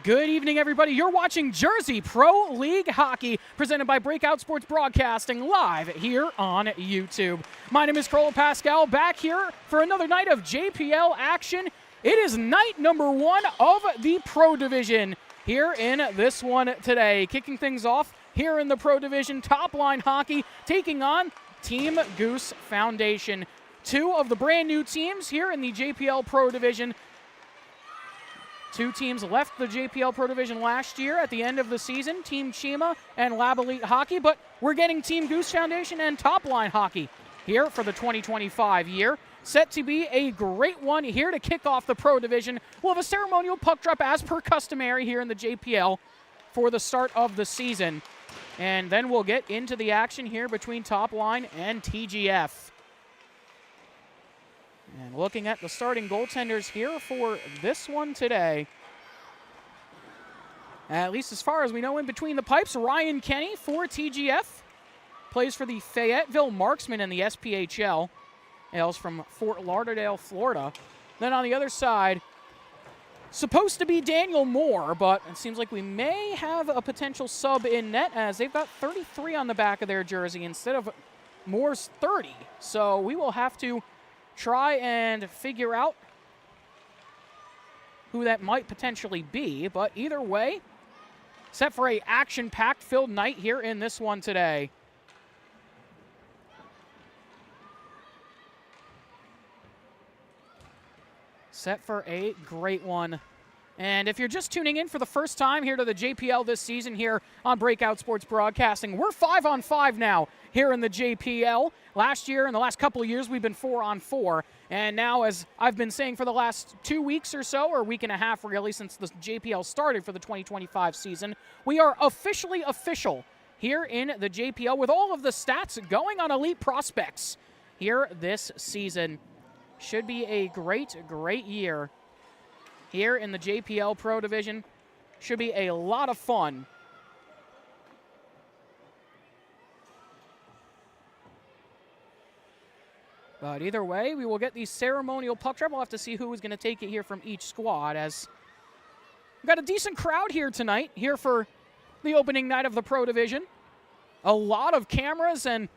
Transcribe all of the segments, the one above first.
Good evening, everybody. You're watching Jersey Pro League Hockey, presented by Breakout Sports Broadcasting, live here on YouTube. My name is Carlo Pascal, back here for another night of JPL action. It is night number 1 of the Pro Division here in this one today. Kicking things off here in the Pro Division, TopLine Hockey taking on Team Goose Foundation. 2 of the brand new teams here in the JPL Pro Division. 2 teams left the JPL Pro Division last year at the end of the season, Team Chima and Lab Elite Hockey, but we're getting Team Goose Foundation and TopLine Hockey here for the 2025 year. Set to be a great one here to kick off the Pro Division. We'll have a ceremonial puck drop as per customary here in the JPL for the start of the season. And then we'll get into the action here between TopLine and TGF. And looking at the starting goaltenders here for this one today. At least as far as we know in between the pipes, Ryan Kenny for TGF. Plays for the Fayetteville Marksmen in the SPHL. Hails from Fort Lauderdale, Florida. Then on the other side, supposed to be Daniel Moore, but it seems like we may have a potential sub in net as they've got 33 on the back of their jersey instead of Moore's 30. So we will have to try and figure out who that might potentially be, but either way, set for a action-packed filled night here in this one today. Set for a great one. And if you're just tuning in for the first time here to the JPL this season here on Breakout Sports Broadcasting, we're 5-on-5 now here in the JPL. Last year and the last couple of years, we've been 4-on-4. And now, as I've been saying for the last 2 weeks or so, or week and a half really, since the JPL started for the 2025 season, we are officially official here in the JPL with all of the stats going on elite prospects here this season. Should be a great, great year here in the JPL Pro Division. Should be a lot of fun. But either way, we will get the ceremonial puck drop. We'll have to see who is going to take it here from each squad, as we've got a decent crowd here tonight, here for the opening night of the Pro Division. A lot of cameras and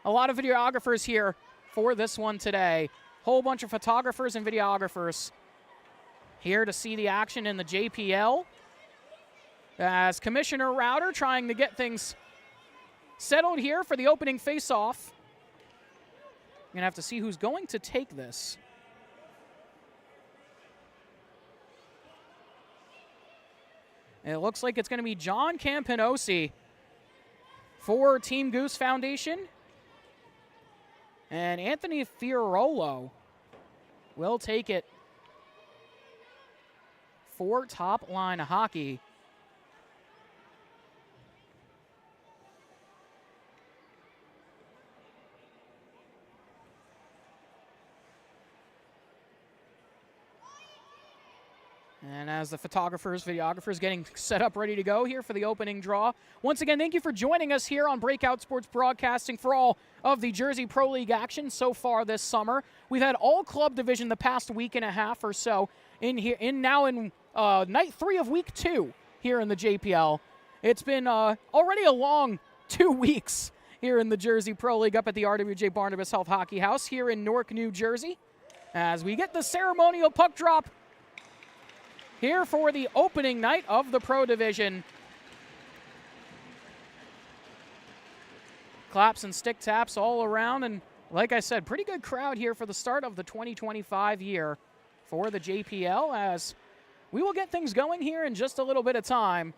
a lot of videographers here for this one today. Whole bunch of photographers and videographers here to see the action in the JPL. As Commissioner Router trying to get things settled here for the opening face-off. We're going to have to see who's going to take this. It looks like it's going to be John Campinosi for Team Goose Foundation. And Anthony Fiorolo will take it for TopLine Hockey. And as the photographers, videographers getting set up, ready to go here for the opening draw. Once again, thank you for joining us here on Breakout Sports Broadcasting for all of the Jersey Pro League action so far this summer. We've had all club division the past week and a half or so in night 3 of week 2 here in the JPL. It's been already a long 2 weeks here in the Jersey Pro League up at the RWJ Barnabas Health Hockey House here in Newark, New Jersey. As we get the ceremonial puck drop here for the opening night of the Pro Division. Claps and stick taps all around, and like I said, pretty good crowd here for the start of the 2025 year for the JPL, as we will get things going here in just a little bit of time.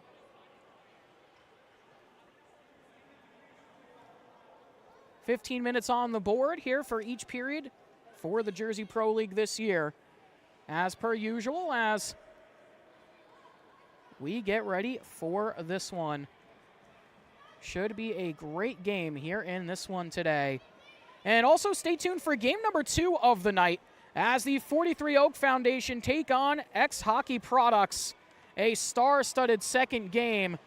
"15 minutes on the board here for each period for the Jersey Pro League this year. As per usual, as we get ready for this one. Should be a great game here in this one today. And also stay tuned for game number 2 of the night as the 43 Oak Foundation take on XHockey Products. A star-studded second game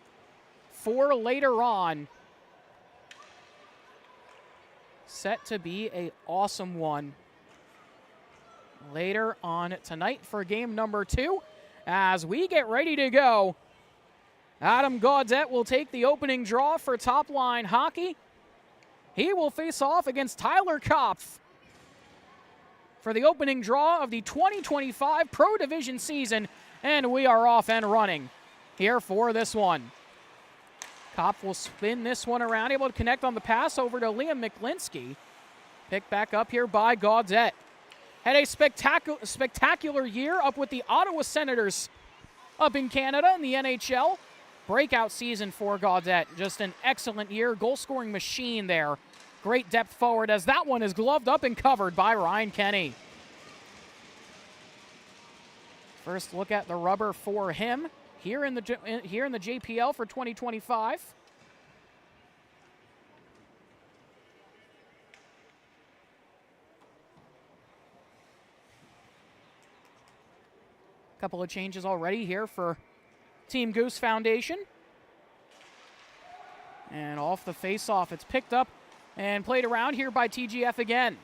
for later on. Set to be an awesome one later on tonight for game number 2. as we get ready to go. Adam Gaudette will take the opening draw for TopLine Hockey. He will face off against Tyler Kopf for the opening draw of the 2025 Pro Division season, and we are off and running here for this one. Kopf will spin this one around, able to connect on the pass over to Liam Miklinski. Picked back up here by Gaudette. Had a spectacular year up with the Ottawa Senators up in Canada in the NHL. Breakout season for Gaudette. Just an excellent year. Goal-scoring machine there. Great depth forward as that one is gloved up and covered by Ryan Kenny. First look at the rubber for him here in the JPL for 2025. Couple of changes already here for Team Goose Foundation. And off the face-off, it's picked up and played around here by TGF again.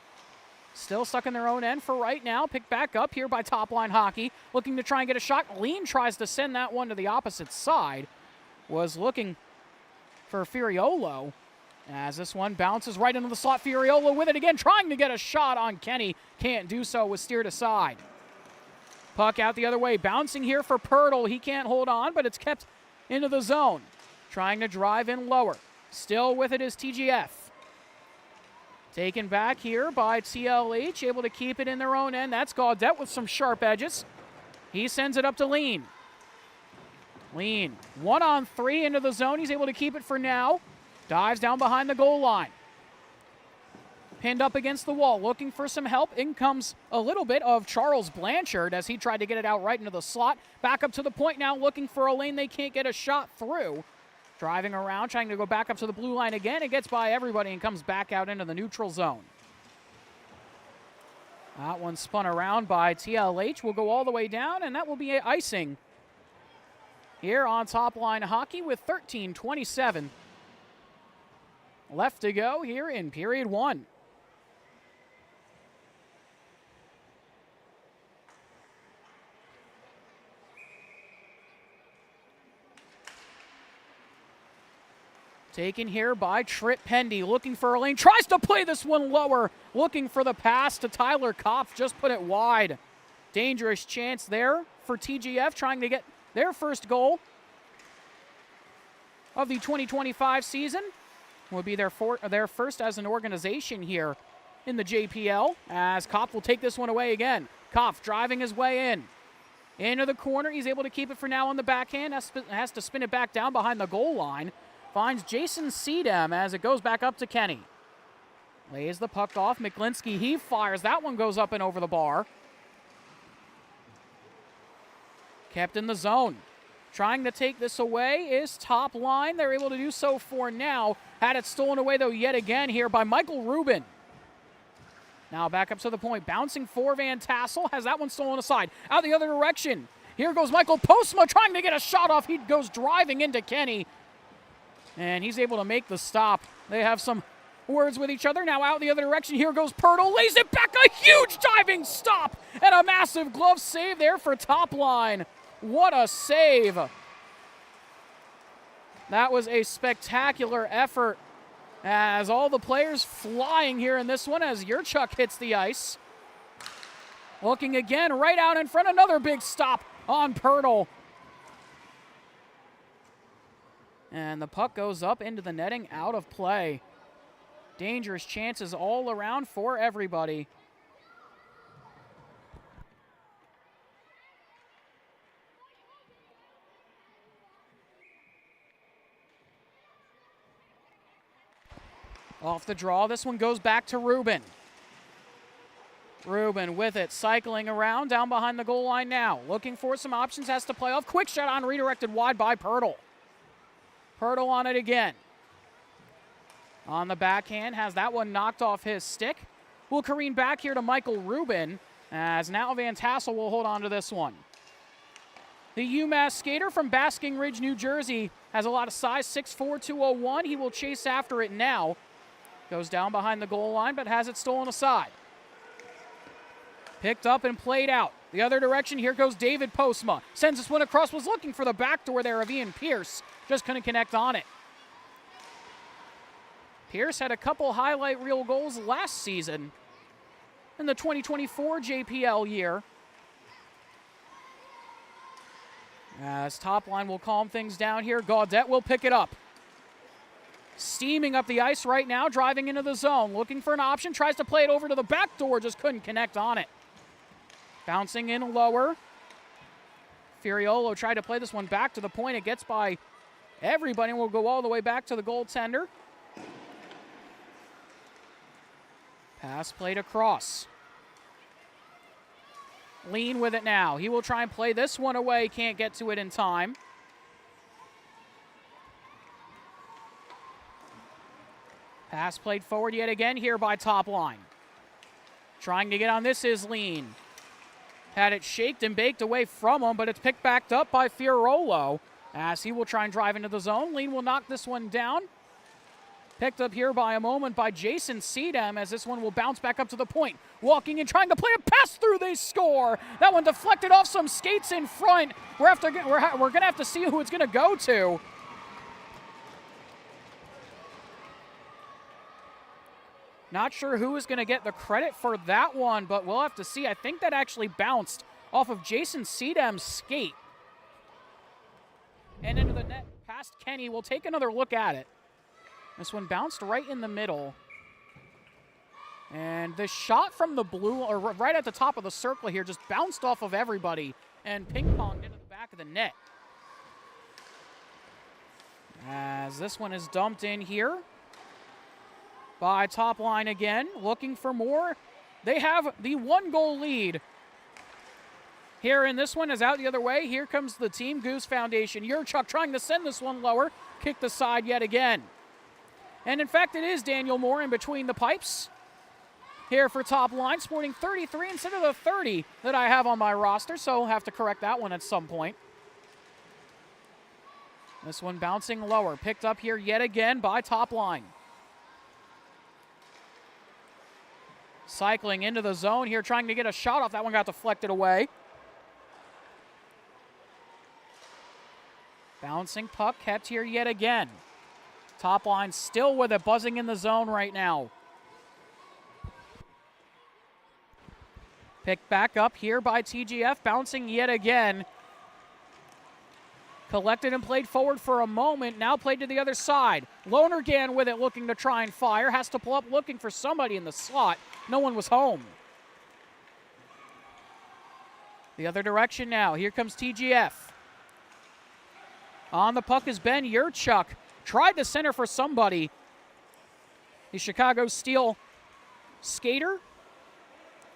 Still stuck in their own end for right now. Picked back up here by TopLine Hockey. Looking to try and get a shot. Lean tries to send that one to the opposite side. Was looking for Furiolo. As this one bounces right into the slot. Furiolo with it again. Trying to get a shot on Kenny. Can't do so. Was steered aside. Puck out the other way. Bouncing here for Pirtle. He can't hold on, but it's kept into the zone. Trying to drive in lower. Still with it is TGF. Taken back here by TLH, able to keep it in their own end. That's Gaudette with some sharp edges. He sends it up to Lean. Lean, 1-on-3 into the zone. He's able to keep it for now. Dives down behind the goal line. Pinned up against the wall, looking for some help. In comes a little bit of Charles Blanchard as he tried to get it out right into the slot. Back up to the point now, looking for a lane they can't get a shot through. Driving around, trying to go back up to the blue line again. It gets by everybody and comes back out into the neutral zone. That one spun around by TLH. Will go all the way down, and that will be icing here on TopLine Hockey with 13:27 left to go here in period one. Taken here by Trip Pendy, looking for a lane, tries to play this one lower, looking for the pass to Tyler Kopf, just put it wide. Dangerous chance there for TGF, trying to get their first goal of the 2025 season. Will be their first as an organization here in the JPL, as Kopf will take this one away again. Kopf driving his way in. Into the corner, he's able to keep it for now on the backhand, has to spin it back down behind the goal line. Finds Jason Seedem as it goes back up to Kenny. Lays the puck off. Miklinski, he fires. That one goes up and over the bar. Kept in the zone. Trying to take this away is TopLine. They're able to do so for now. Had it stolen away, though, yet again here by Michael Rubin. Now back up to the point. Bouncing for Van Tassel. Has that one stolen aside. Out the other direction. Here goes Michael Postma trying to get a shot off. He goes driving into Kenny. And he's able to make the stop. They have some words with each other. Now out the other direction. Here goes Pirtle. Lays it back. A huge diving stop. And a massive glove save there for TopLine. What a save. That was a spectacular effort. As all the players flying here in this one as Yurchuk hits the ice. Looking again right out in front. Another big stop on Pirtle. And the puck goes up into the netting, out of play. Dangerous chances all around for everybody. Off the draw, this one goes back to Rubin. Rubin with it, cycling around, down behind the goal line now. Looking for some options, has to play off. Quick shot on, redirected wide by Pirtle. Pirtle on it again. On the backhand, has that one knocked off his stick. Will careen back here to Michael Rubin, as now Van Tassel will hold on to this one. The UMass skater from Basking Ridge, New Jersey, has a lot of size, 6'4", 201. He will chase after it now. Goes down behind the goal line, but has it stolen aside. Picked up and played out The other direction, here goes David Postma. Sends this one across, was looking for the backdoor there of Ian Pierce. Just couldn't connect on it. Pierce had a couple highlight reel goals last season in the 2024 JPL year. As TopLine will calm things down here, Gaudette will pick it up. Steaming up the ice right now, driving into the zone, looking for an option, tries to play it over to the back door, just couldn't connect on it. Bouncing in lower. Furiolo tried to play this one back to the point. It gets by everybody and will go all the way back to the goaltender. Pass played across. Lean with it now. He will try and play this one away. Can't get to it in time. Pass played forward yet again here by TopLine. Trying to get on this is Lean. Had it shaked and baked away from him, but it's picked back up by Furiolo as he will try and drive into the zone. Lean will knock this one down. Picked up here by a moment by Jason Sedem as this one will bounce back up to the point. Walking and trying to play a pass through, they score. That one deflected off some skates in front. We're going to have to see who it's going to go to. Not sure who is going to get the credit for that one, but we'll have to see. I think that actually bounced off of Jason Sedem's skate. And into the net past Kenny. We'll take another look at it. This one bounced right in the middle. And the shot from the blue, or right at the top of the circle here, just bounced off of everybody and ping-ponged into the back of the net. As this one is dumped in here by TopLine again, looking for more. They have the 1-goal lead. Here in this one is out the other way. Here comes the Team Goose Foundation. Yurchuk trying to send this one lower. Kick the side yet again. And in fact, it is Daniel Moore in between the pipes. Here for TopLine, sporting 33 instead of the 30 that I have on my roster, so I'll have to correct that one at some point. This one bouncing lower, picked up here yet again by TopLine. Cycling into the zone here, trying to get a shot off. That one got deflected away. Bouncing puck kept here yet again. TopLine still with it, buzzing in the zone right now. Picked back up here by TGF, bouncing yet again. Collected and played forward for a moment, now played to the other side. Lonergan with it, looking to try and fire. Has to pull up, looking for somebody in the slot. No one was home. The other direction now. Here comes TGF. On the puck is Ben Yurchuk. Tried to center for somebody. The Chicago Steel skater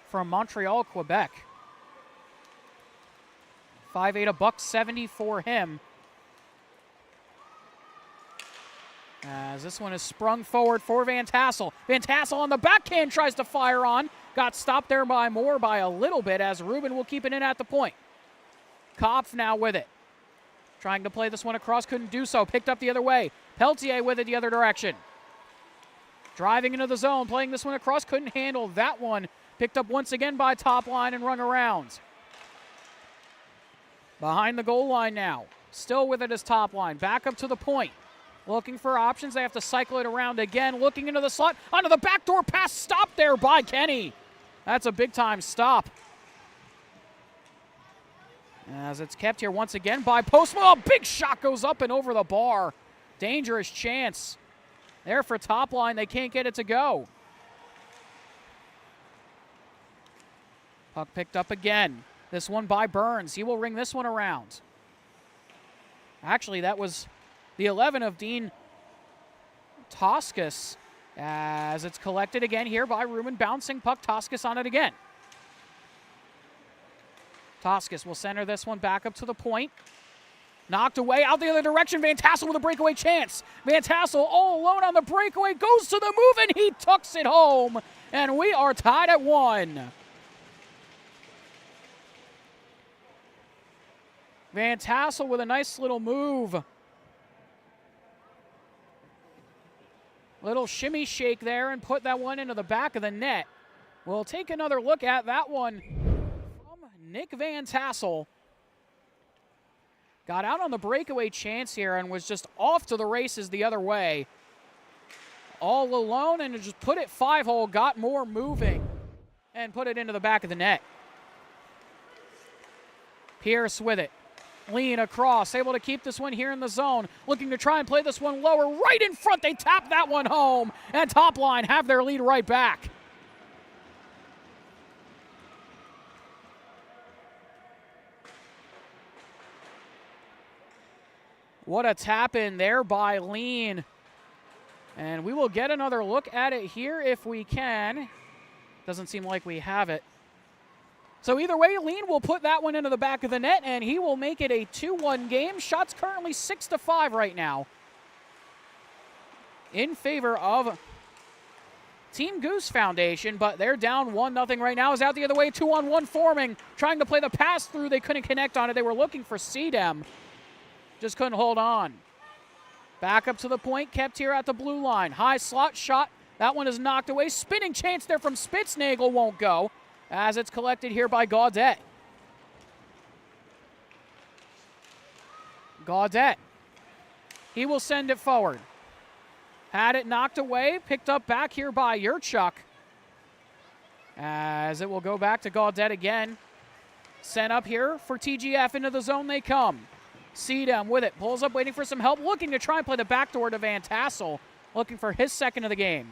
from Montreal, Quebec. 5'8", $170 for him. As this one is sprung forward for Van Tassel. Van Tassel on the backhand tries to fire on. Got stopped there by Moore by a little bit as Rubin will keep it in at the point. Kopf now with it. Trying to play this one across, couldn't do so. Picked up the other way. Peltier with it the other direction. Driving into the zone, playing this one across, couldn't handle that one. Picked up once again by TopLine and rung around. Behind the goal line now. Still with it as TopLine. Back up to the point. Looking for options. They have to cycle it around again. Looking into the slot. Onto the backdoor pass. Stopped there by Kenny. That's a big-time stop. As it's kept here once again by Postma. Oh, big shot goes up and over the bar. Dangerous chance. There for TopLine. They can't get it to go. Puck picked up again. This one by Burns. He will ring this one around. Actually, that was the 11 of Dean Toscas as it's collected again here by Ruben. Bouncing puck. Toscas on it again. Toscas will center this one back up to the point. Knocked away out the other direction. Van Tassel with a breakaway chance. Van Tassel all alone on the breakaway. Goes to the move and he tucks it home. And we are tied at 1. Van Tassel with a nice little move. Little shimmy shake there and put that one into the back of the net. We'll take another look at that one from Nick Van Tassel got out on the breakaway chance here and was just off to the races the other way. All alone, and just put it 5-hole, got more moving, and put it into the back of the net. Pierce with it. Lean across, able to keep this one here in the zone. Looking to try and play this one lower. Right in front, they tap that one home. And TopLine have their lead right back. What a tap in there by Lean. And we will get another look at it here if we can. Doesn't seem like we have it. So either way, Lean will put that one into the back of the net, and he will make it a 2-1 game. Shots currently 6-5 right now in favor of Team Goose Foundation, but they're down 1-0 right now. Is out the other way, 2-on-1 forming, trying to play the pass through. They couldn't connect on it. They were looking for Cdem. Just couldn't hold on. Back up to the point, kept here at the blue line. High slot shot. That one is knocked away. Spinning chance there from Spitznagel won't go, as it's collected here by Gaudette. Gaudette. He will send it forward. Had it knocked away, picked up back here by Yurchuk. As it will go back to Gaudette again. Sent up here for TGF, into the zone they come. Cdem with it, pulls up, waiting for some help, looking to try and play the backdoor to Van Tassel, looking for his second of the game.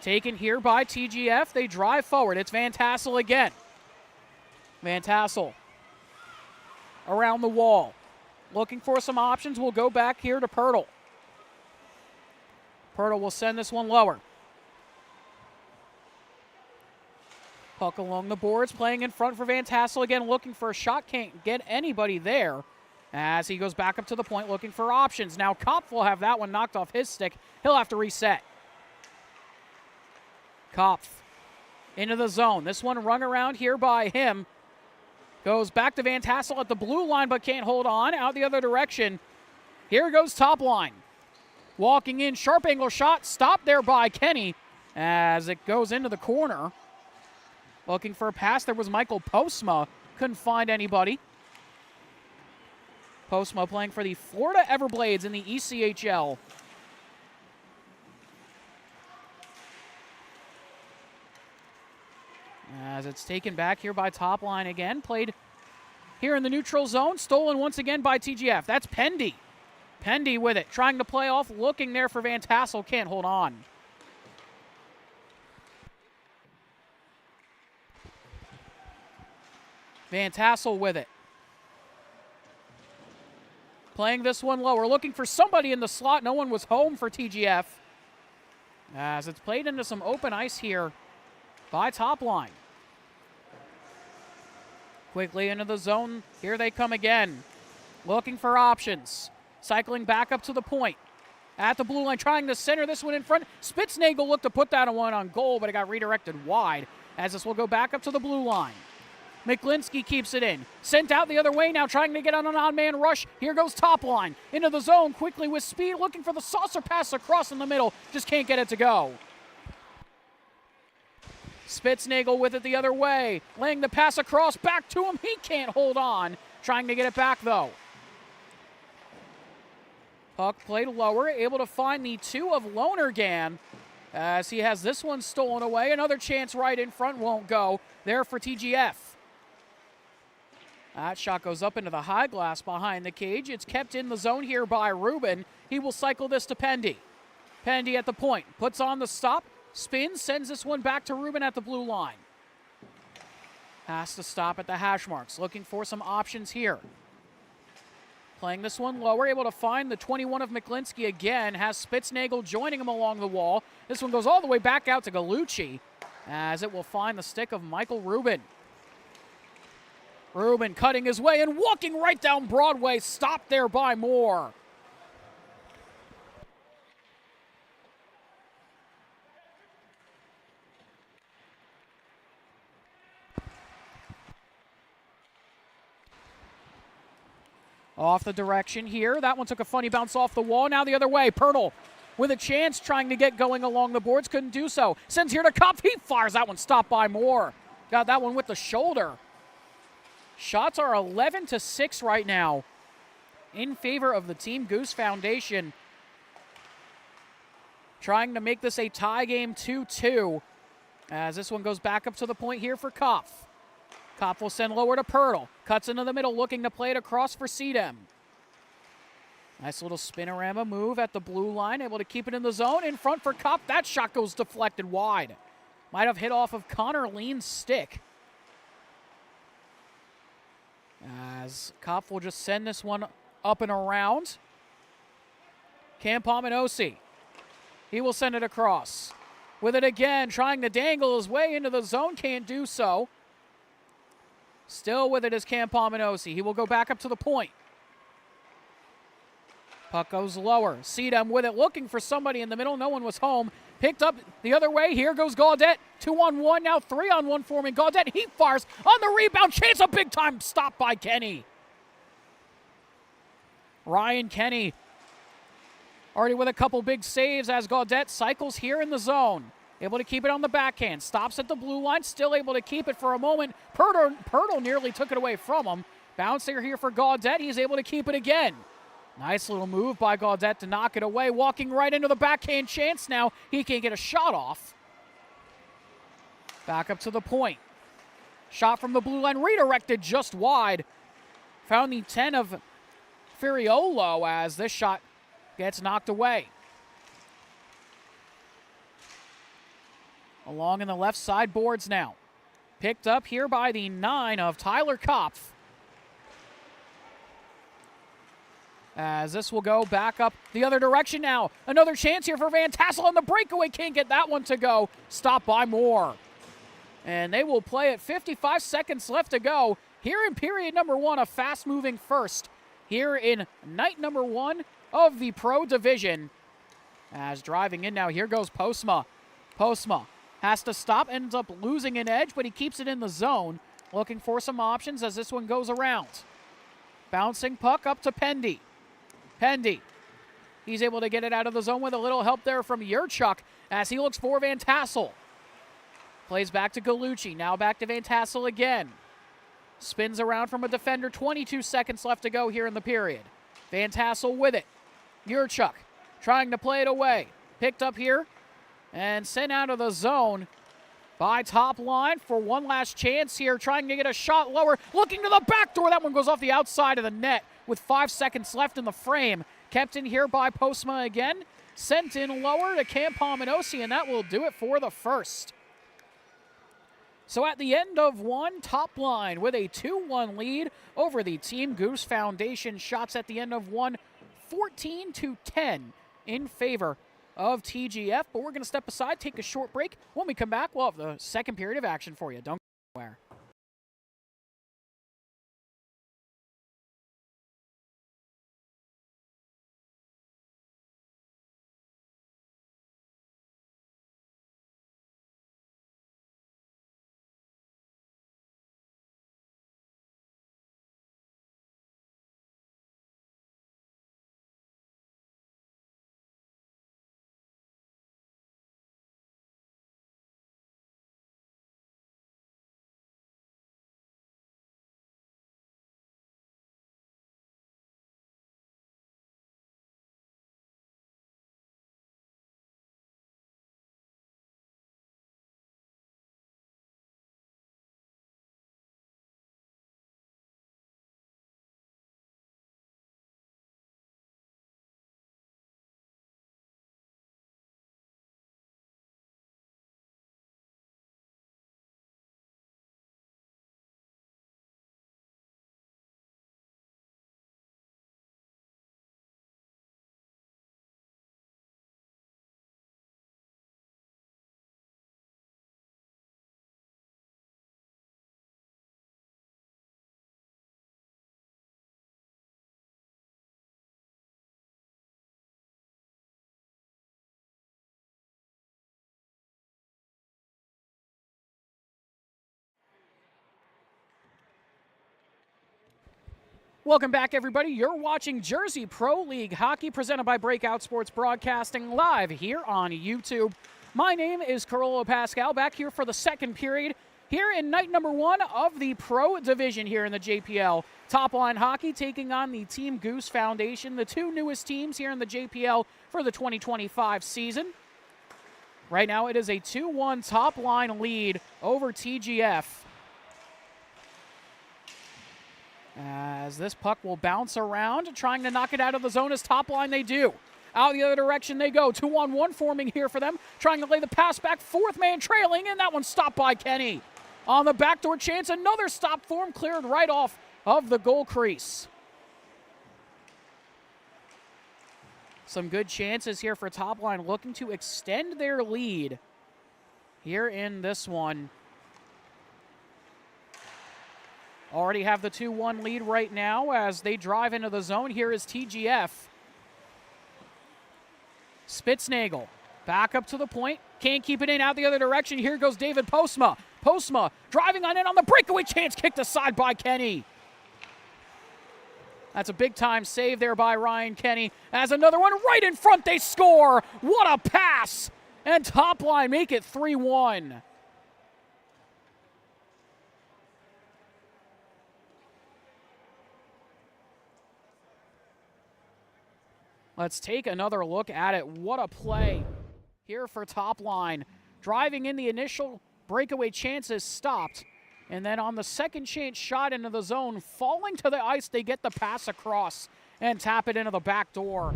Taken here by TGF. They drive forward. It's Van Tassel again. Van Tassel around the wall. Looking for some options. We'll go back here to Pirtle. Pirtle will send this one lower. Puck along the boards, playing in front for Van Tassel again, looking for a shot. Can't get anybody there as he goes back up to the point looking for options. Now Kopf will have that one knocked off his stick. He'll have to reset. Kopf into the zone. This one rung around here by him. Goes back to Van Tassel at the blue line, but can't hold on. Out the other direction. Here goes TopLine. Walking in, sharp angle shot. Stopped there by Kenny as it goes into the corner. Looking for a pass. There was Michael Postma. Couldn't find anybody. Postma playing for the Florida Everblades in the ECHL. As it's taken back here by TopLine again. Played here in the neutral zone. Stolen once again by TGF. That's Pendy. Pendy with it. Trying to play off. Looking there for Van Tassel. Can't hold on. Van Tassel with it. Playing this one lower. Looking for somebody in the slot. No one was home for TGF. As it's played into some open ice here by TopLine. Quickly into the zone. Here they come again. Looking for options. Cycling back up to the point. At the blue line, trying to center this one in front. Spitznagel looked to put that one on goal, but it got redirected wide. As this will go back up to the blue line. Miklinski keeps it in. Sent out the other way now, trying to get on an odd man rush. Here goes TopLine. Into the zone quickly with speed. Looking for the saucer pass across in the middle. Just can't get it to go. Spitznagel with it the other way. Laying the pass across back to him. He can't hold on. Trying to get it back though. Puck played lower. Able to find the 2 of Lonergan as he has this one stolen away. Another chance right in front. Won't go. There for TGF. That shot goes up into the high glass behind the cage. It's kept in the zone here by Ruben. He will cycle this to Pendy. Pendy at the point. Puts on the stop. Spins. Sends this one back to Ruben at the blue line. Has to stop at the hash marks. Looking for some options here. Playing this one lower. Able to find the 21 of Miklinski again. Has Spitznagel joining him along the wall. This one goes all the way back out to Galucci as it will find the stick of Michael Ruben. Ruben cutting his way and walking right down Broadway. Stopped there by Moore. Off the direction here. That one took a funny bounce off the wall. Now the other way. Pirtle with a chance trying to get going along the boards. Couldn't do so. Sends here to Cup. He fires that one. Stopped by Moore. Got that one with the shoulder. Shots are 11-6 right now in favor of the Team Goose Foundation. Trying to make this a tie game 2-2 as this one goes back up to the point here for Kopf. Kopf will send lower to Pirtle. Cuts into the middle, looking to play it across for Cedem. Nice little spinorama move at the blue line, able to keep it in the zone. In front for Kopf. That shot goes deflected wide. Might have hit off of Connor Lean's stick. As Kopf will just send this one up and around. Cam Pominosi. He will send it across. With it again, trying to dangle his way into the zone. Can't do so. Still with it is Cam Pominosi. He will go back up to the point. Puck goes lower. Cedem with it, looking for somebody in the middle. No one was home. Picked up the other way. Here goes Gaudette. 2-on-1, now 3-on-1 forming. Gaudette, he fires on the rebound. Chance, a big time stop by Kenny. Ryan Kenny already with a couple big saves as Gaudette cycles here in the zone. Able to keep it on the backhand. Stops at the blue line. Still able to keep it for a moment. Pirtle nearly took it away from him. Bouncer here for Gaudette. He's able to keep it again. Nice little move by Gaudette to knock it away. Walking right into the backhand chance now. He can't get a shot off. Back up to the point. Shot from the blue line. Redirected just wide. Found the 10 of Furiolo as this shot gets knocked away. Along in the left side boards now. Picked up here by the 9 of Tyler Kopf. As this will go back up the other direction now. Another chance here for Van Tassel on the breakaway. Can't get that one to go. Stopped by Moore. And they will play it. 55 seconds left to go. Here in period number 1, a fast-moving first. Here in night number 1 of the Pro Division. As driving in now, here goes Postma. Postma has to stop, ends up losing an edge, but he keeps it in the zone. Looking for some options as this one goes around. Bouncing puck up to Pendy. Pendy. He's able to get it out of the zone with a little help there from Yurchuk as he looks for Van Tassel. Plays back to Galucci. Now back to Van Tassel again. Spins around from a defender. 22 seconds left to go here in the period. Van Tassel with it. Yurchuk trying to play it away. Picked up here and sent out of the zone by TopLine for one last chance here. Trying to get a shot lower. Looking to the back door. That one goes off the outside of the net with 5 seconds left in the frame. Kept in here by Postma again. Sent in lower to Cam Pominosi, and that will do it for the first. So at the end of one, TopLine with a 2-1 lead over the Team Goose Foundation. Shots at the end of one, 14-10 in favor of TGF. But we're going to step aside, take a short break. When we come back, we'll have the second period of action for you. Don't go anywhere. Welcome back, everybody. You're watching Jersey Pro League Hockey presented by Breakout Sports Broadcasting live here on YouTube. My name is Carolo Pascal, back here for the second period here in night number one of the Pro Division here in the JPL. TopLine Hockey taking on the Team Goose Foundation, the two newest teams here in the JPL for the 2025 season. Right now it is a 2-1 TopLine lead over TGF. As this puck will bounce around, trying to knock it out of the zone as TopLine they do. Out the other direction they go. 2-on-1 forming here for them. Trying to lay the pass back. Fourth man trailing, and that one stopped by Kenny. On the backdoor chance, another stop form cleared right off of the goal crease. Some good chances here for TopLine looking to extend their lead here in this one. Already have the 2-1 lead right now as they drive into the zone. Here is TGF. Spitznagel back up to the point. Can't keep it in, out the other direction. Here goes David Postma. Postma driving on in on the breakaway chance. Kicked aside by Kenny. That's a big-time save there by Ryan Kenny. As another one right in front, they score. What a pass. And TopLine make it 3-1. Let's take another look at it. What a play here for TopLine. Driving in the initial breakaway chances stopped. And then on the second chance shot into the zone, falling to the ice, they get the pass across and tap it into the back door.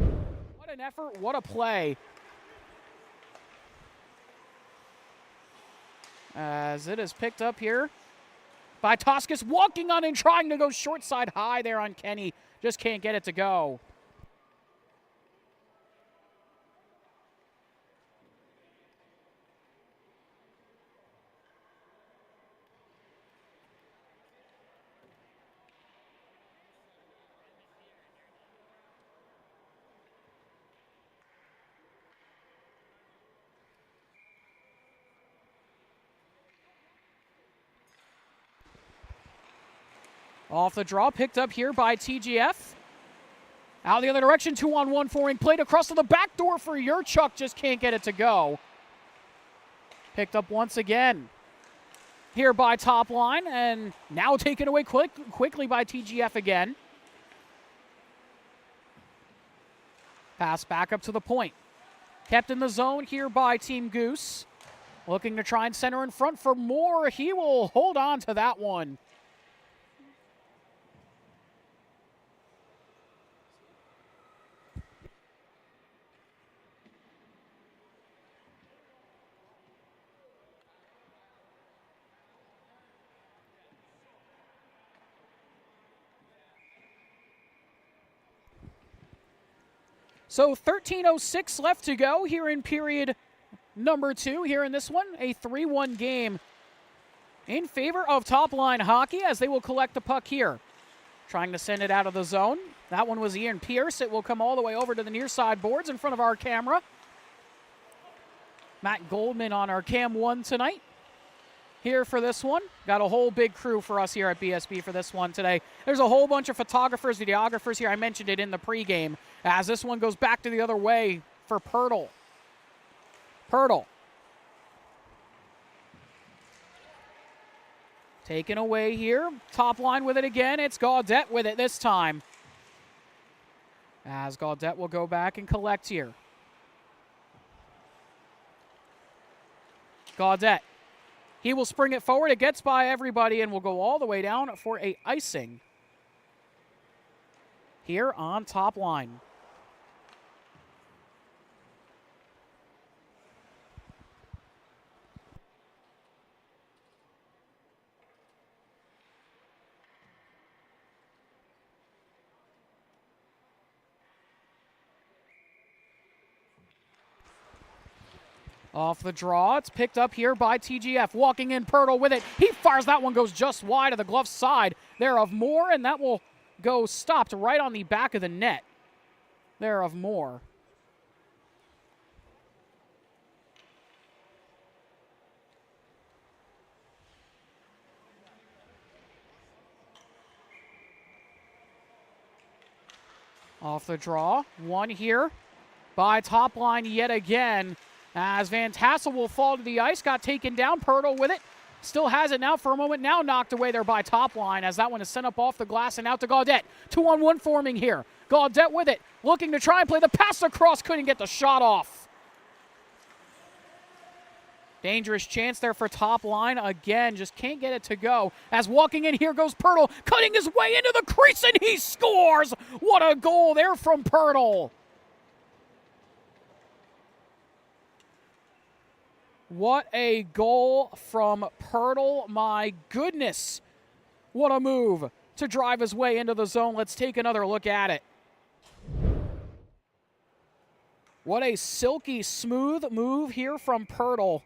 What an effort, what a play. As it is picked up here by Toscas, walking on and trying to go short side high there on Kenny. Just can't get it to go. Off the draw, picked up here by TGF. Out the other direction, 2-on-1 forming, played across to the back door for Yurchuk, just can't get it to go. Picked up once again here by TopLine, and now taken away quickly by TGF again. Pass back up to the point. Kept in the zone here by Team Goose. Looking to try and center in front for Moore. He will hold on to that one. So 13:06 left to go here in period number two here in this one. A 3-1 game in favor of TopLine Hockey as they will collect the puck here. Trying to send it out of the zone. That one was Ian Pierce. It will come all the way over to the near side boards in front of our camera. Matt Goldman on our cam one tonight. Here for this one. Got a whole big crew for us here at BSB for this one today. There's a whole bunch of photographers, videographers here. I mentioned it in the pregame as this one goes back to the other way for Pirtle. Pirtle. Taken away here. TopLine with it again. It's Gaudette with it this time. As Gaudette will go back and collect here. Gaudette. He will spring it forward. It gets by everybody and will go all the way down for a icing here on TopLine. Off the draw, it's picked up here by TGF. Walking in, Pirtle with it. He fires, that one goes just wide of the glove side there of Moore, and that will go stopped right on the back of the net there of Moore. Off the draw. One here by TopLine yet again. As Van Tassel will fall to the ice. Got taken down. Pirtle with it. Still has it now for a moment. Now knocked away there by TopLine as that one is sent up off the glass and out to Gaudette. 2-on-1 forming here. Gaudette with it. Looking to try and play the pass across. Couldn't get the shot off. Dangerous chance there for TopLine. Again, just can't get it to go. As walking in here goes Pirtle. Cutting his way into the crease and he scores. What a goal there from Pirtle. What a goal from Pirtle. My goodness. What a move to drive his way into the zone. Let's take another look at it. What a silky smooth move here from Pirtle.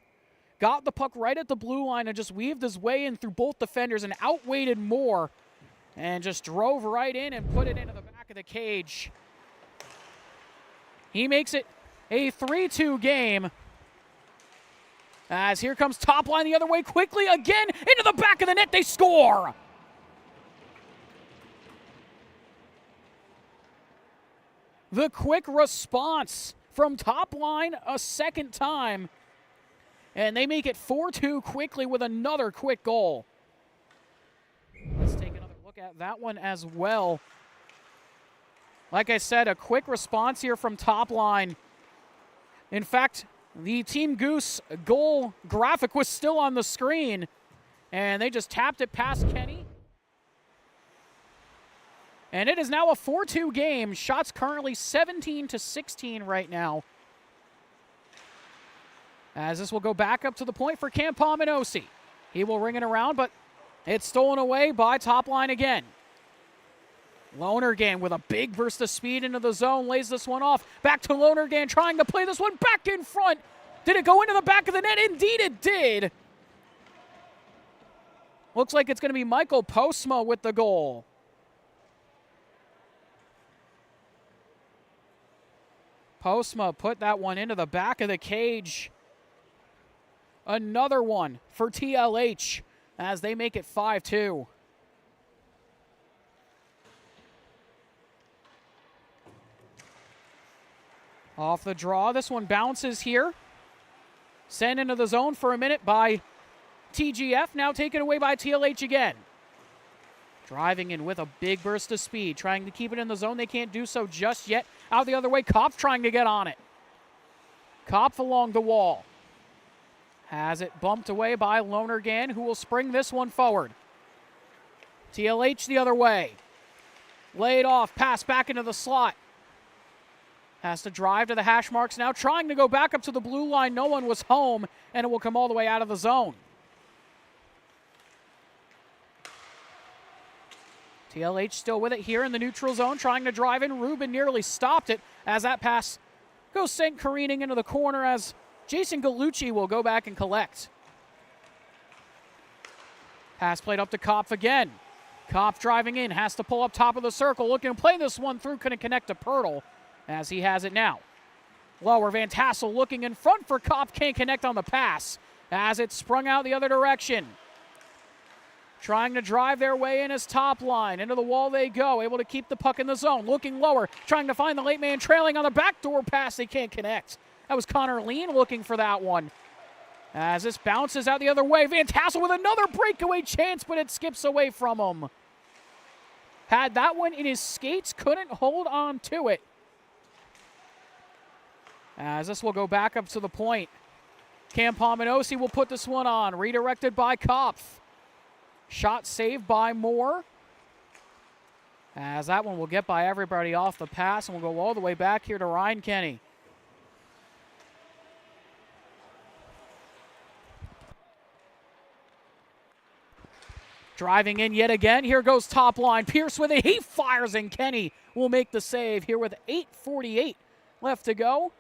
Got the puck right at the blue line and just weaved his way in through both defenders and outweighted more. And just drove right in and put it into the back of the cage. He makes it a 3-2 game. As here comes TopLine the other way quickly again into the back of the net. They score. The quick response from TopLine a second time. And they make it 4-2 quickly with another quick goal. Let's take another look at that one as well. Like I said, a quick response here from TopLine. In fact, the Team Goose goal graphic was still on the screen, and they just tapped it past Kenny. And it is now a 4-2 game. Shots currently 17-16 right now. As this will go back up to the point for Cam Pominosi. He will ring it around, but it's stolen away by TopLine again. Lonergan with a big burst of speed into the zone, lays this one off. Back to Lonergan trying to play this one back in front. Did it go into the back of the net? Indeed it did. Looks like it's going to be Michael Postma with the goal. Postma put that one into the back of the cage. Another one for TLH as they make it 5-2. Off the draw, this one bounces here. Sent into the zone for a minute by TGF, now taken away by TLH again. Driving in with a big burst of speed, trying to keep it in the zone. They can't do so just yet. Out the other way, Kopf trying to get on it. Kopf along the wall. Has it bumped away by Lonergan, who will spring this one forward. TLH the other way. Laid off, pass back into the slot. Has to drive to the hash marks now, trying to go back up to the blue line. No one was home, and it will come all the way out of the zone. TLH still with it here in the neutral zone, trying to drive in. Rubin nearly stopped it as that pass goes sent careening into the corner as Jason Gallucci will go back and collect. Pass played up to Kopf again. Kopf driving in, has to pull up top of the circle, looking to play this one through, couldn't connect to Pirtle as he has it now. Lower, Van Tassel looking in front for Kopf, can't connect on the pass as it's sprung out the other direction. Trying to drive their way in as TopLine. Into the wall they go, able to keep the puck in the zone. Looking lower, trying to find the late man trailing on the backdoor pass. They can't connect. That was Connor Lean looking for that one. As this bounces out the other way, Van Tassel with another breakaway chance, but it skips away from him. Had that one in his skates, couldn't hold on to it. As this will go back up to the point. Cam Pominosi will put this one on, redirected by Kopf. Shot saved by Moore. As that one will get by everybody off the pass and will go all the way back here to Ryan Kenny. Driving in yet again. Here goes TopLine. Pierce with it. He fires and Kenny will make the save here with 8:48 left to go.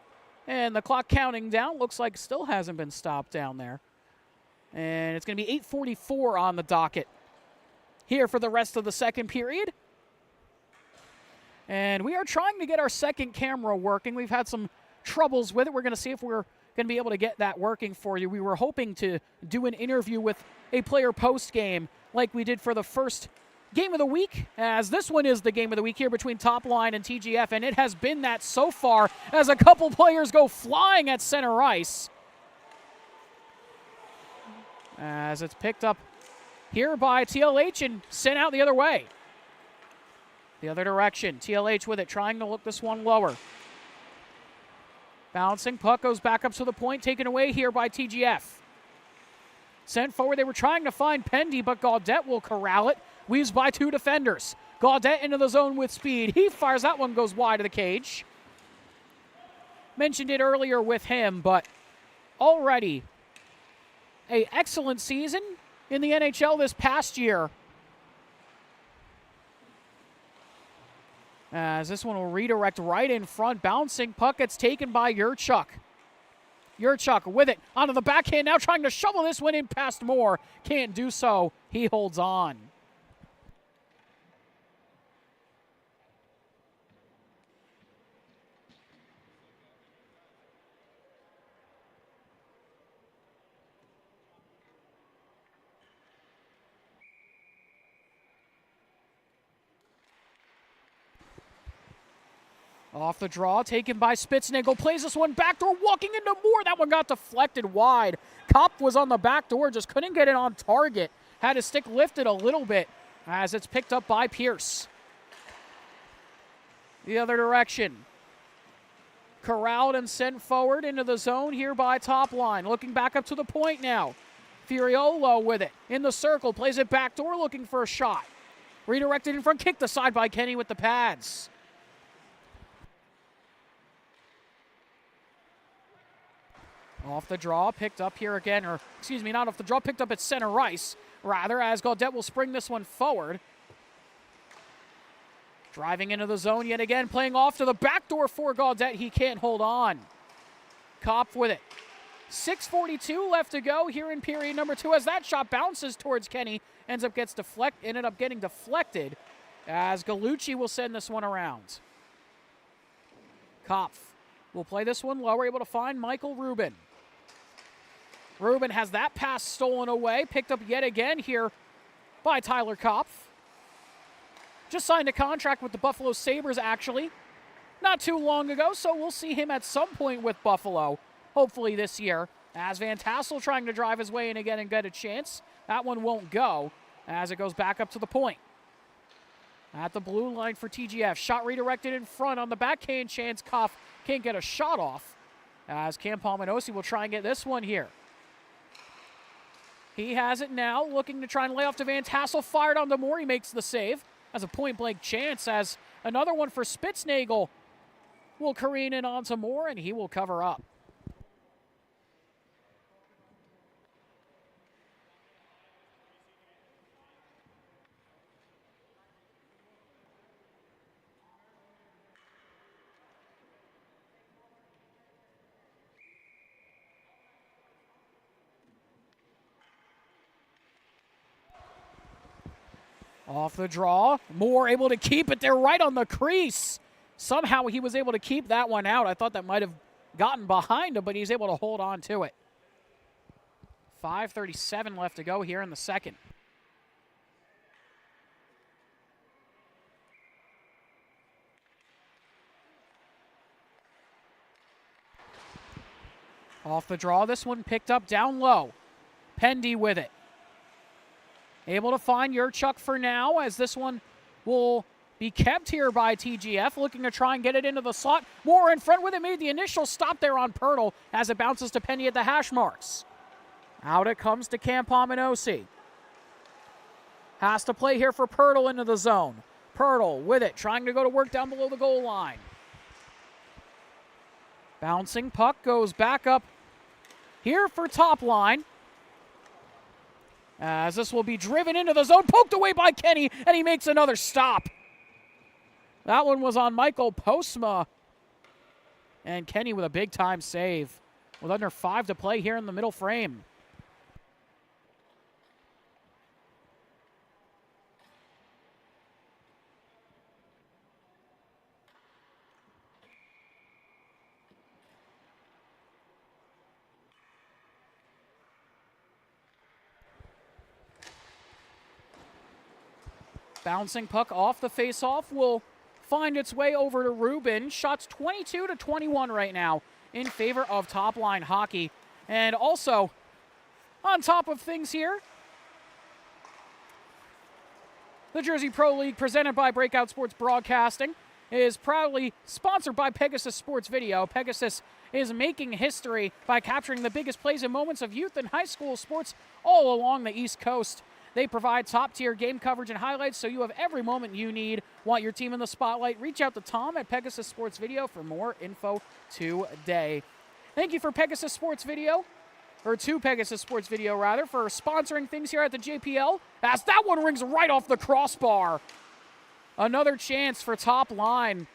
And the clock counting down. Looks like still hasn't been stopped down there. And it's going to be 8:44 on the docket here for the rest of the second period. And we are trying to get our second camera working. We've had some troubles with it. We're going to see if we're going to be able to get that working for you. We were hoping to do an interview with a player post-game like we did for the first game of the week, as this one is the game of the week here between TopLine and TGF, and it has been that so far as a couple players go flying at center ice. As it's picked up here by TLH and sent out the other way. The other direction. TLH with it, trying to look this one lower. Bouncing, puck goes back up to the point, taken away here by TGF. Sent forward, they were trying to find Pendy, but Gaudette will corral it. Weaves by two defenders. Gaudette into the zone with speed. He fires, that one goes wide of the cage. Mentioned it earlier with him, but already an excellent season in the NHL this past year. As this one will redirect right in front. Bouncing puck gets taken by Yurchuk. Yurchuk with it onto the backhand, now trying to shovel this one in past Moore. Can't do so. He holds on. Off the draw, taken by Spitznagel. Plays this one backdoor, walking into Moore. That one got deflected wide. Kopp was on the back door, just couldn't get it on target. Had his stick lifted a little bit as it's picked up by Pierce. The other direction. Corralled and sent forward into the zone here by TopLine. Looking back up to the point now. Furiolo with it. In the circle, plays it backdoor, looking for a shot. Redirected in front, kicked aside by Kenny with the pads. Off the draw, picked up here again, or excuse me, not off the draw, picked up at center ice, rather, as Gaudette will spring this one forward. Driving into the zone yet again, playing off to the backdoor for Gaudette. He can't hold on. Kopp with it. 6:42 left to go here in period number 2 as that shot bounces towards Kenny, ended up getting deflected as Gallucci will send this one around. Kopp will play this one lower, able to find Michael Rubin. Rubin has that pass stolen away, picked up yet again here by Tyler Kopf. Just signed a contract with the Buffalo Sabres, actually, not too long ago, so we'll see him at some point with Buffalo, hopefully this year. As Van Tassel trying to drive his way in again and get a chance. That one won't go as it goes back up to the point. At the blue line for TGF. Shot redirected in front on the backhand chance. Kopf can't get a shot off as Cam Palminosi will try and get this one here. He has it now, looking to try and lay off to Van Tassel. Fired on to Moore. He makes the save. Has a point-blank chance as another one for Spitznagel will careen in onto Moore, and he will cover up. Off the draw, Moore able to keep it there right on the crease. Somehow he was able to keep that one out. I thought that might have gotten behind him, but he's able to hold on to it. 5:37 left to go here in the second. Off the draw, this one picked up down low. Pendy with it. Able to find Yurchuk for now, as this one will be kept here by TGF, looking to try and get it into the slot. Moore in front with it, made the initial stop there on Pirtle as it bounces to Penny at the hash marks. Out it comes to Cam Palminosi. Has to play here for Pirtle into the zone. Pirtle with it, trying to go to work down below the goal line. Bouncing puck goes back up here for TopLine. As this will be driven into the zone, poked away by Kenny, and he makes another stop. That one was on Michael Postma. And Kenny with a big-time save with under 5 to play here in the middle frame. Bouncing puck off the face-off will find its way over to Rubin. Shots 22-21 right now in favor of TopLine Hockey. And also, on top of things here, the Jersey Pro League, presented by Breakout Sports Broadcasting, is proudly sponsored by Pegasus Sports Video. Pegasus is making history by capturing the biggest plays and moments of youth and high school sports all along the East Coast. They provide top-tier game coverage and highlights, so you have every moment you need. Want your team in the spotlight? Reach out to Tom at Pegasus Sports Video for more info today. Thank you for Pegasus Sports Video, or to Pegasus Sports Video, rather, for sponsoring things here at the JPL, as that one rings right off the crossbar. Another chance for TopLine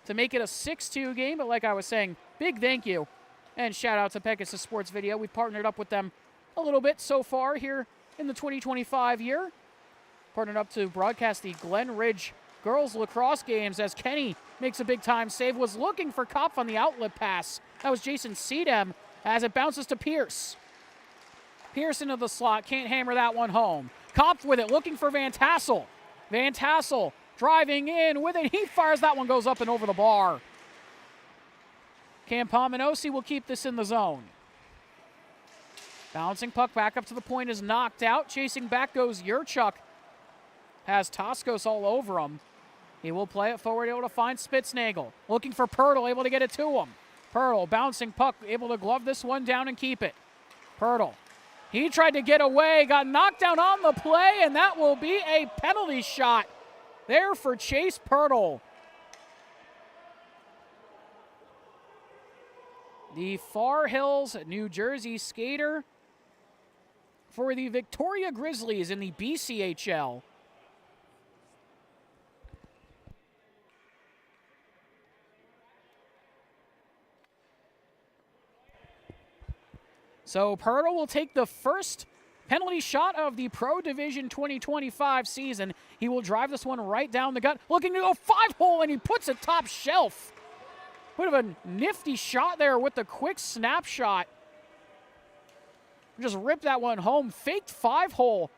to make it a 6-2 game, but like I was saying, big thank you and shout out to Pegasus Sports Video. We've partnered up with them a little bit so far here in the 2025 year. Partnered up to broadcast the Glen Ridge girls lacrosse games as Kenny makes a big-time save. Was looking for Kopf on the outlet pass. That was Jason Seedem as it bounces to Pierce. Pierce into the slot, can't hammer that one home. Kopf with it, looking for Van Tassel. Van Tassel driving in with it. He fires, that one goes up and over the bar. Campominosi will keep this in the zone. Bouncing puck back up to the point is knocked out. Chasing back goes Yurchuk. Has Toskos all over him. He will play it forward, able to find Spitznagel. Looking for Pirtle, able to get it to him. Pirtle, bouncing puck, able to glove this one down and keep it. Pirtle. He tried to get away, got knocked down on the play, and that will be a penalty shot there for Chase Pirtle. The Far Hills, New Jersey skater for the Victoria Grizzlies in the BCHL. So Pirtle will take the first penalty shot of the Pro Division 2025 season. He will drive this one right down the gut, looking to go 5-hole, and he puts it top shelf. Bit of a nifty shot there with the quick snapshot. Just ripped that one home, faked 5-hole,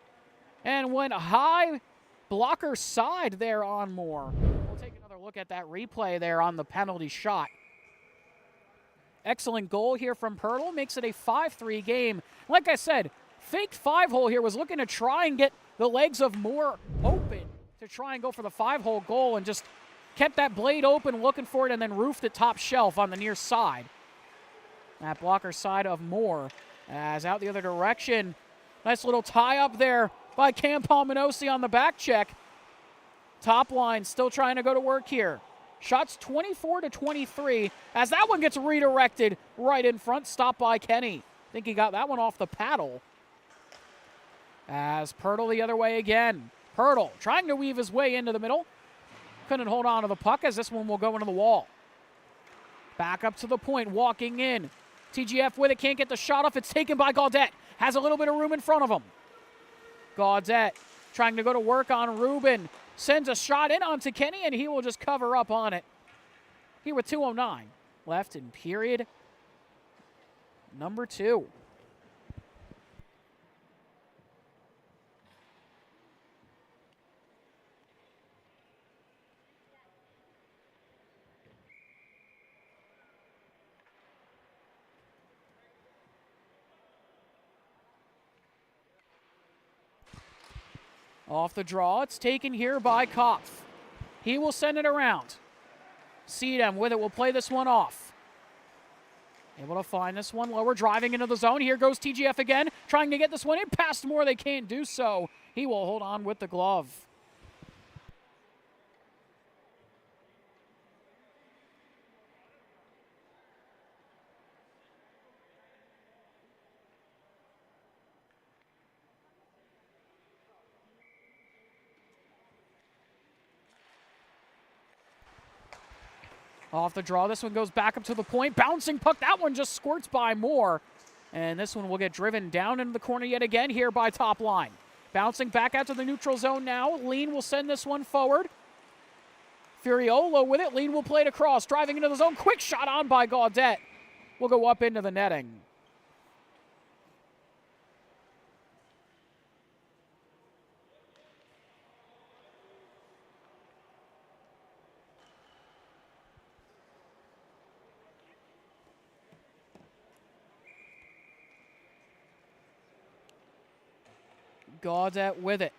and went high blocker side there on Moore. We'll take another look at that replay there on the penalty shot. Excellent goal here from Pirtle, makes it a 5-3 game. Like I said, faked 5-hole here, was looking to try and get the legs of Moore open to try and go for the 5-hole goal, and just kept that blade open looking for it and then roofed it top shelf on the near side. That blocker side of Moore as out the other direction. Nice little tie up there by Campominosi on the back check. TopLine still trying to go to work here. Shots 24-23 as that one gets redirected right in front. Stopped by Kenny. I think he got that one off the paddle. As Pirtle the other way again. Pirtle trying to weave his way into the middle. Couldn't hold on to the puck as this one will go into the wall. Back up to the point, walking in. TGF with it, can't get the shot off. It's taken by Gaudette. Has a little bit of room in front of him. Gaudette trying to go to work on Rubin. Sends a shot in onto Kenny, and he will just cover up on it. Here with 2:09 left in period number 2. Off the draw, it's taken here by Kopf. He will send it around. Seedem with it will play this one off. Able to find this one lower, driving into the zone. Here goes TGF again, trying to get this one in past Moore. They can't do so. He will hold on with the glove. Off the draw, this one goes back up to the point. Bouncing puck, that one just squirts by Moore. And this one will get driven down into the corner yet again here by TopLine. Bouncing back out to the neutral zone now. Lean will send this one forward. Furiolo with it. Lean will play it across, driving into the zone. Quick shot on by Gaudette. Will go up into the netting. Gaudette with it.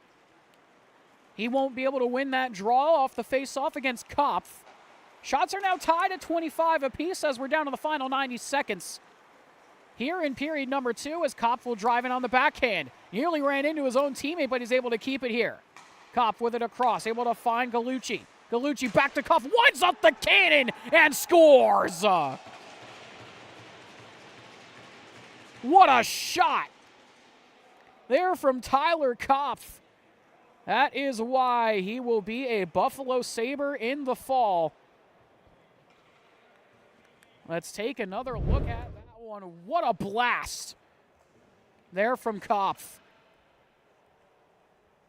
He won't be able to win that draw off the face-off against Kopf. Shots are now tied at 25 apiece as we're down to the final 90 seconds. Here in period number 2 as Kopf will drive in on the backhand. Nearly ran into his own teammate, but he's able to keep it here. Kopf with it across, able to find Gallucci. Gallucci back to Kopf, winds up the cannon and scores! What a shot there from Tyler Kopf. That is why he will be a Buffalo Sabre in the fall. Let's take another look at that one. What a blast there from Kopf.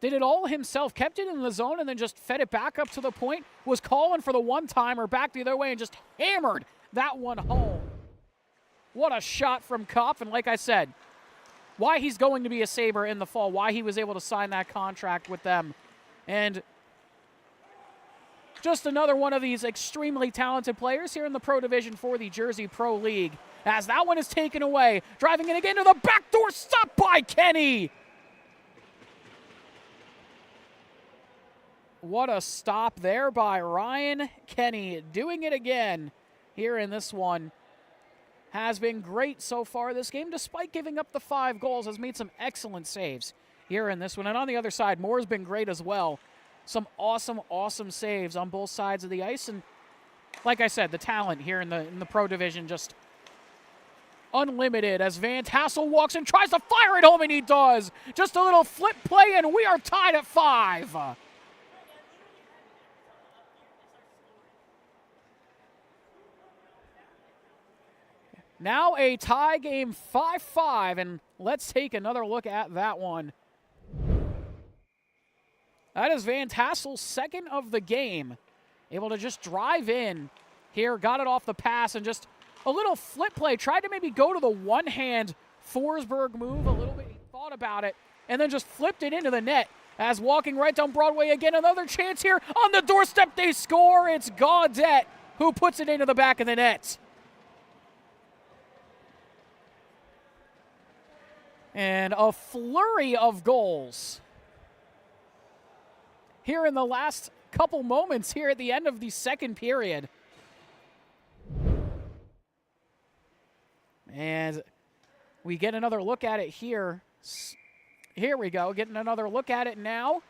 Did it all himself, kept it in the zone, and then just fed it back up to the point. Was calling for the one-timer back the other way and just hammered that one home. What a shot from Kopf, and like I said, why he's going to be a Sabre in the fall, why he was able to sign that contract with them. And just another one of these extremely talented players here in the Pro Division for the Jersey Pro League. As that one is taken away, driving it again to the backdoor, stop by Kenny. What a stop there by Ryan Kenny, doing it again here in this one. Has been great so far this game, despite giving up the 5 goals, has made some excellent saves here in this one. And on the other side, Moore's been great as well. Some awesome, awesome saves on both sides of the ice. And like I said, the talent here in the Pro Division just unlimited as Van Tassel walks and tries to fire it home, and he does. Just a little flip play, and we are tied at 5. Now a tie game, 5-5, and let's take another look at that one. That is Van Tassel's second of the game. Able to just drive in here, got it off the pass, and just a little flip play. Tried to maybe go to the one-hand Forsberg move a little bit. He thought about it, and then just flipped it into the net. As walking right down Broadway again, another chance here. On the doorstep, they score. It's Gaudette who puts it into the back of the net. And a flurry of goals here in the last couple moments here at the end of the second period. And we get another look at it here. Here we go, getting another look at it now.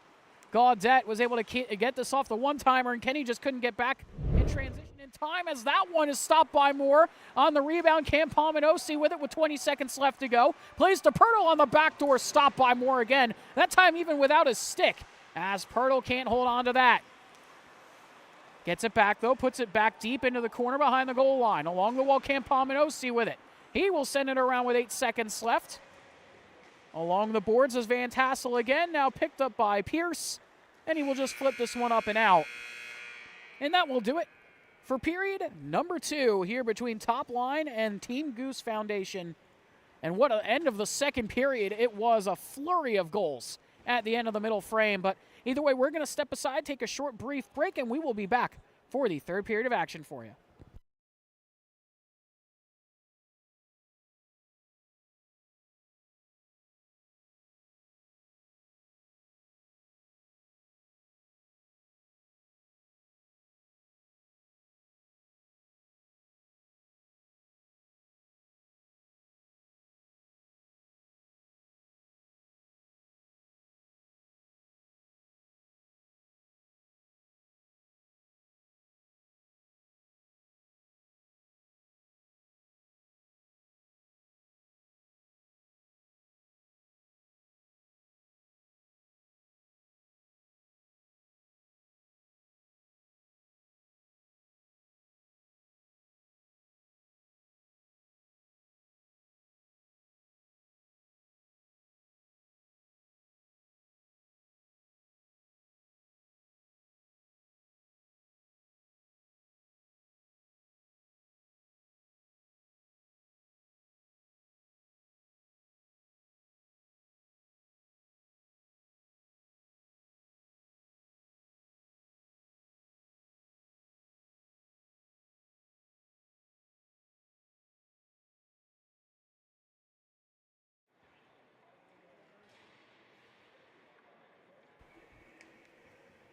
Gaudette was able to get this off the one-timer, and Kenny just couldn't get back in transition in time as that one is stopped by Moore. On the rebound, Cam Pominosi with it with 20 seconds left to go. Plays to Pirtle on the backdoor, stopped by Moore again. That time even without his stick, as Pirtle can't hold on to that. Gets it back, though, puts it back deep into the corner behind the goal line. Along the wall, Cam Pominosi with it. He will send it around with 8 seconds left. Along the boards is Van Tassel again, now picked up by Pierce. And he will just flip this one up and out. And that will do it for period number 2 here between TopLine and Team Goose Foundation. And what an end of the second period. It was a flurry of goals at the end of the middle frame. But either way, we're going to step aside, take a short, brief break, and we will be back for the third period of action for you.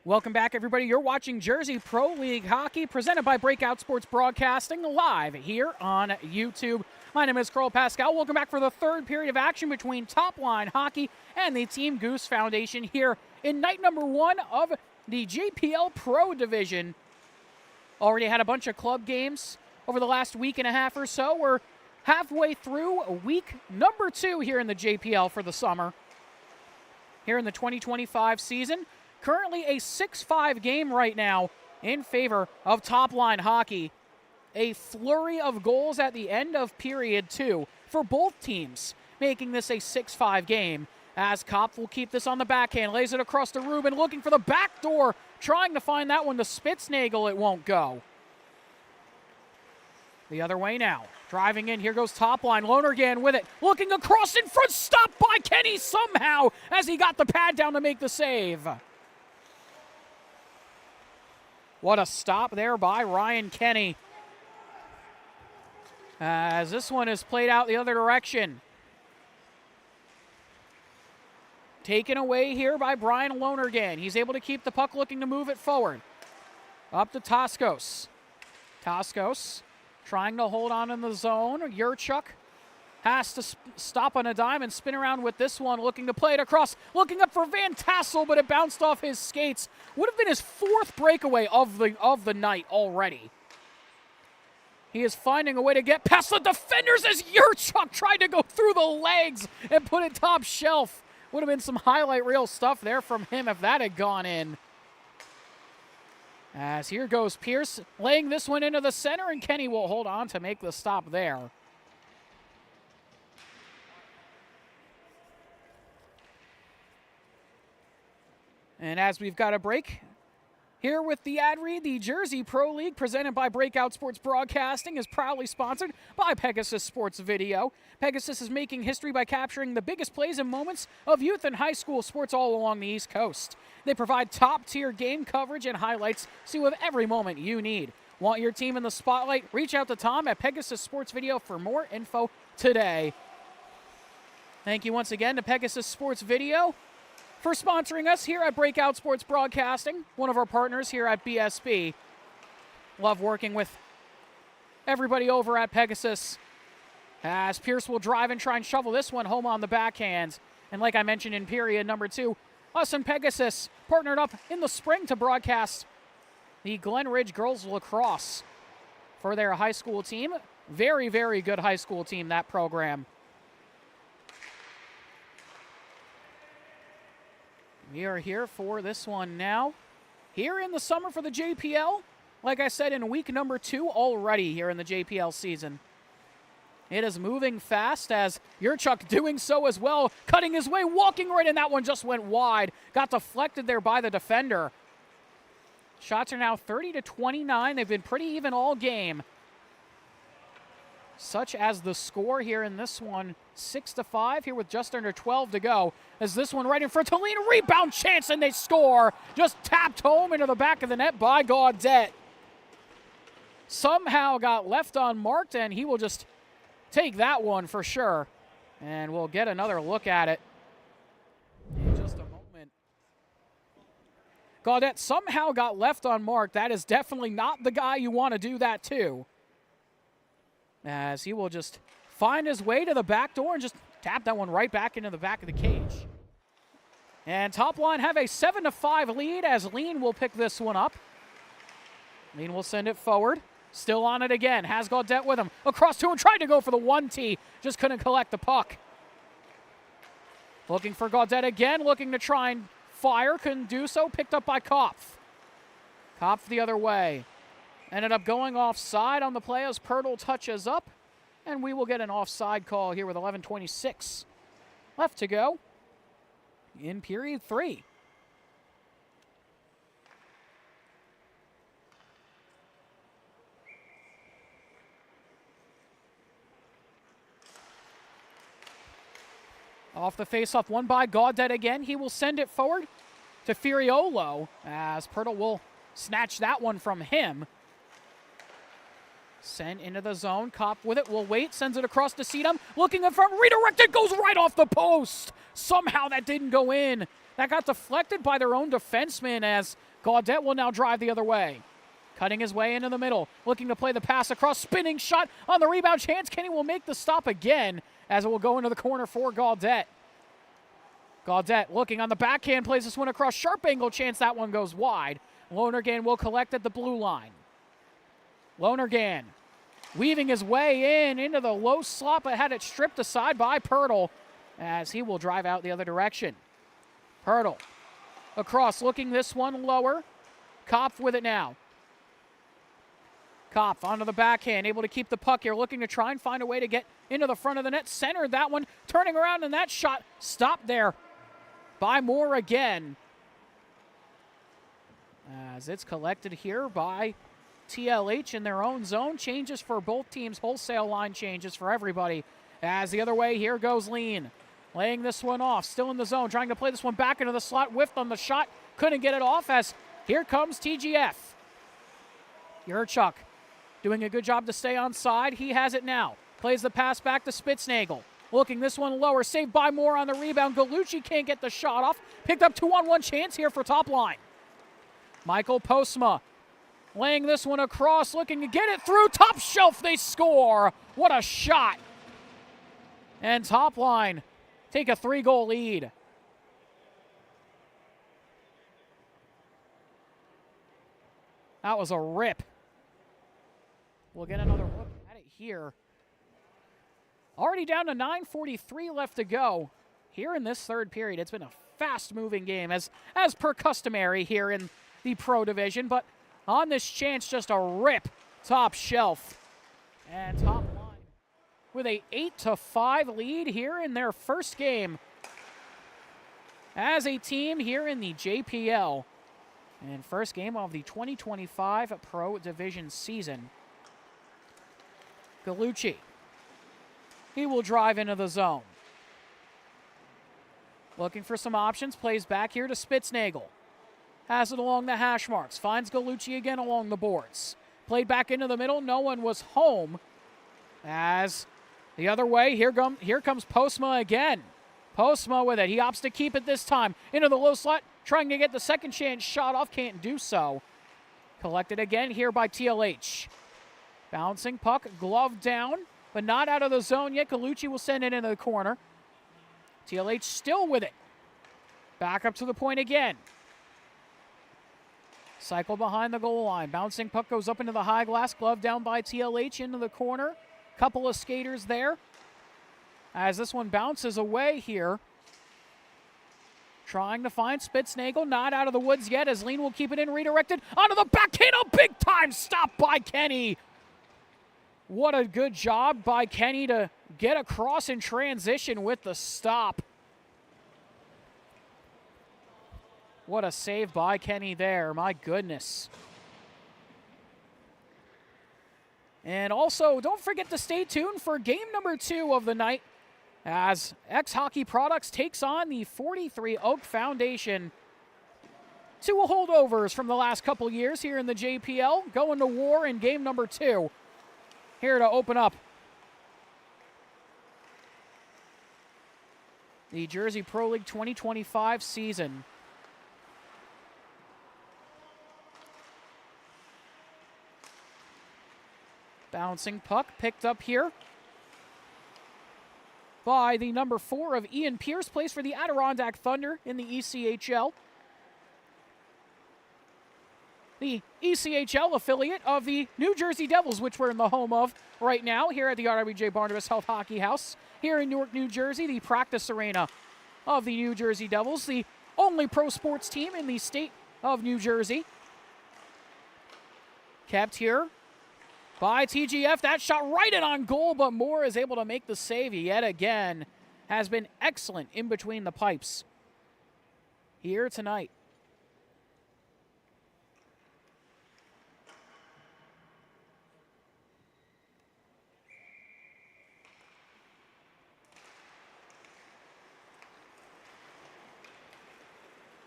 Welcome back, everybody. You're watching Jersey Pro League Hockey, presented by Breakout Sports Broadcasting, live here on YouTube. My name is Carl Pascal. Welcome back for the third period of action between TopLine Hockey and the Team Goose Foundation here in night number one of the JPL Pro Division. Already had a bunch of club games over the last week and a half or so. We're halfway through week number 2 here in the JPL for the summer. Here in the 2025 season. Currently a 6-5 game right now in favor of TopLine Hockey. A flurry of goals at the end of period 2 for both teams, making this a 6-5 game. As Kopp will keep this on the backhand, lays it across to Rubin, looking for the back door, trying to find that one to Spitznagel. It won't go. The other way now. Driving in, here goes TopLine. Lonergan with it, looking across in front, stopped by Kenny somehow as he got the pad down to make the save. What a stop there by Ryan Kenny. As this one is played out the other direction. Taken away here by Brian Lonergan. He's able to keep the puck, looking to move it forward. Up to Toskos. Toskos trying to hold on in the zone. Yurchuk has to stop on a dime and spin around with this one, looking to play it across, looking up for Van Tassel, but it bounced off his skates. Would have been his 4th breakaway of the night already. He is finding a way to get past the defenders as Yurchuk tried to go through the legs and put it top shelf. Would have been some highlight reel stuff there from him if that had gone in. As here goes Pierce, laying this one into the center, and Kenny will hold on to make the stop there. And as we've got a break here with the ad read, the Jersey Pro League presented by Breakout Sports Broadcasting is proudly sponsored by Pegasus Sports Video. Pegasus is making history by capturing the biggest plays and moments of youth and high school sports all along the East Coast. They provide top-tier game coverage and highlights so you have every moment you need. Want your team in the spotlight? Reach out to Tom at Pegasus Sports Video for more info today. Thank you once again to Pegasus Sports Video for sponsoring us here at Breakout Sports Broadcasting, one of our partners here at BSB. Love working with everybody over at Pegasus. As Pierce will drive and try and shovel this one home on the backhand. And like I mentioned in period number 2, us and Pegasus partnered up in the spring to broadcast the Glen Ridge Girls Lacrosse for their high school team. Very, very good high school team, that program. We are here for this one now. Here in the summer for the JPL. Like I said, in week number 2 already here in the JPL season. It is moving fast as Yurchuk doing so as well. Cutting his way, walking right in. That one just went wide. Got deflected there by the defender. Shots are now 30-29. They've been pretty even all game. Such as the score here in this one, 6-5 here with just under 12 to go. As this one right in front, Toledo, rebound chance, and they score. Just tapped home into the back of the net by Gaudette. Somehow got left unmarked, and he will just take that one for sure. And we'll get another look at it in just a moment. Gaudette somehow got left unmarked. That is definitely not the guy you want to do that to. As he will just find his way to the back door and just tap that one right back into the back of the cage. And TopLine have a 7-5 lead as Lean will pick this one up. Lean will send it forward. Still on it again. Has Gaudette with him. Across to him, tried to go for the 1T. Just couldn't collect the puck. Looking for Gaudette again, looking to try and fire. Couldn't do so. Picked up by Kopf. Kopf the other way. Ended up going offside on the play as Pirtle touches up. And we will get an offside call here with 11:26 left to go in period 3. Off the faceoff, one by Gaudette again. He will send it forward to Furiolo as Pirtle will snatch that one from him. Sent into the zone. Kopp with it. Will wait. Sends it across to Sedum. Looking in front. Redirected. Goes right off the post. Somehow that didn't go in. That got deflected by their own defenseman as Gaudette will now drive the other way. Cutting his way into the middle, looking to play the pass across, spinning shot on the rebound chance. Kenny will make the stop again as it will go into the corner for Gaudette. Gaudette looking on the backhand, plays this one across, sharp angle chance, that one goes wide. Lonergan will collect at the blue line. Lonergan weaving his way into the low slot, but had it stripped aside by Pirtle as he will drive out the other direction. Pirtle across, looking this one lower. Kopf with it now. Kopf onto the backhand, able to keep the puck here, looking to try and find a way to get into the front of the net. Centered that one, turning around, and that shot stopped there by Moore again. As it's collected here by TLH in their own zone. Changes for both teams, wholesale line changes for everybody. As the other way, here goes Lean. Laying this one off, still in the zone, trying to play this one back into the slot, whiffed on the shot, couldn't get it off as here comes TGF. Yurchuk doing a good job to stay on side. He has it now. Plays the pass back to Spitznagel. Looking this one lower. Saved by Moore on the rebound. Galucci can't get the shot off. Picked up 2-on-1 chance here for TopLine. Michael Postma laying this one across. Looking to get it through. Top shelf. They score. What a shot. And TopLine take a 3-goal lead. That was a rip. We'll get another look at it here. Already down to 9:43 left to go here in this third period. It's been a fast-moving game, as per customary here in the Pro Division. But on this chance, just a rip top shelf. And TopLine with a 8-5 lead here in their first game as a team here in the JPL. And first game of the 2025 Pro Division season. Galucci. He will drive into the zone. Looking for some options. Plays back here to Spitznagel. Has it along the hash marks. Finds Galucci again along the boards. Played back into the middle. No one was home. As the other way, here comes Postma again. Postma with it. He opts to keep it this time. Into the low slot. Trying to get the second chance shot off. Can't do so. Collected again here by TLH. Bouncing puck. Glove down. But not out of the zone yet. Galucci will send it into the corner. TLH still with it. Back up to the point again. Cycle behind the goal line. Bouncing puck goes up into the high glass. Glove down by TLH into the corner. Couple of skaters there. As this one bounces away here. Trying to find Spitznagel. Not out of the woods yet as Lean will keep it in. Redirected onto the backhand. A big time stop by Kenny. What a good job by Kenny to get across in transition with the stop. What a save by Kenny there. My goodness. And also, don't forget to stay tuned for game number 2 of the night as XHockey Products takes on the 43 Oak Foundation. 2 holdovers from the last couple years here in the JPL. Going to war in game number 2. Here to open up the Jersey Pro League 2025 season. Bouncing puck picked up here by the number 4 of Ian Pierce, plays for the Adirondack Thunder in the ECHL. The ECHL affiliate of the New Jersey Devils, which we're in the home of right now here at the RWJ Barnabas Health Hockey House here in Newark, New Jersey, the practice arena of the New Jersey Devils, the only pro sports team in the state of New Jersey. Kept here by TGF. That shot right in on goal, but Moore is able to make the save yet again. Has been excellent in between the pipes here tonight.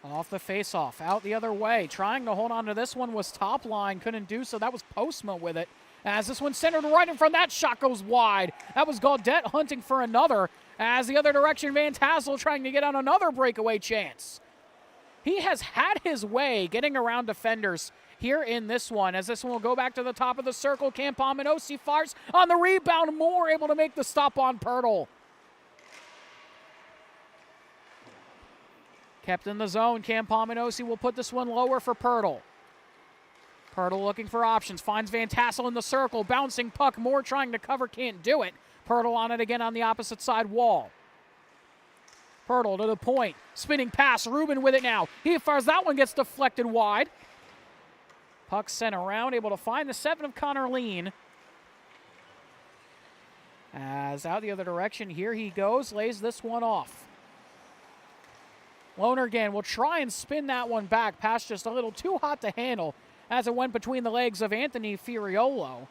Off the face-off, out the other way. Trying to hold on to this one was TopLine. Couldn't do so. That was Postma with it. As this one centered right in front, that shot goes wide. That was Gaudette hunting for another. As the other direction, Van Tassel trying to get on another breakaway chance. He has had his way getting around defenders here in this one, as this one will go back to the top of the circle. Campominosi fires on the rebound. Moore able to make the stop on Pirtle. Kept in the zone. Campominosi will put this one lower for Pirtle. Pirtle looking for options. Finds Van Tassel in the circle. Bouncing puck. Moore trying to cover. Can't do it. Pirtle on it again on the opposite side wall. Pirtle to the point. Spinning pass. Rubin with it now. He fires. That one gets deflected wide. Puck sent around. Able to find the 7 of Connor Lean. As out the other direction. Here he goes. Lays this one off. Lonergan will try and spin that one back. Pass just a little too hot to handle as it went between the legs of Anthony Firiolo.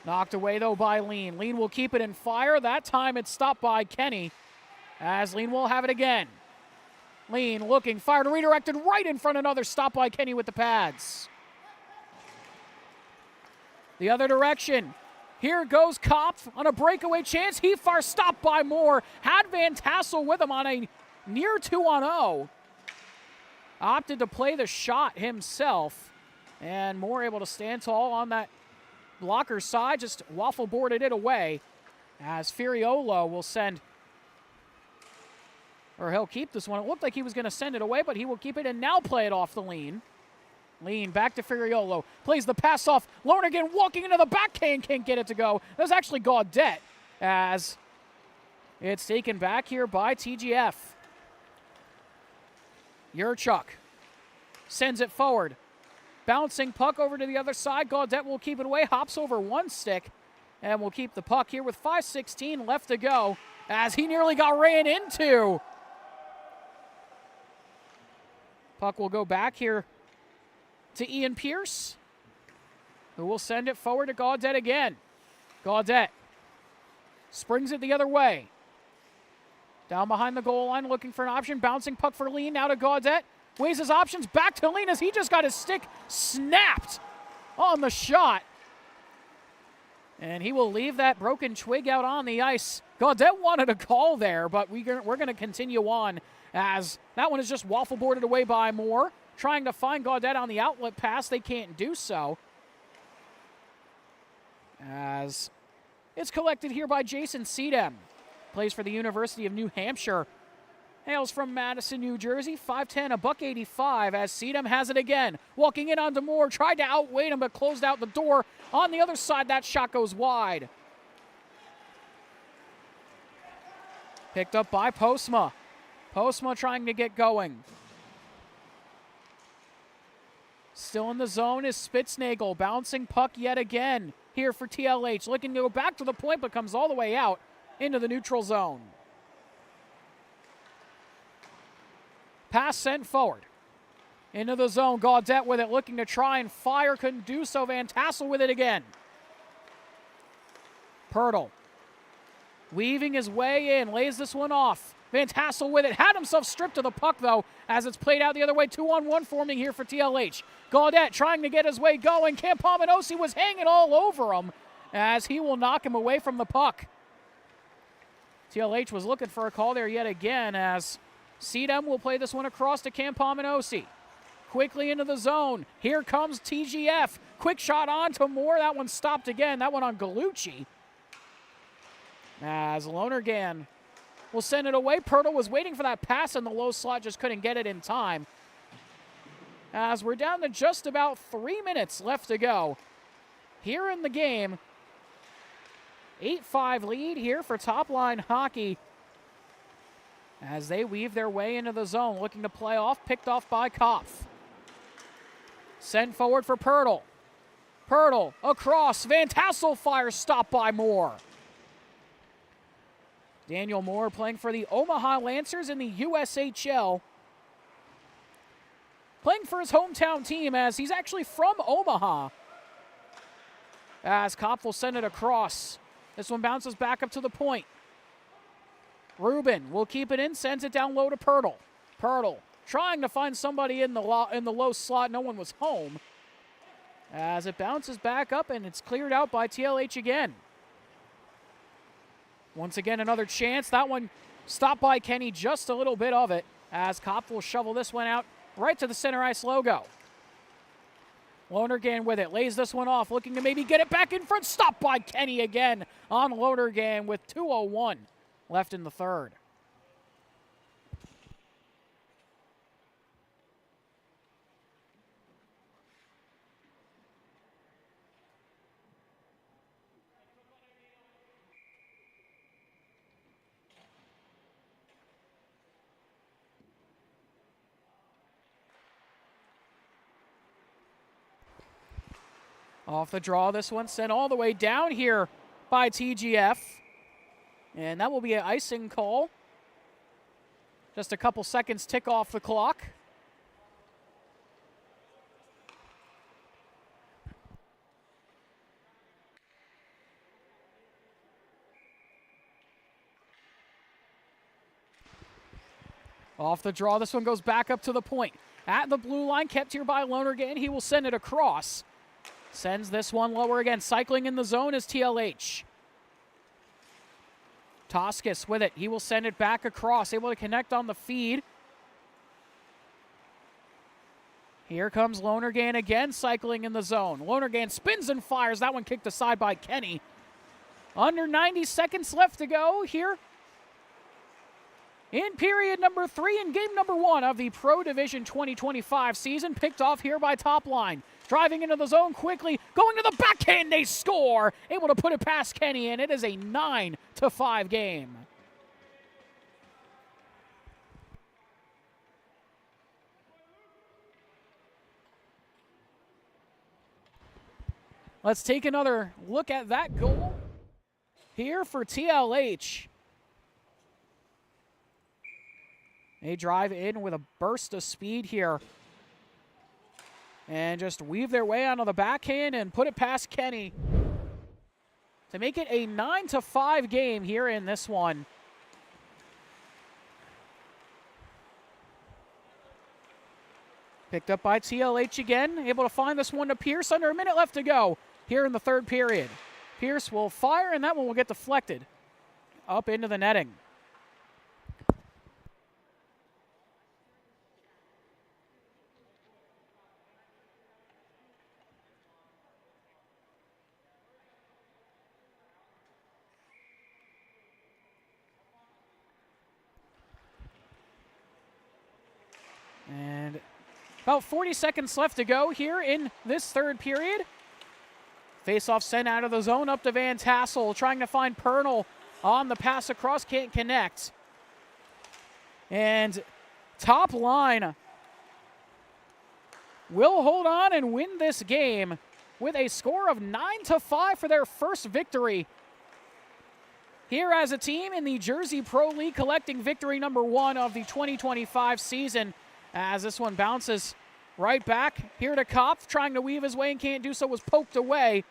Knocked away, though, by Lean. Lean will keep it and fire. That time it's stopped by Kenny, as Lean will have it again. Lean looking, fired, redirected right in front. Another stop by Kenny with the pads. The other direction. Here goes Kopf on a breakaway chance. He far stopped by Moore. Had Van Tassel with him on a near 2-on-0. Opted to play the shot himself. And Moore able to stand tall on that blocker side. Just waffle boarded it away. As Firiolo will send, or he'll keep this one. It looked like he was going to send it away, but he will keep it and now play it off the Lean. Lean back to Firiolo. Plays the pass off. Lonergan walking into the backhand. Can't get it to go. That was actually Gaudette, as it's taken back here by TGF. Yurchuk sends it forward. Bouncing puck over to the other side. Gaudette will keep it away. Hops over one stick and will keep the puck here with 5:16 left to go, as he nearly got ran into. Puck will go back here to Ian Pierce, who will send it forward to Gaudette again. Gaudette springs it the other way. Down behind the goal line, looking for an option. Bouncing puck for Lean, now to Gaudette. Weighs his options, back to Lean as he just got his stick snapped on the shot. And he will leave that broken twig out on the ice. Gaudette wanted a call there, but we're going to continue on, as that one is just waffle boarded away by Moore. Trying to find Gaudette on the outlet pass. They can't do so, as it's collected here by Jason Seedem. Plays for the University of New Hampshire. Hails from Madison, New Jersey. 5'10", $185, as Seedem has it again. Walking in onto Moore. Tried to outweight him, but closed out the door. On the other side, that shot goes wide. Picked up by Postma. Postma trying to get going. Still in the zone is Spitznagel. Bouncing puck yet again here for TLH. Looking to go back to the point, but comes all the way out into the neutral zone. Pass sent forward. Into the zone. Gaudette with it, looking to try and fire. Couldn't do so. Van Tassel with it again. Pirtle weaving his way in. Lays this one off. Van Tassel with it. Had himself stripped to the puck, though, as it's played out the other way. 2-on-1 forming here for TLH. Gaudette trying to get his way going. Campominosi was hanging all over him, as he will knock him away from the puck. TLH was looking for a call there yet again, as Seedem will play this one across to Campominosi. Quickly into the zone. Here comes TGF. Quick shot on to Moore. That one stopped again. That one on Galucci. As Lonergan will send it away. Pirtle was waiting for that pass in the low slot, just couldn't get it in time. As we're down to just about 3 minutes left to go here in the game. 8-5 lead here for TopLine Hockey, as they weave their way into the zone, looking to play off, picked off by Kopf. Sent forward for Pirtle. Pirtle across. Van Tassel fires, stopped by Moore. Daniel Moore playing for the Omaha Lancers in the USHL. Playing for his hometown team, as he's actually from Omaha. As Kopf will send it across. This one bounces back up to the point. Rubin will keep it in, sends it down low to Pirtle. Pirtle trying to find somebody in the low slot. No one was home. As it bounces back up, and it's cleared out by TLH again. Once again, another chance. That one Stopped by Kenny, just a little bit of it, as Kopf will shovel this one out right to the center ice logo. Lonergan with it, lays this one off, looking to maybe get it back in front. Stopped by Kenny again on Lonergan with 2:01 left in the third. Off the draw, this one sent all the way down here by TGF. And that will be an icing call. Just a couple seconds tick off the clock. Off the draw, this one goes back up to the point. At the blue line, kept here by Lonergan. He will send it across. Sends this one lower again. Cycling in the zone is TLH. Toskis with it. He will send it back across. Able to connect on the feed. Here comes Lonergan again, cycling in the zone. Lonergan spins and fires. That one kicked aside by Kenny. Under 90 seconds left to go here in period number 3 and game number 1 of the Pro Division 2025 season. Picked off here by TopLine. Driving into the zone quickly, going to the backhand, they score! Able to put it past Kenny, and it is a 9-5 game. Let's take another look at that goal here for TLH. They drive in with a burst of speed here and just weave their way onto the backhand and put it past Kenny to make it a 9-5 game here in this one. Picked up by TLH again, able to find this one to Pierce. Under a minute left to go here in the third period. Pierce will fire, and that one will get deflected up into the netting. And about 40 seconds left to go here in this third period. Face-off sent out of the zone up to Van Tassel, trying to find Pernell on the pass across, can't connect. And TopLine will hold on and win this game with a score of 9-5 for their first victory here as a team in the Jersey Pro League, collecting victory number 1 of the 2025 season. As this one bounces right back here to Kopf, trying to weave his way and can't do so, was poked away.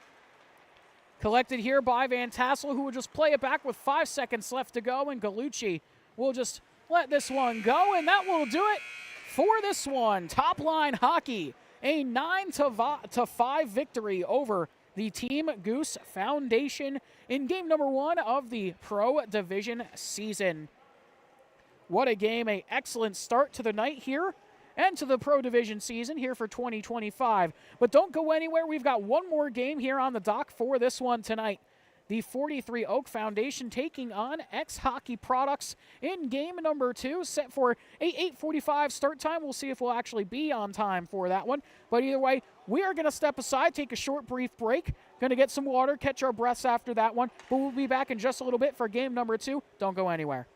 Collected here by Van Tassel, who will just play it back with 5 seconds left to go, and Galucci will just let this one go, and that will do it for this one. TopLine Hockey, a 9-5 victory over the Team Goose Foundation in game number 1 of the Pro Division season. What a game, an excellent start to the night here and to the Pro Division season here for 2025. But don't go anywhere. We've got one more game here on the dock for this one tonight. The 43 Oak Foundation taking on XHockey Products in game number 2, set for a 8:45 start time. We'll see if we'll actually be on time for that one. But either way, we are going to step aside, take a short, brief break. Going to get some water, catch our breaths after that one. But we'll be back in just a little bit for game number 2. Don't go anywhere.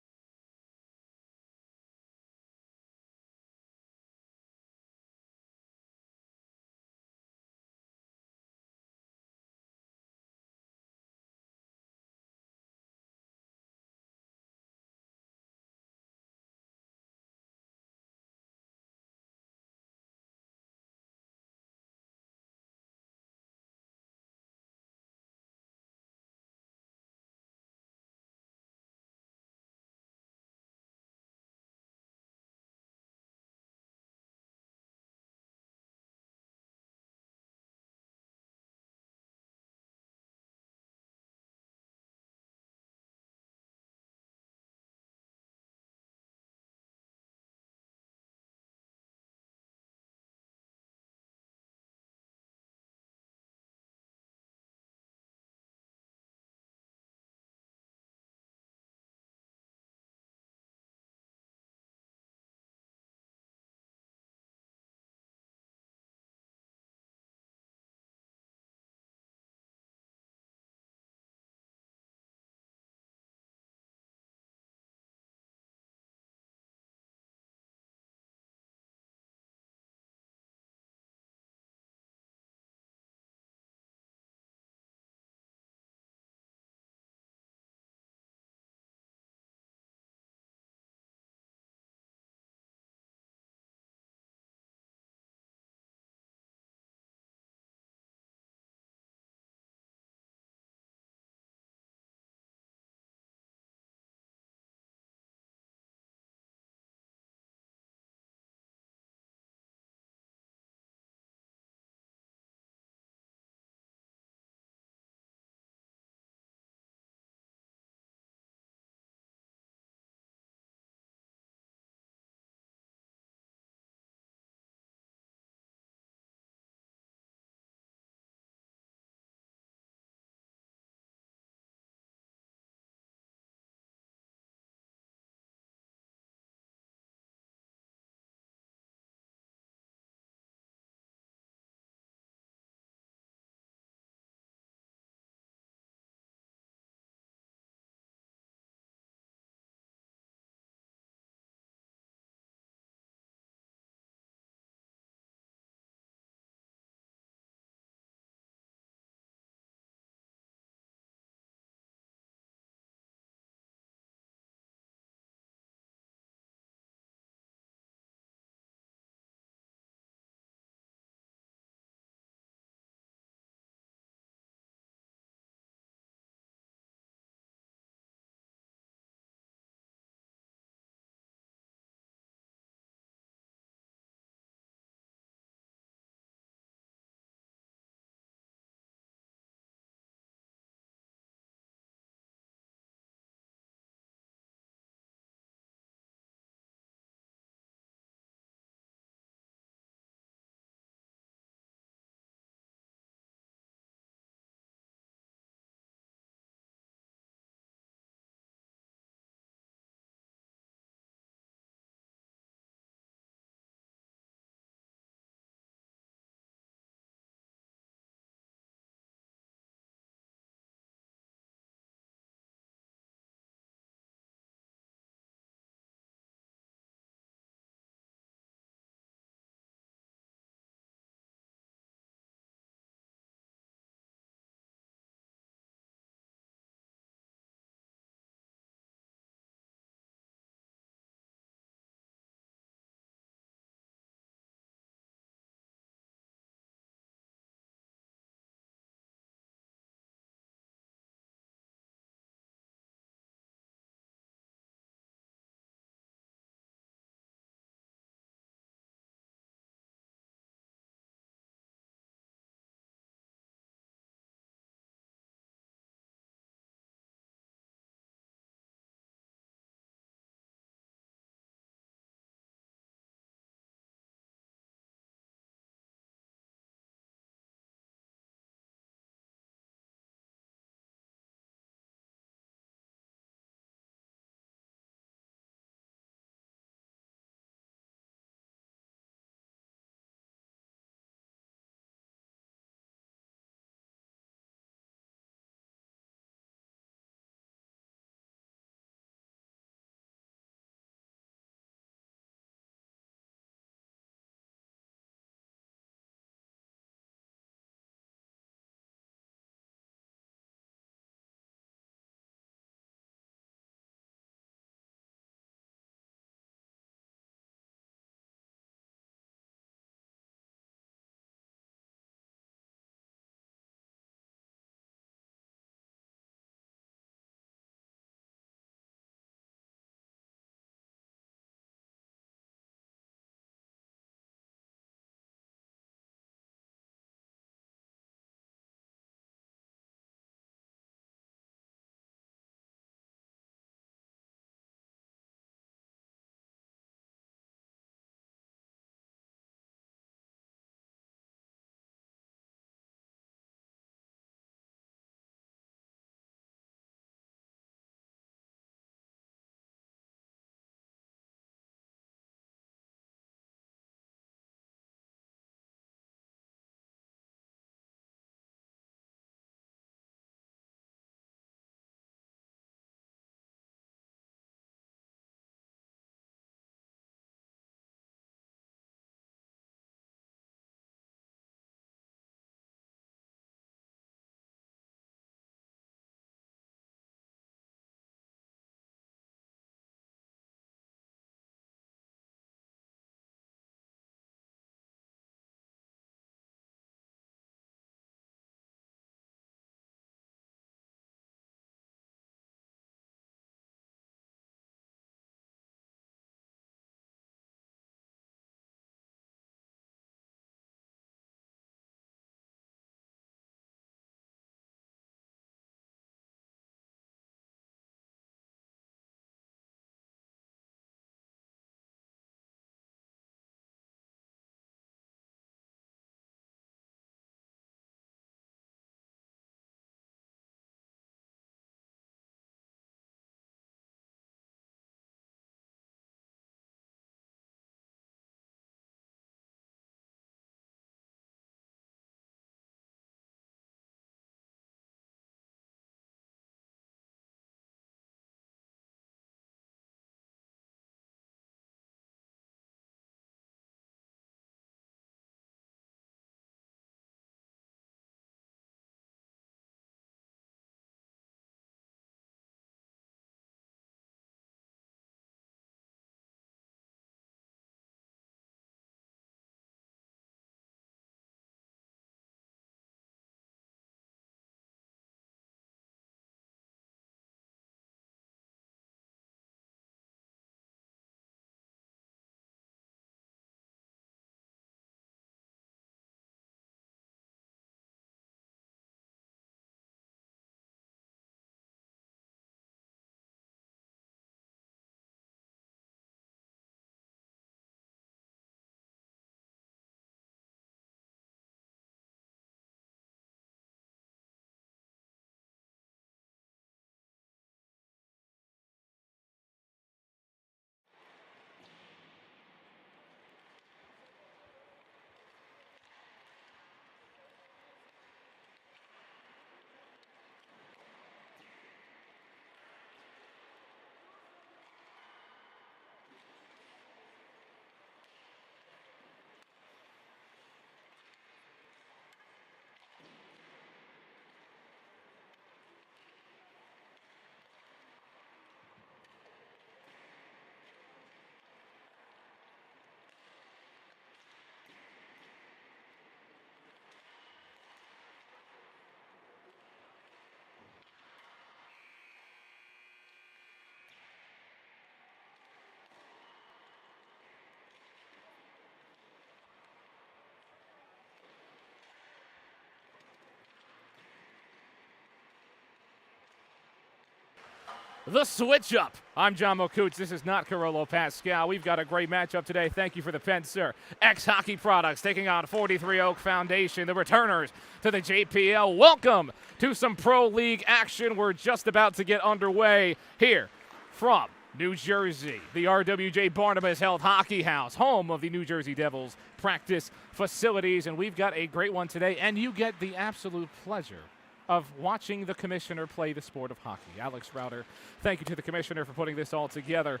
The switch up. I'm John Mokoots. This is not Carolo Pascal. We've got a great matchup today. Thank you for the pen, sir. XHockey Products taking on 43 Oak Foundation, the returners to the JPL. Welcome to some Pro League action. We're just about to get underway here from New Jersey, the RWJ Barnabas Health Hockey House, home of the New Jersey Devils practice facilities. And we've got a great one today, and you get the absolute pleasure of watching the commissioner play the sport of hockey. Alex Router, thank you to the commissioner for putting this all together.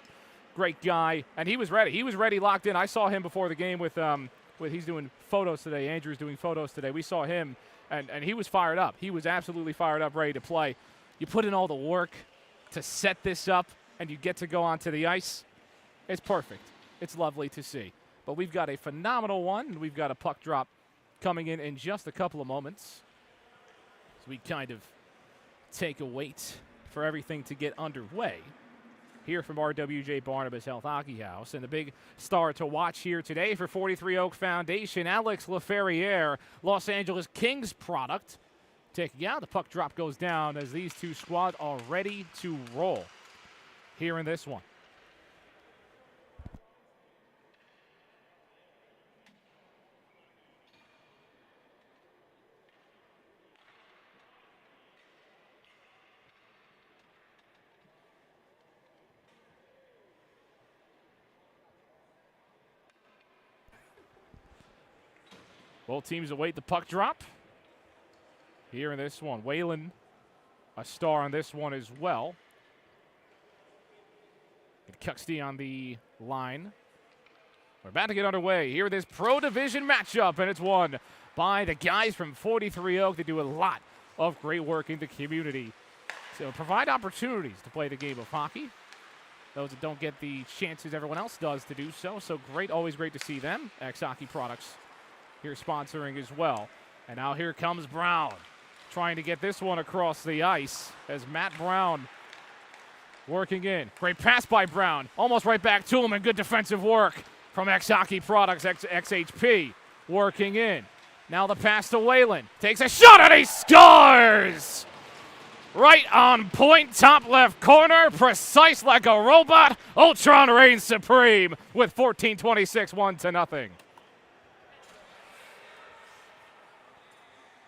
Great guy, and he was ready. He was ready, locked in. I saw him before the game with he's doing photos today. Andrew's doing photos today. We saw him, and he was fired up. He was absolutely fired up, ready to play. You put in all the work to set this up, and you get to go onto the ice. It's perfect. It's lovely to see. But we've got a phenomenal one, and we've got a puck drop coming in just a couple of moments. So we kind of take a wait for everything to get underway here from RWJ Barnabas Health Hockey House. And the big star to watch here today for 43 Oak Foundation, Alex Laferriere, Los Angeles Kings product. Taking out, the puck drop goes down as these two squads are ready to roll here in this one. Both teams await the puck drop here in this one. Whalen, a star on this one as well. Cuxty on the line. We're about to get underway here in this Pro Division matchup, and it's won by the guys from 43 Oak. They do a lot of great work in the community. So provide opportunities to play the game of hockey. Those that don't get the chances everyone else does to do so. So great, always great to see them. XHockey Products here sponsoring as well. And now here comes Brown, trying to get this one across the ice as Matt Brown working in. Great pass by Brown, almost right back to him, and good defensive work from XHockey Products, XHP working in. Now the pass to Whalen, takes a shot and he scores! Right on point, top left corner, precise like a robot. Ultron reigns supreme with 14:26, 1-0.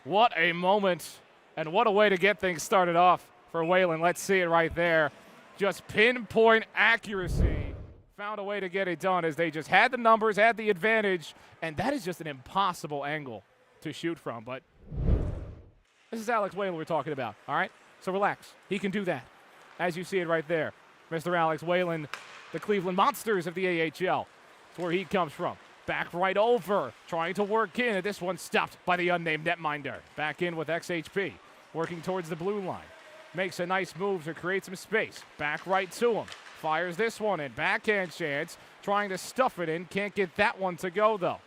What a moment, and what a way to get things started off for Whalen. Let's see it right there. Just pinpoint accuracy. Found a way to get it done as they just had the numbers, had the advantage, and that is just an impossible angle to shoot from. But this is Alex Whalen we're talking about, all right? So relax. He can do that, as you see it right there. Mr. Alex Whalen, the Cleveland Monsters of the AHL. That's where he comes from. Back right over, trying to work in. This one stopped by the unnamed netminder. Back in with XHP, working towards the blue line. Makes a nice move to create some space. Back right to him. Fires this one in. Backhand chance, trying to stuff it in. Can't get that one to go, though.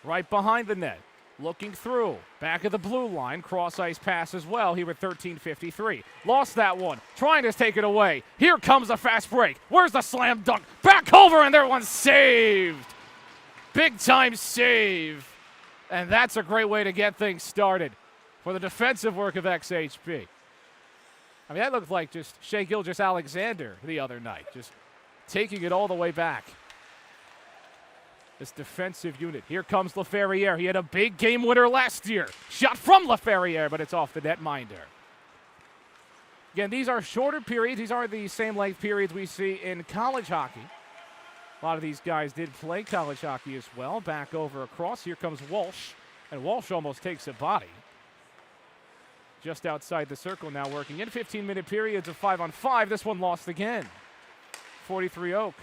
Right behind the net. Looking through. Back of the blue line. Cross-ice pass as well here with 13:53. Lost that one. Trying to take it away. Here comes a fast break. Where's the slam dunk? Back over, and there one saved. Big-time save. And that's a great way to get things started for the defensive work of XHP. I mean, that looked like just Shea Gilgeous-Alexander the other night. Just taking it all the way back. This defensive unit. Here comes Laferriere. He had a big game winner last year. Shot from Laferriere, but it's off the netminder. Again, these are shorter periods. These aren't the same length periods we see in college hockey. A lot of these guys did play college hockey as well. Back over across. Here comes Walsh, and Walsh almost takes a body. Just outside the circle now working in. 15-minute periods of 5-on-5. This one lost again. 43 Oak,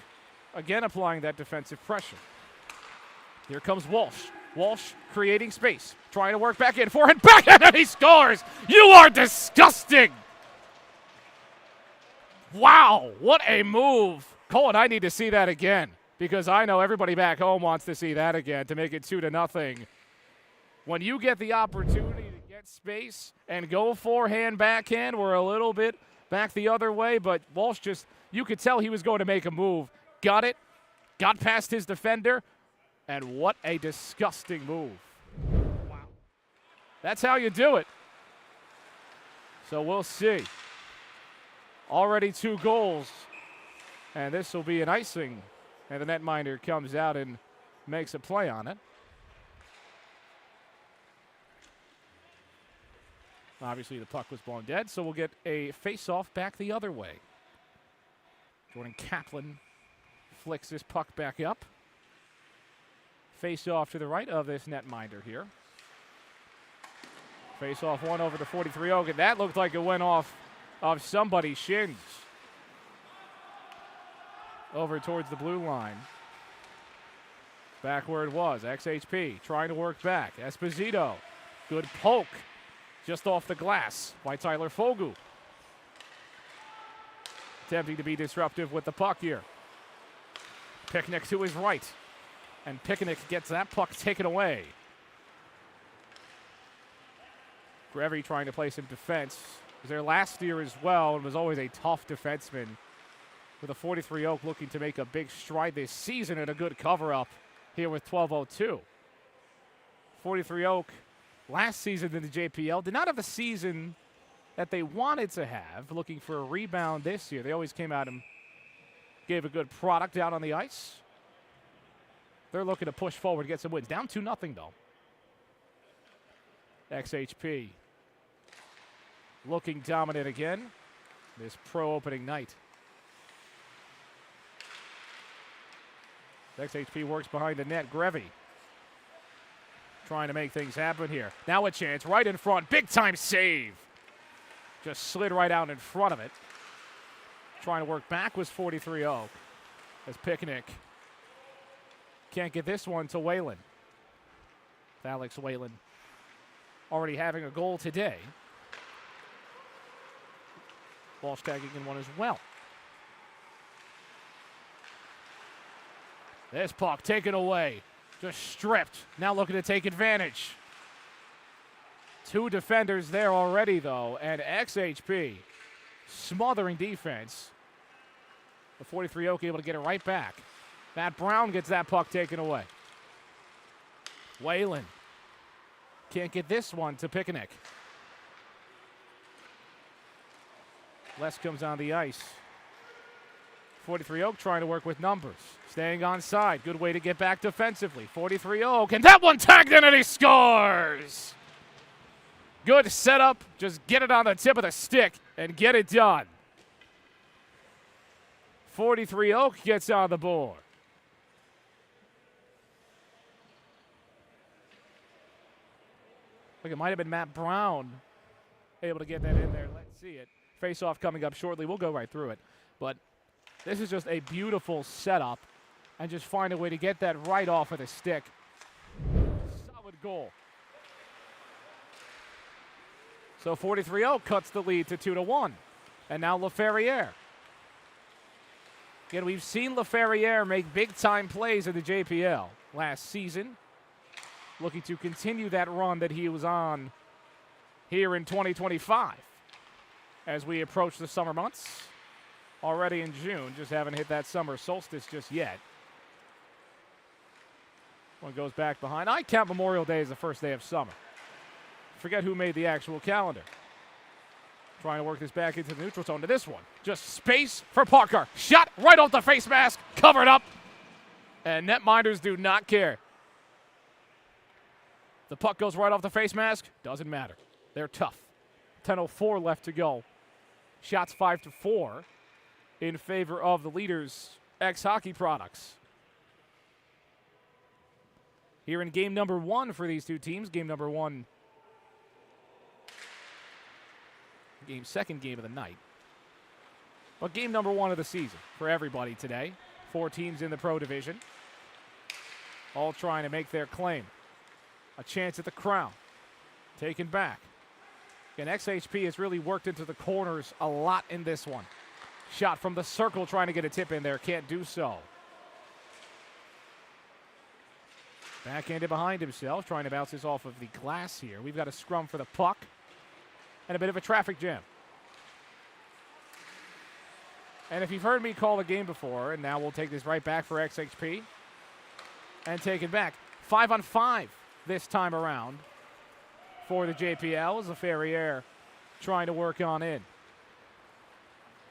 again applying that defensive pressure. Here comes Walsh. Walsh creating space, trying to work back in, forehand, backhand, and he scores! You are disgusting! Wow, what a move. Cole and I need to see that again, because I know everybody back home wants to see that again to make it 2-0. When you get the opportunity to get space and go forehand, backhand, we're a little bit back the other way, but Walsh just, you could tell he was going to make a move. Got it, got past his defender, and what a disgusting move. Wow. That's how you do it. So we'll see. Already 2 goals. And this will be an icing. And the netminder comes out and makes a play on it. Obviously, the puck was blown dead, so we'll get a face-off back the other way. Jordan Kaplan flicks this puck back up. Face-off to the right of this netminder here. Face-off one over the 43 Oak, and that looked like it went off of somebody's shins. Over towards the blue line. Back where it was. XHP trying to work back. Esposito. Good poke. Just off the glass by Tyler Fogu. Attempting to be disruptive with the puck here. Picnic to his right. And Picnic gets that puck taken away. Grevy trying to play some defense. Was there last year as well and was always a tough defenseman. With a 43 Oak looking to make a big stride this season and a good cover-up here with 12:02. 43 Oak last season in the JPL did not have the season that they wanted to have, looking for a rebound this year. They always came out and gave a good product out on the ice. They're looking to push forward, get some wins. Down 2-0 though. XHP looking dominant again this pro opening night. XHP works behind the net. Grevy trying to make things happen here. Now a chance right in front. Big time save. Just slid right out in front of it. Trying to work back was 43 Oak. As Picnic can't get this one to Whalen. Alex Whalen already having a goal today. Walsh tagging in one as well. This puck taken away. Just stripped. Now looking to take advantage. 2 defenders there already, though. And XHP smothering defense. The 43 Oak able to get it right back. Matt Brown gets that puck taken away. Whalen can't get this one to Picnic. Les comes on the ice. 43 Oak trying to work with numbers. Staying on side. Good way to get back defensively. 43 Oak, and that one tagged in and he scores! Good setup. Just get it on the tip of the stick and get it done. 43 Oak gets on the board. Look, it might have been Matt Brown able to get that in there. Let's see it. Face-off coming up shortly. We'll go right through it. But this is just a beautiful setup. And just find a way to get that right off of the stick. Solid goal. So 43 Oak cuts the lead to 2-1. And now LaFerriere. Again, we've seen LaFerriere make big-time plays in the JPL last season. Looking to continue that run that he was on here in 2025. As we approach the summer months. Already in June, just haven't hit that summer solstice just yet. One goes back behind. I count Memorial Day as the first day of summer. Forget who made the actual calendar. Trying to work this back into the neutral zone to this one. Just space for Parker. Shot right off the face mask. Covered up. And netminders do not care. The puck goes right off the face mask. Doesn't matter. They're tough. 10:04 left to go. Shots 5-4 in favor of the leaders, XHockey Products. Here in game number 1 for these two teams. Game number 1. Second game of the night. But game number 1 of the season for everybody today. 4 teams in the pro division. All trying to make their claim. A chance at the crown. Taken back. And XHP has really worked into the corners a lot in this one. Shot from the circle trying to get a tip in there. Can't do so. Backhanded behind himself. Trying to bounce this off of the glass here. We've got a scrum for the puck. And a bit of a traffic jam. And if you've heard me call the game before, and now we'll take this right back for XHP. And take it back. 5-on-5 this time around for the JPL as LaFerriere trying to work on in.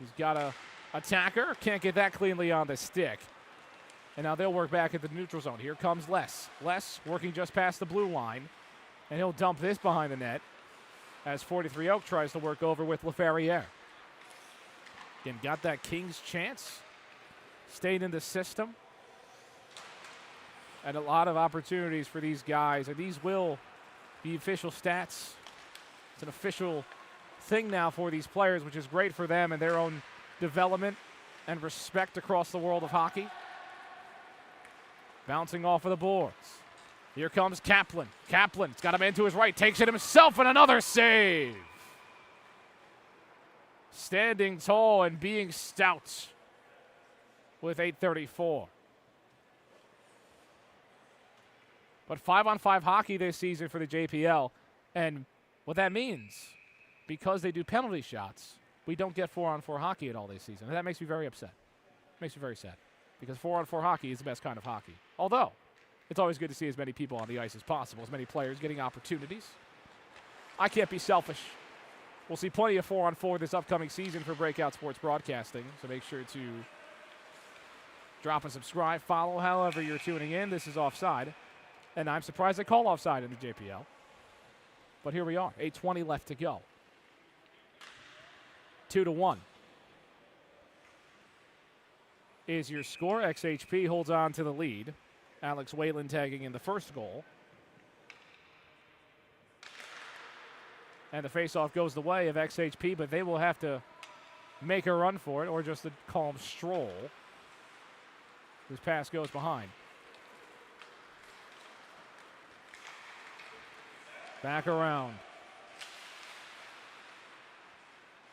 He's got a attacker. Can't get that cleanly on the stick. And now they'll work back at the neutral zone. Here comes Les. Les working just past the blue line. And he'll dump this behind the net as 43 Oak tries to work over with LaFerriere. Again, got that Kings chance. Stayed in the system. And a lot of opportunities for these guys. And these will be official stats. It's an official thing now for these players, which is great for them and their own development and respect across the world of hockey. Bouncing off of the boards. Here comes Kaplan. Kaplan's got him into his right. Takes it himself and another save. Standing tall and being stout with 8:34. But 5-on-5 hockey this season for the JPL. And what that means, because they do penalty shots, we don't get 4-on-4 hockey at all this season. And that makes me very upset. Makes me very sad. Because 4-on-4 hockey is the best kind of hockey. Although, it's always good to see as many people on the ice as possible, as many players getting opportunities. I can't be selfish. We'll see plenty of 4-on-4 this upcoming season for Breakout Sports Broadcasting, so make sure to drop and subscribe, follow however you're tuning in. This is Offside, and I'm surprised they call offside in the JPL. But here we are, 8:20 left to go. 2-1 is your score. XHP holds on to the lead. Alex Whalen tagging in the first goal. And the faceoff goes the way of XHP, but they will have to make a run for it or just a calm stroll. This pass goes behind. Back around.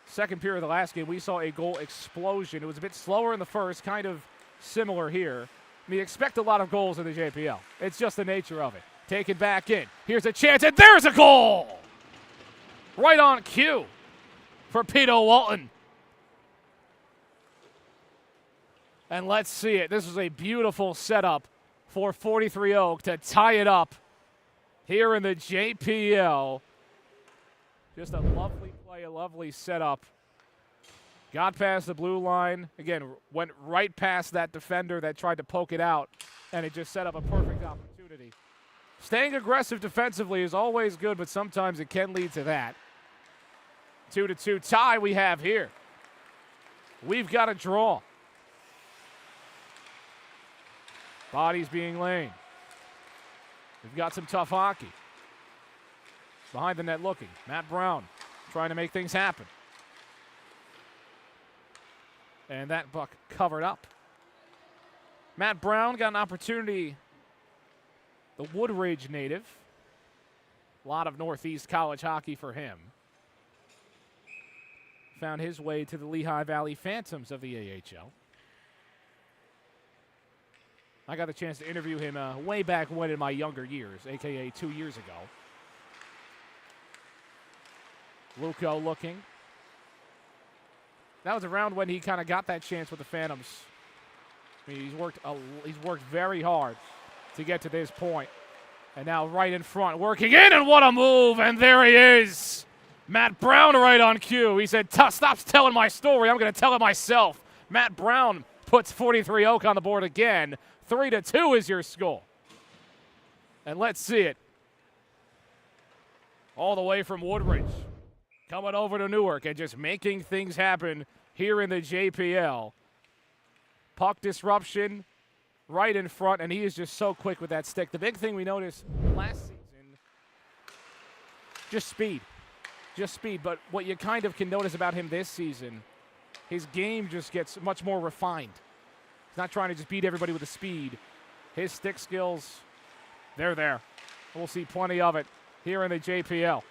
Second period of the last game, we saw a goal explosion. It was a bit slower in the first, kind of similar here. I mean, expect a lot of goals in the JPL. It's just the nature of it. Take it back in. Here's a chance, and there's a goal! Right on cue for Pito Walton. And let's see it. This is a beautiful setup for 43 Oak to tie it up here in the JPL. Just a lovely play, a lovely setup. Got past the blue line. Again, went right past that defender that tried to poke it out, and it just set up a perfect opportunity. Staying aggressive defensively is always good, but sometimes it can lead to that. 2-2 tie we have here. We've got a draw. Bodies being laid. We've got some tough hockey. Behind the net looking. Matt Brown trying to make things happen. And that puck covered up. Matt Brown got an opportunity. The Woodridge native. A lot of Northeast college hockey for him. Found his way to the Lehigh Valley Phantoms of the AHL. I got the chance to interview him way back when in my younger years, a.k.a. 2 years ago. Luco looking. That was around when he kind of got that chance with the Phantoms. I mean, he's worked very hard to get to this point. And now right in front, working in, and what a move, and there he is. Matt Brown right on cue. He said, stop telling my story, I'm going to tell it myself. Matt Brown puts 43 Oak on the board again. 3-2 is your score. And let's see it. All the way from Woodridge. Coming over to Newark and just making things happen here in the JPL. Puck disruption right in front, and he is just so quick with that stick. The big thing we noticed last season, just speed. Just speed, but what you kind of can notice about him this season, his game just gets much more refined. He's not trying to just beat everybody with the speed. His stick skills, they're there. We'll see plenty of it here in the JPL.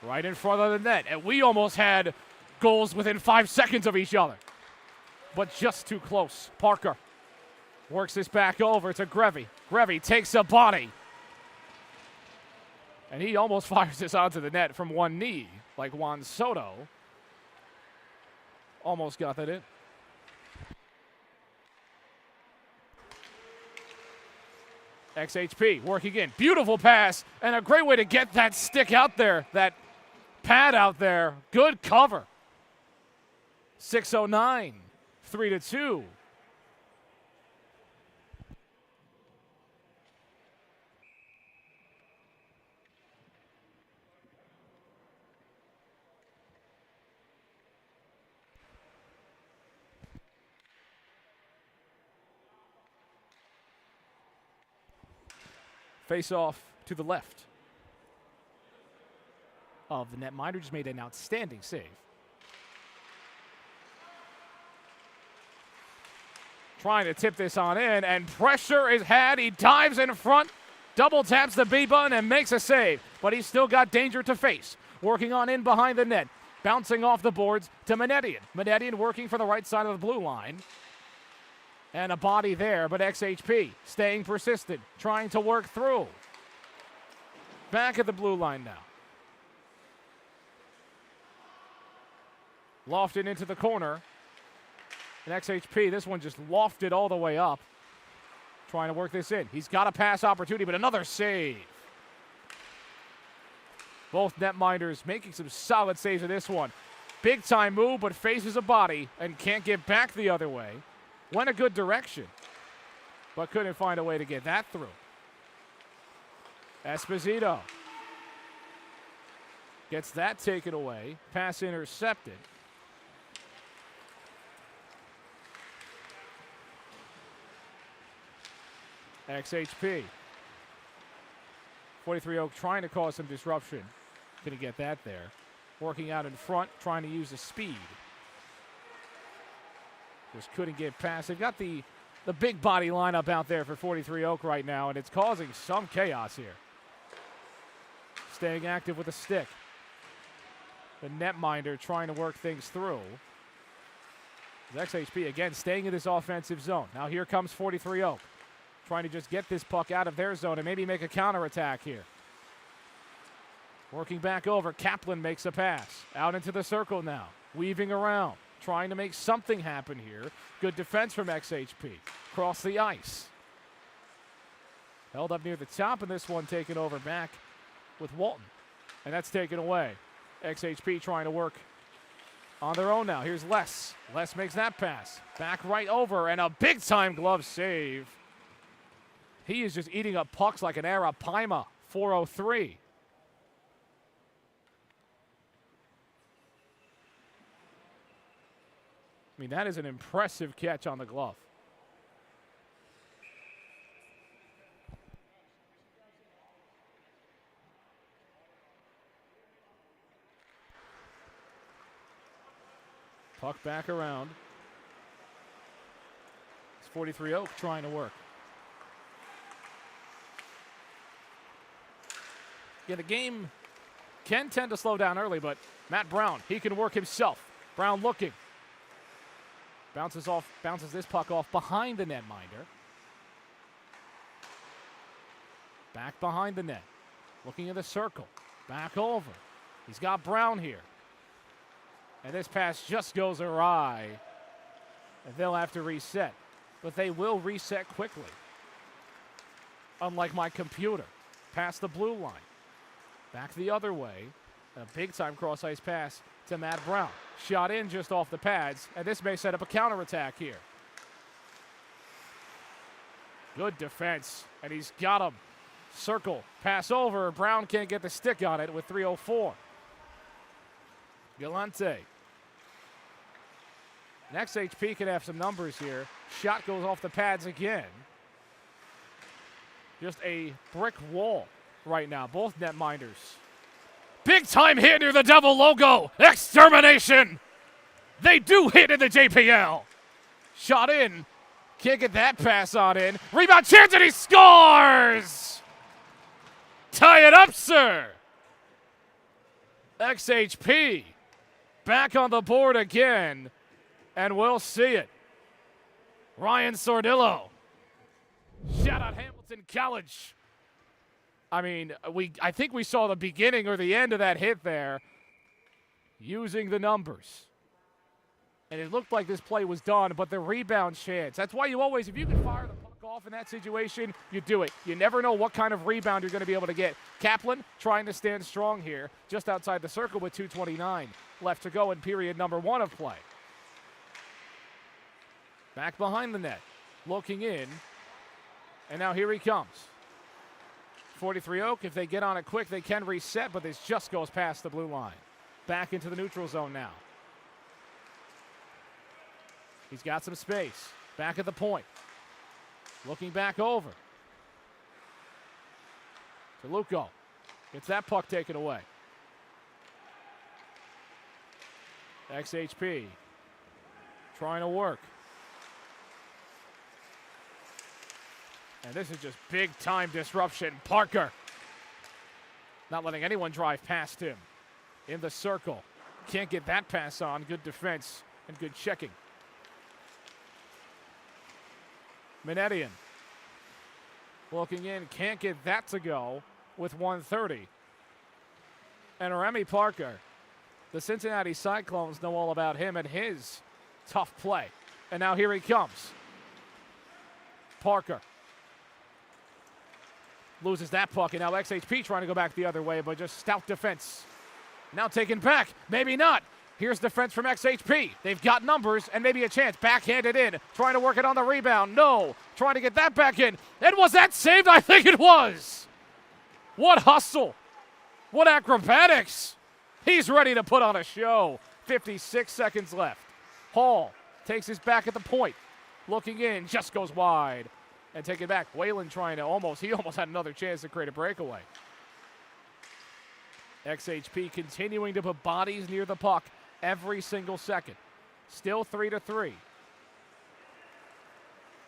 Right in front of the net, and we almost had goals within 5 seconds of each other, but just too close. Parker works this back over to Grevy. Grevy takes a body, and he almost fires this onto the net from one knee, like Juan Soto. Almost got that in. XHP working in. Beautiful pass, and a great way to get that stick out there, that pad out there. Good cover. 6:09, 3-2. Face off to the left of the netminder. Just made an outstanding save. Trying to tip this on in, and pressure is had. He dives in front, double taps the B button, and makes a save. But he's still got danger to face. Working on in behind the net. Bouncing off the boards to Manetian. Manetian working for the right side of the blue line. And a body there, but XHP staying persistent, trying to work through. Back at the blue line now. Lofted into the corner. And XHP, this one just lofted all the way up. Trying to work this in. He's got a pass opportunity, but another save. Both netminders making some solid saves in this one. Big time move, but faces a body and can't get back the other way. Went a good direction, but couldn't find a way to get that through. Esposito gets that taken away. Pass intercepted. XHP. 43 Oak trying to cause some disruption. Couldn't get that there. Working out in front, trying to use the speed. Just couldn't get past. They've got the big body lineup out there for 43 Oak right now, and it's causing some chaos here. Staying active with the stick. The netminder trying to work things through. XHP again staying in this offensive zone. Now here comes 43 Oak. Trying to just get this puck out of their zone and maybe make a counterattack here. Working back over. Kaplan makes a pass. Out into the circle now. Weaving around. Trying to make something happen here. Good defense from XHP. Cross the ice. Held up near the top, and this one taken over back with Walton. And that's taken away. XHP trying to work on their own now. Here's Les. Les makes that pass. Back right over, and a big-time glove save. He is just eating up pucks like an Arapaima. 4:03. I mean, that is an impressive catch on the glove. Puck back around. It's 43 Oak trying to work. Yeah, the game can tend to slow down early, but Matt Brown, he can work himself. Brown looking. Bounces this puck off behind the netminder. Back behind the net. Looking at the circle. Back over. He's got Brown here. And this pass just goes awry. And they'll have to reset. But they will reset quickly. Unlike my computer. Past the blue line. Back the other way. And a big-time cross-ice pass to Matt Brown. Shot in just off the pads, and this may set up a counterattack here. Good defense, and he's got him. Circle, pass over. Brown can't get the stick on it with 3:04. Galante. Next XHP can have some numbers here. Shot goes off the pads again. Just a brick wall right now, both netminders. Big time hit near the Devil logo. Extermination. They do hit in the JPL. Shot in. Can't get that pass on in. Rebound chance and he scores. Tie it up, sir. XHP back on the board again. And we'll see it. Ryan Sordillo. Shout out Hamilton College. I mean, I think we saw the beginning or the end of that hit there using the numbers. And it looked like this play was done, but the rebound chance. That's why you always, if you can fire the puck off in that situation, you do it. You never know what kind of rebound you're going to be able to get. Kaplan trying to stand strong here, just outside the circle with 2:29 left to go in period number 1 of play. Back behind the net, looking in, and now here he comes. 43 Oak, if they get on it quick, they can reset, but this just goes past the blue line. Back into the neutral zone now. He's got some space. Back at the point. Looking back over. To Luco. Gets that puck taken away. XHP trying to work. And this is just big time disruption. Parker not letting anyone drive past him. In the circle. Can't get that pass on. Good defense and good checking. Minetian looking in. Can't get that to go with 1:30. And Remy Parker. The Cincinnati Cyclones know all about him and his tough play. And now here he comes. Parker loses that puck, and now XHP trying to go back the other way, but just stout defense. Now taken back. Maybe not. Here's defense from XHP. They've got numbers and maybe a chance. Backhanded in. Trying to work it on the rebound. No. Trying to get that back in. And was that saved? I think it was. What hustle. What acrobatics. He's ready to put on a show. 56 seconds left. Hall takes his back at the point. Looking in. Just goes wide. And take it back. Whalen trying to almost had another chance to create a breakaway. XHP continuing to put bodies near the puck every single second. Still 3-3.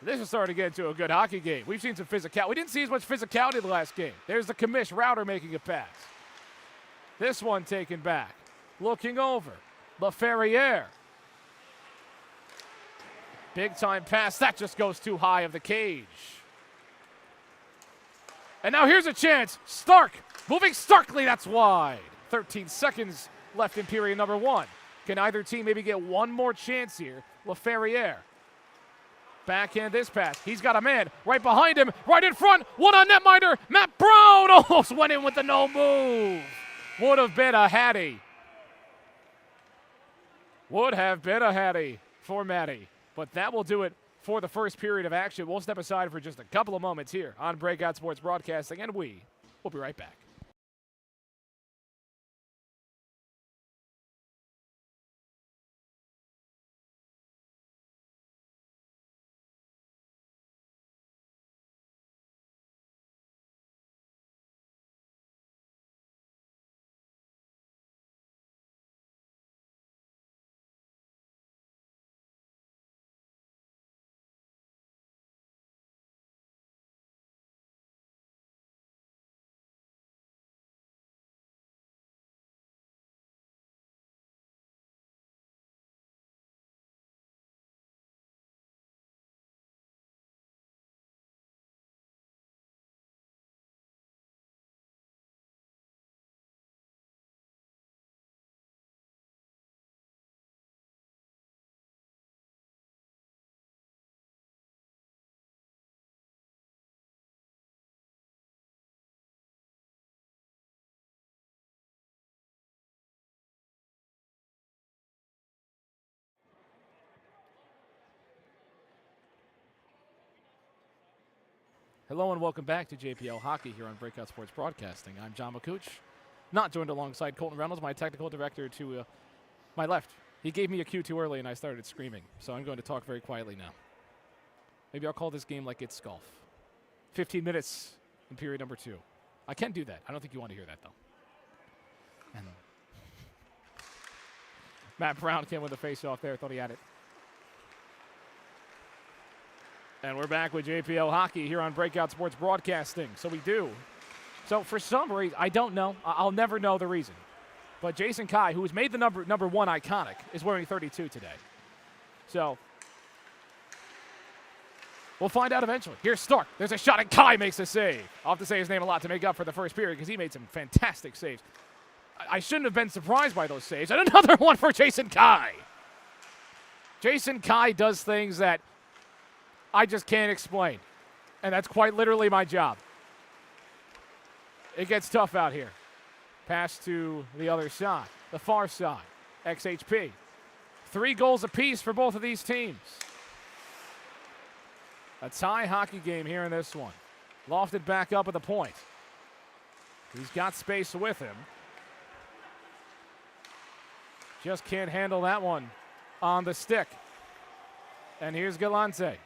This is starting to get into a good hockey game. We've seen some physicality. We didn't see as much physicality the last game. There's the commish. Router making a pass. This one taken back. Looking over. LaFerriere. Big time pass. That just goes too high of the cage. And now here's a chance. Stark. Moving starkly. That's wide. 13 seconds left in period number 1. Can either team maybe get one more chance here? LaFerriere. Backhand this pass. He's got a man right behind him. Right in front. One on netminder. Matt Brown almost went in with the no move. Would have been a hattie. Would have been a hattie for Matty. But that will do it for the first period of action. We'll step aside for just a couple of moments here on Breakout Sports Broadcasting, and we'll be right back. Hello and welcome back to JPL Hockey here on Breakout Sports Broadcasting. I'm John McCooch, not joined alongside Colton Reynolds, my technical director to my left. He gave me a cue too early and I started screaming, so I'm going to talk very quietly now. Maybe I'll call this game like it's golf. 15 minutes in period number 2. I can do that. I don't think you want to hear that, though. And Matt Brown came with the face-off there. Thought he had it. And we're back with JPL Hockey here on Breakout Sports Broadcasting. So we do. So for some reason, I don't know. I'll never know the reason. But Jason Kai, who has made the number 1 iconic, is wearing 32 today. So we'll find out eventually. Here's Stark. There's a shot, and Kai makes a save. I'll have to say his name a lot to make up for the first period because he made some fantastic saves. I shouldn't have been surprised by those saves. And another one for Jason Kai. Jason Kai does things that I just can't explain. And that's quite literally my job. It gets tough out here. Pass to the other side, the far side. XHP. 3 goals apiece for both of these teams. A tie hockey game here in this one. Lofted back up at the point. He's got space with him. Just can't handle that one on the stick. And here's Galante.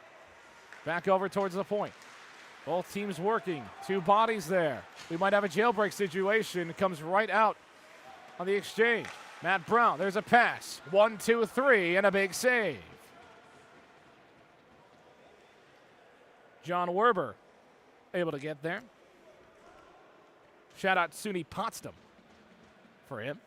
Back over towards the point. Both teams working. 2 bodies there. We might have a jailbreak situation. It comes right out on the exchange. Matt Brown, there's a pass. 1, 2, 3, and a big save. John Werber able to get there. Shout out Suni Potsdam for him.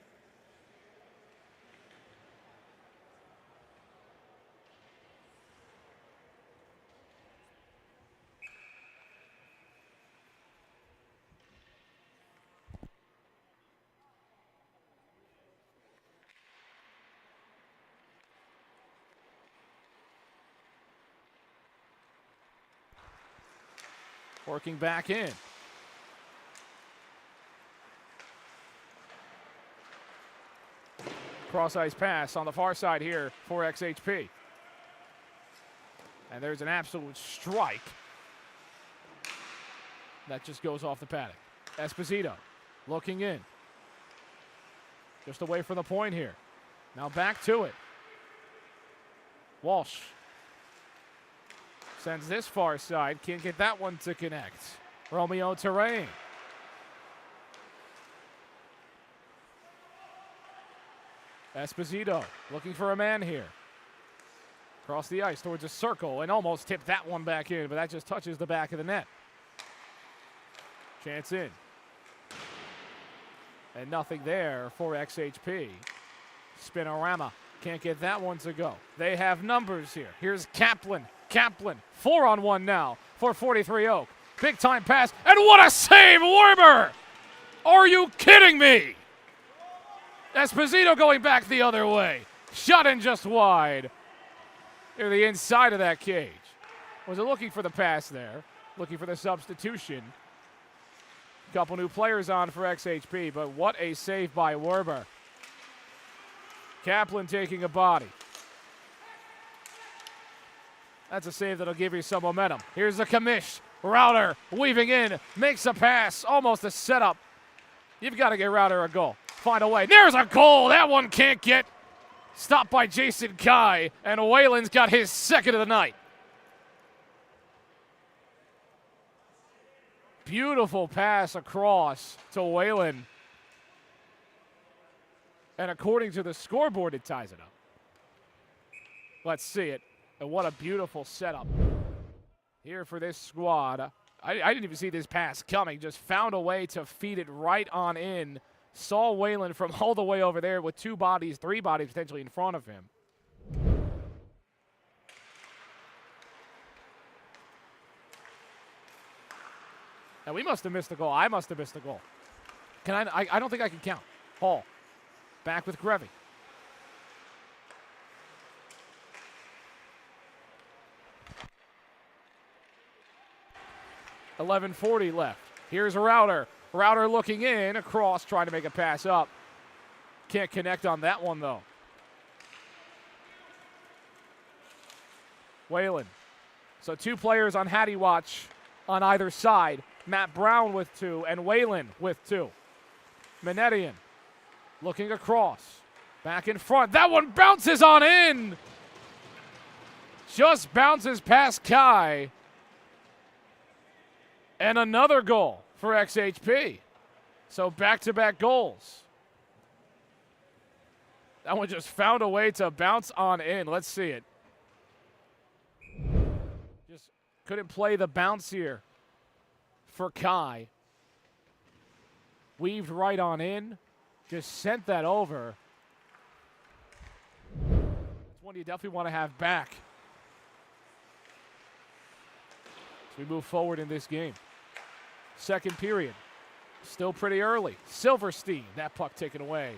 Working back in. Cross-ice pass on the far side here for XHP. And there's an absolute strike. That just goes off the padding. Esposito looking in. Just away from the point here. Now back to it. Walsh sends this far side. Can't get that one to connect. Romeo Terrain. Esposito looking for a man here. Across the ice towards a circle and almost tipped that one back in, but that just touches the back of the net. Chance in. And nothing there for XHP. Spinorama can't get that one to go. They have numbers here. Here's Kaplan. Kaplan, 4-on-1 now for 43 Oak. Big time pass, and what a save, Werber! Are you kidding me? Esposito going back the other way. Shot in just wide. Near the inside of that cage. Was it looking for the pass there? Looking for the substitution. Couple new players on for XHP, but what a save by Werber. Kaplan taking a body. That's a save that'll give you some momentum. Here's the commish. Router weaving in, makes a pass, almost a setup. You've got to get Router a goal. Find a way. There's a goal. That one can't get stopped by Jason Kai, and Whalen's got his second of the night. Beautiful pass across to Whalen. And according to the scoreboard, it ties it up. Let's see it. And what a beautiful setup here for this squad. I didn't even see this pass coming. Just found a way to feed it right on in. Saw Whalen from all the way over there with 2 bodies, 3 bodies potentially in front of him. And we must have missed the goal. I must have missed the goal. I don't think I can count. Hall. Back with Grevy. .11:40 left. Here's a Router. Router looking in, across, trying to make a pass up. Can't connect on that one, though. Whalen. So 2 players on Hattie watch on either side. Matt Brown with 2 and Whalen with 2. Manetian looking across. Back in front. That one bounces on in. Just bounces past Kai. And another goal for XHP. So back-to-back goals. That one just found a way to bounce on in. Let's see it. Just couldn't play the bounce here for Kai. Weaved right on in. Just sent that over. It's one you definitely want to have back as we move forward in this game. Second period. Still pretty early. Silverstein, that puck taken away.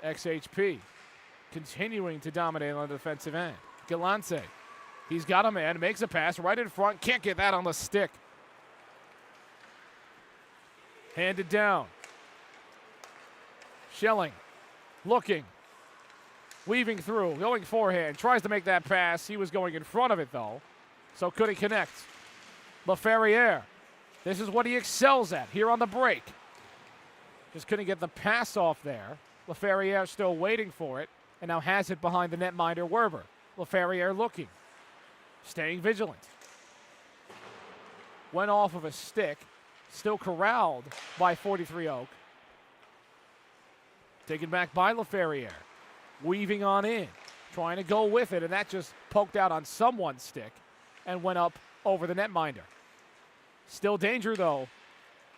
XHP continuing to dominate on the defensive end. Galante He's got a man, makes a pass right in front, can't get that on the stick. Handed down. Schelling, looking, weaving through, going forehand, tries to make that pass. He was going in front of it, though, so couldn't connect. LaFerriere, this is what he excels at here on the break. Just couldn't get the pass off there. LaFerriere still waiting for it, and now has it behind the netminder, Werber. LaFerriere looking, staying vigilant. Went off of a stick, still corralled by 43 Oak. Taken back by LaFerriere. Weaving on in, trying to go with it, and that just poked out on someone's stick and went up over the netminder. Still danger, though,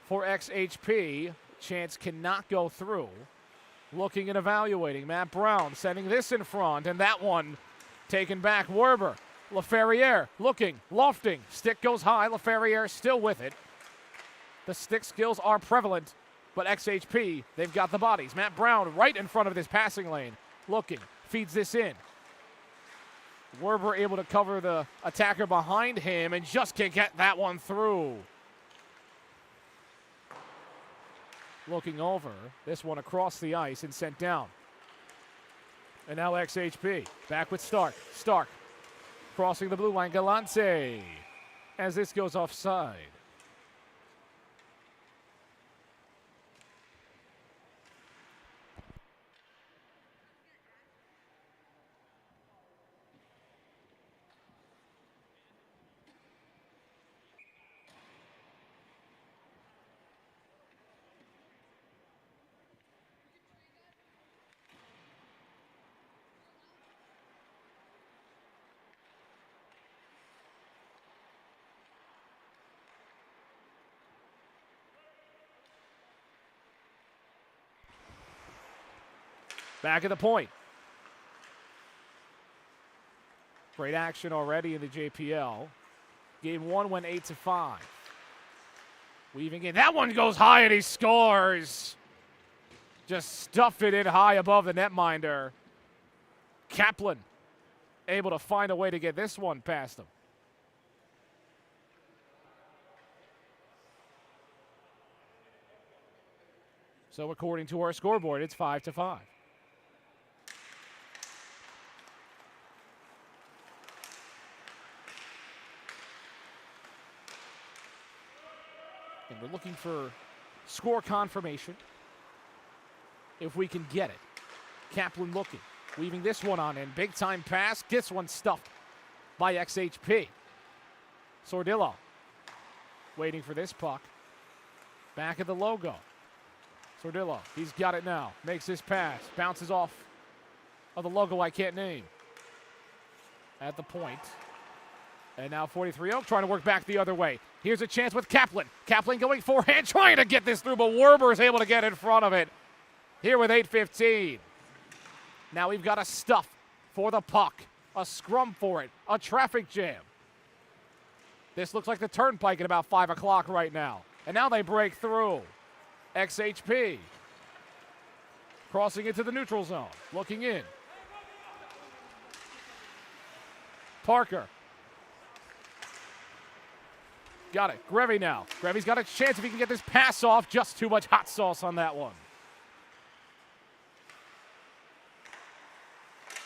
for XHP. Chance cannot go through. Looking and evaluating. Matt Brown sending this in front, and that one taken back. Werber. LaFerriere looking, lofting. Stick goes high. LaFerriere still with it. The stick skills are prevalent, but XHP, they've got the bodies. Matt Brown right in front of this passing lane. Looking, feeds this in. Werber able to cover the attacker behind him and just can't get that one through. Looking over, this one across the ice and sent down. And now XHP, back with Stark. Stark crossing the blue line, Galante, as this goes offside. Back at the point. Great action already in the JPL. Game 1 went 8-5. Weaving in. That one goes high and he scores. Just stuffed it in high above the netminder. Kaplan able to find a way to get this one past him. So according to our scoreboard, it's 5-5. And we're looking for score confirmation if we can get it. Kaplan looking, weaving this one on in. Big time pass, gets one stuffed by XHP. Sordillo waiting for this puck. Back at the logo. Sordillo, he's got it now. Makes this pass, bounces off of the logo I can't name. At the point. And now 43 Oak trying to work back the other way. Here's a chance with Kaplan. Kaplan going forehand, trying to get this through, but Werber is able to get in front of it. Here with 8:15. Now we've got a stuff for the puck, a scrum for it, a traffic jam. This looks like the turnpike at about 5 o'clock right now. And now they break through. XHP crossing into the neutral zone, looking in. Parker. Got it. Grevy now. Grevy's got a chance if he can get this pass off. Just too much hot sauce on that one.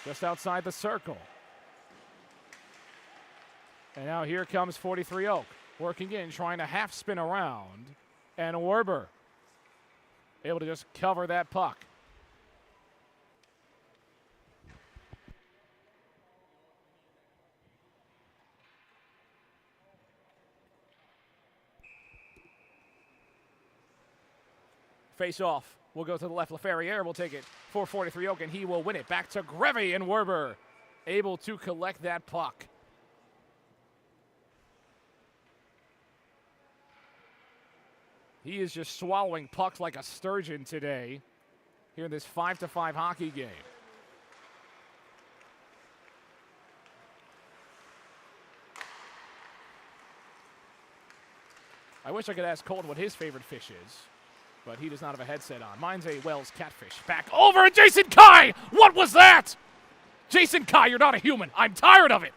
Just outside the circle. And now here comes 43 Oak. Working in, trying to half spin around. And Werber able to just cover that puck. Face off. We'll go to the left. LaFerriere will take it for 43 Oak, and he will win it. Back to Grevy, and Werber able to collect that puck. He is just swallowing pucks like a sturgeon today here in this 5-5 hockey game. I wish I could ask Colton what his favorite fish is, but he does not have a headset on. Mine's a Wells catfish. Back over, Jason Kai! What was that? Jason Kai, you're not a human. I'm tired of it.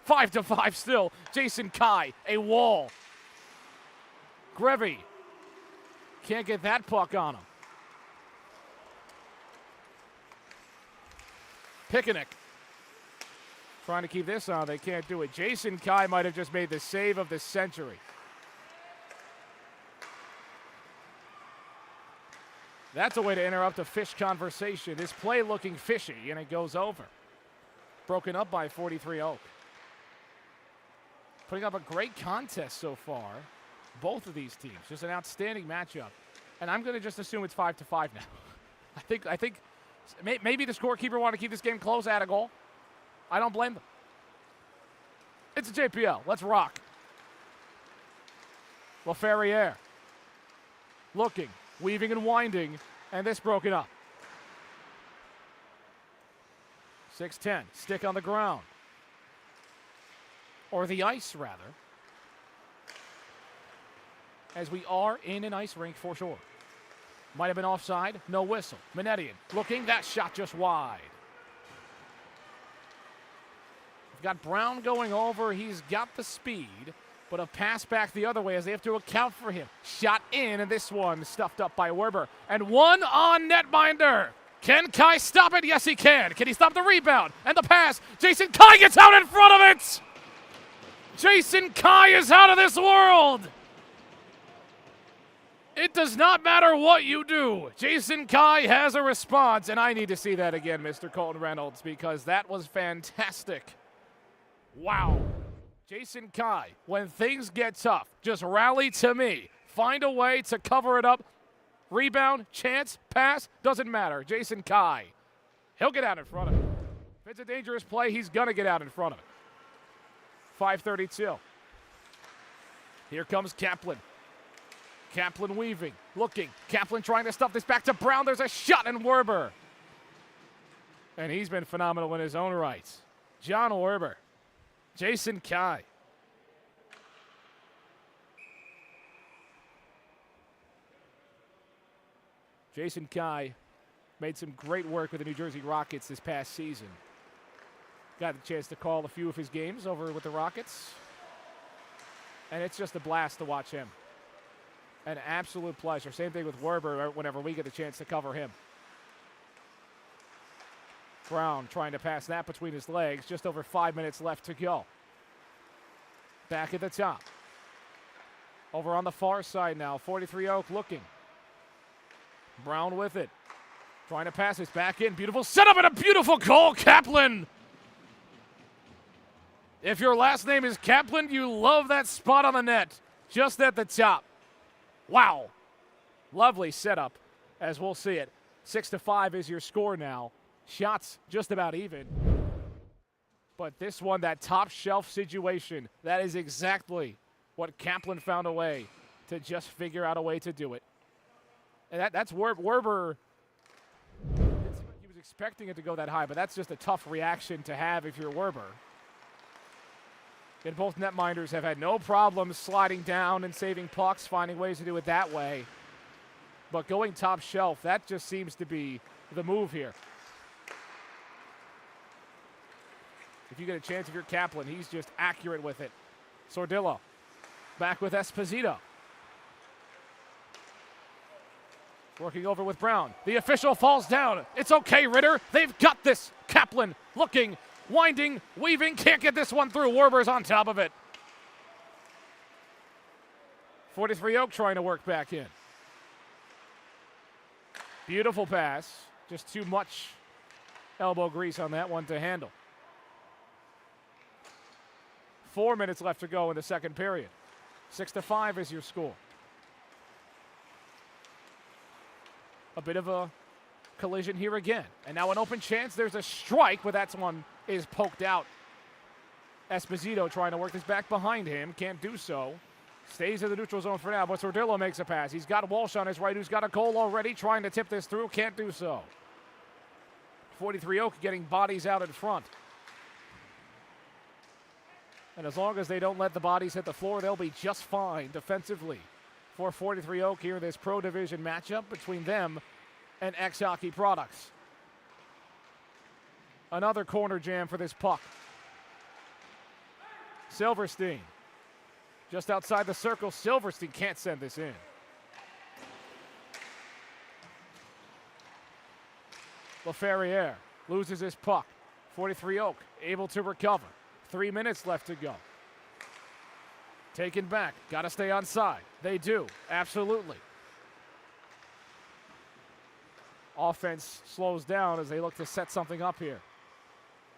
5-5 still. Jason Kai, a wall. Grevy can't get that puck on him. Picnic trying to keep this on. They can't do it. Jason Kai might have just made the save of the century. That's a way to interrupt a fish conversation. This play looking fishy, and it goes over. Broken up by 43 Oak. Putting up a great contest so far. Both of these teams. Just an outstanding matchup. And I'm going to just assume it's 5-5 now. I think maybe the scorekeeper wanted to keep this game close, add a goal. I don't blame them. It's a JPL. Let's rock. LaFerriere. Looking, weaving and winding, and this broken up. 6-10. Stick on the ground. Or the ice, rather. As we are in an ice rink for sure. Might have been offside. No whistle. Manetian looking. That shot just wide. We've got Brown going over. He's got the speed. But a pass back the other way as they have to account for him. Shot in, and this one stuffed up by Werber. And one on netminder. Can Kai stop it? Yes, he can. Can he stop the rebound? And the pass. Jason Kai gets out in front of it. Jason Kai is out of this world. It does not matter what you do. Jason Kai has a response, and I need to see that again, Mr. Colton Reynolds, because that was fantastic. Wow. Jason Kai, when things get tough, just rally to me. Find a way to cover it up. Rebound, chance, pass, doesn't matter. Jason Kai, he'll get out in front of it. If it's a dangerous play, he's going to get out in front of it. 5:32. Here comes Kaplan. Kaplan weaving, looking. Kaplan trying to stuff this back to Brown. There's a shot in Werber. And he's been phenomenal in his own right. John Werber. Jason Kai. Jason Kai made some great work with the New Jersey Rockets this past season. Got the chance to call a few of his games over with the Rockets. And it's just a blast to watch him. An absolute pleasure. Same thing with Werber whenever we get the chance to cover him. Brown trying to pass that between his legs. Just over 5 minutes left to go. Back at the top. Over on the far side now. 43 Oak looking. Brown with it. Trying to pass this back in. Beautiful setup and a beautiful goal. Kaplan. If your last name is Kaplan, you love that spot on the net. Just at the top. Wow. Lovely setup, as we'll see it. 6-5 is your score now. Shots just about even. But this one, that top shelf situation, that is exactly what Kaplan found a way to just figure out a way to do it. And that's Werber. He was expecting it to go that high, but that's just a tough reaction to have if you're Werber. And both netminders have had no problems sliding down and saving pucks, finding ways to do it that way. But going top shelf, that just seems to be the move here. If you get a chance, if you're Kaplan, he's just accurate with it. Sordillo back with Esposito. Working over with Brown. The official falls down. It's okay, Ritter. They've got this. Kaplan looking, winding, weaving. Can't get this one through. Werber's on top of it. 43 Oak trying to work back in. Beautiful pass. Just too much elbow grease on that one to handle. 4 minutes left to go in the second period. 6-5 is your score. A bit of a collision here again. And now an open chance. There's a strike, but that one is poked out. Esposito trying to work this back behind him. Can't do so. Stays in the neutral zone for now, but Sordillo makes a pass. He's got Walsh on his right, who's got a goal already. Trying to tip this through. Can't do so. 43 Oak getting bodies out in front. And as long as they don't let the bodies hit the floor, they'll be just fine defensively for 43 Oak here in this Pro Division matchup between them and XHockey Products. Another corner jam for this puck. Silverstein. Just outside the circle, Silverstein can't send this in. LaFerriere loses his puck. 43 Oak able to recover. 3 minutes left to go. Taken back. Got to stay on side. They do. Absolutely. Offense slows down as they look to set something up here.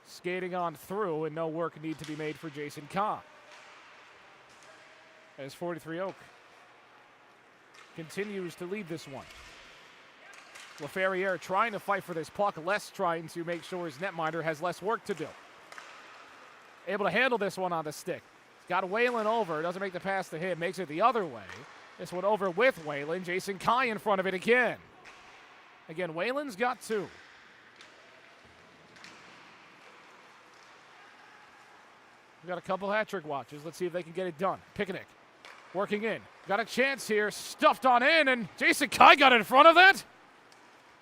Skating on through, and no work need to be made for Jason Kahn. As 43 Oak continues to lead this one. LaFerriere trying to fight for this puck, less trying to make sure his netminder has less work to do. Able to handle this one on the stick. He's got Whalen over, doesn't make the pass to him, makes it the other way. This one over with Whalen, Jason Kai in front of it again. Again, Whalen's got 2. We've got a couple hat-trick watches. Let's see if they can get it done. Picnic working in. Got a chance here. Stuffed on in, and Jason Kai got in front of that?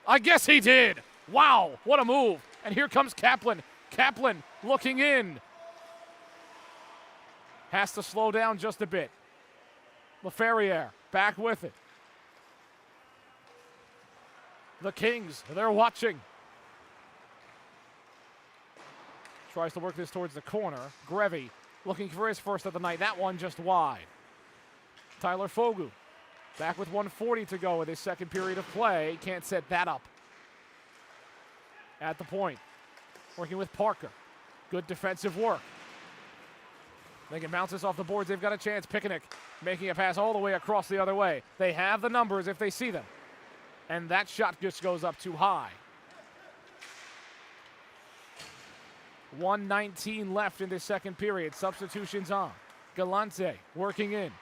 I guess he did. Wow, what a move. And here comes Kaplan. Kaplan looking in. Has to slow down just a bit. LaFerriere back with it. The Kings, they're watching. Tries to work this towards the corner. Grevy looking for his first of the night. That one just wide. Tyler Fogu back with 1:40 to go with his second period of play. Can't set that up. At the point. Working with Parker. Good defensive work. They can bounce this off the boards. They've got a chance. Picnic making a pass all the way across the other way. They have the numbers if they see them. And that shot just goes up too high. 1:19 left in this second period. Substitutions on. Galante working in.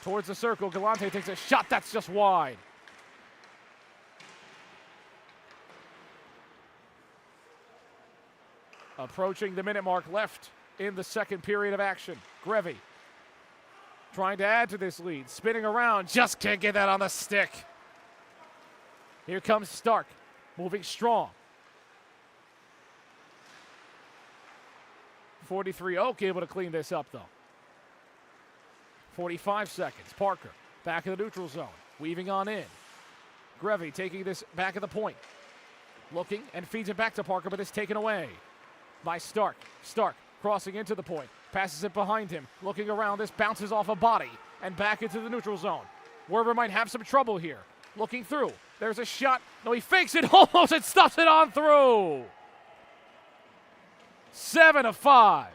Towards the circle. Galante takes a shot that's just wide. Approaching the minute mark left in the second period of action. Grevy trying to add to this lead. Spinning around. Just can't get that on the stick. Here comes Stark. Moving strong. 43 Oak able to clean this up, though. 45 seconds. Parker back in the neutral zone. Weaving on in. Grevy taking this back at the point. Looking and feeds it back to Parker, but it's taken away by Stark. Stark crossing into the point. Passes it behind him. Looking around. This bounces off a body and back into the neutral zone. Werber might have some trouble here. Looking through. There's a shot. No, he fakes it almost and stuffs it on through. 7-5.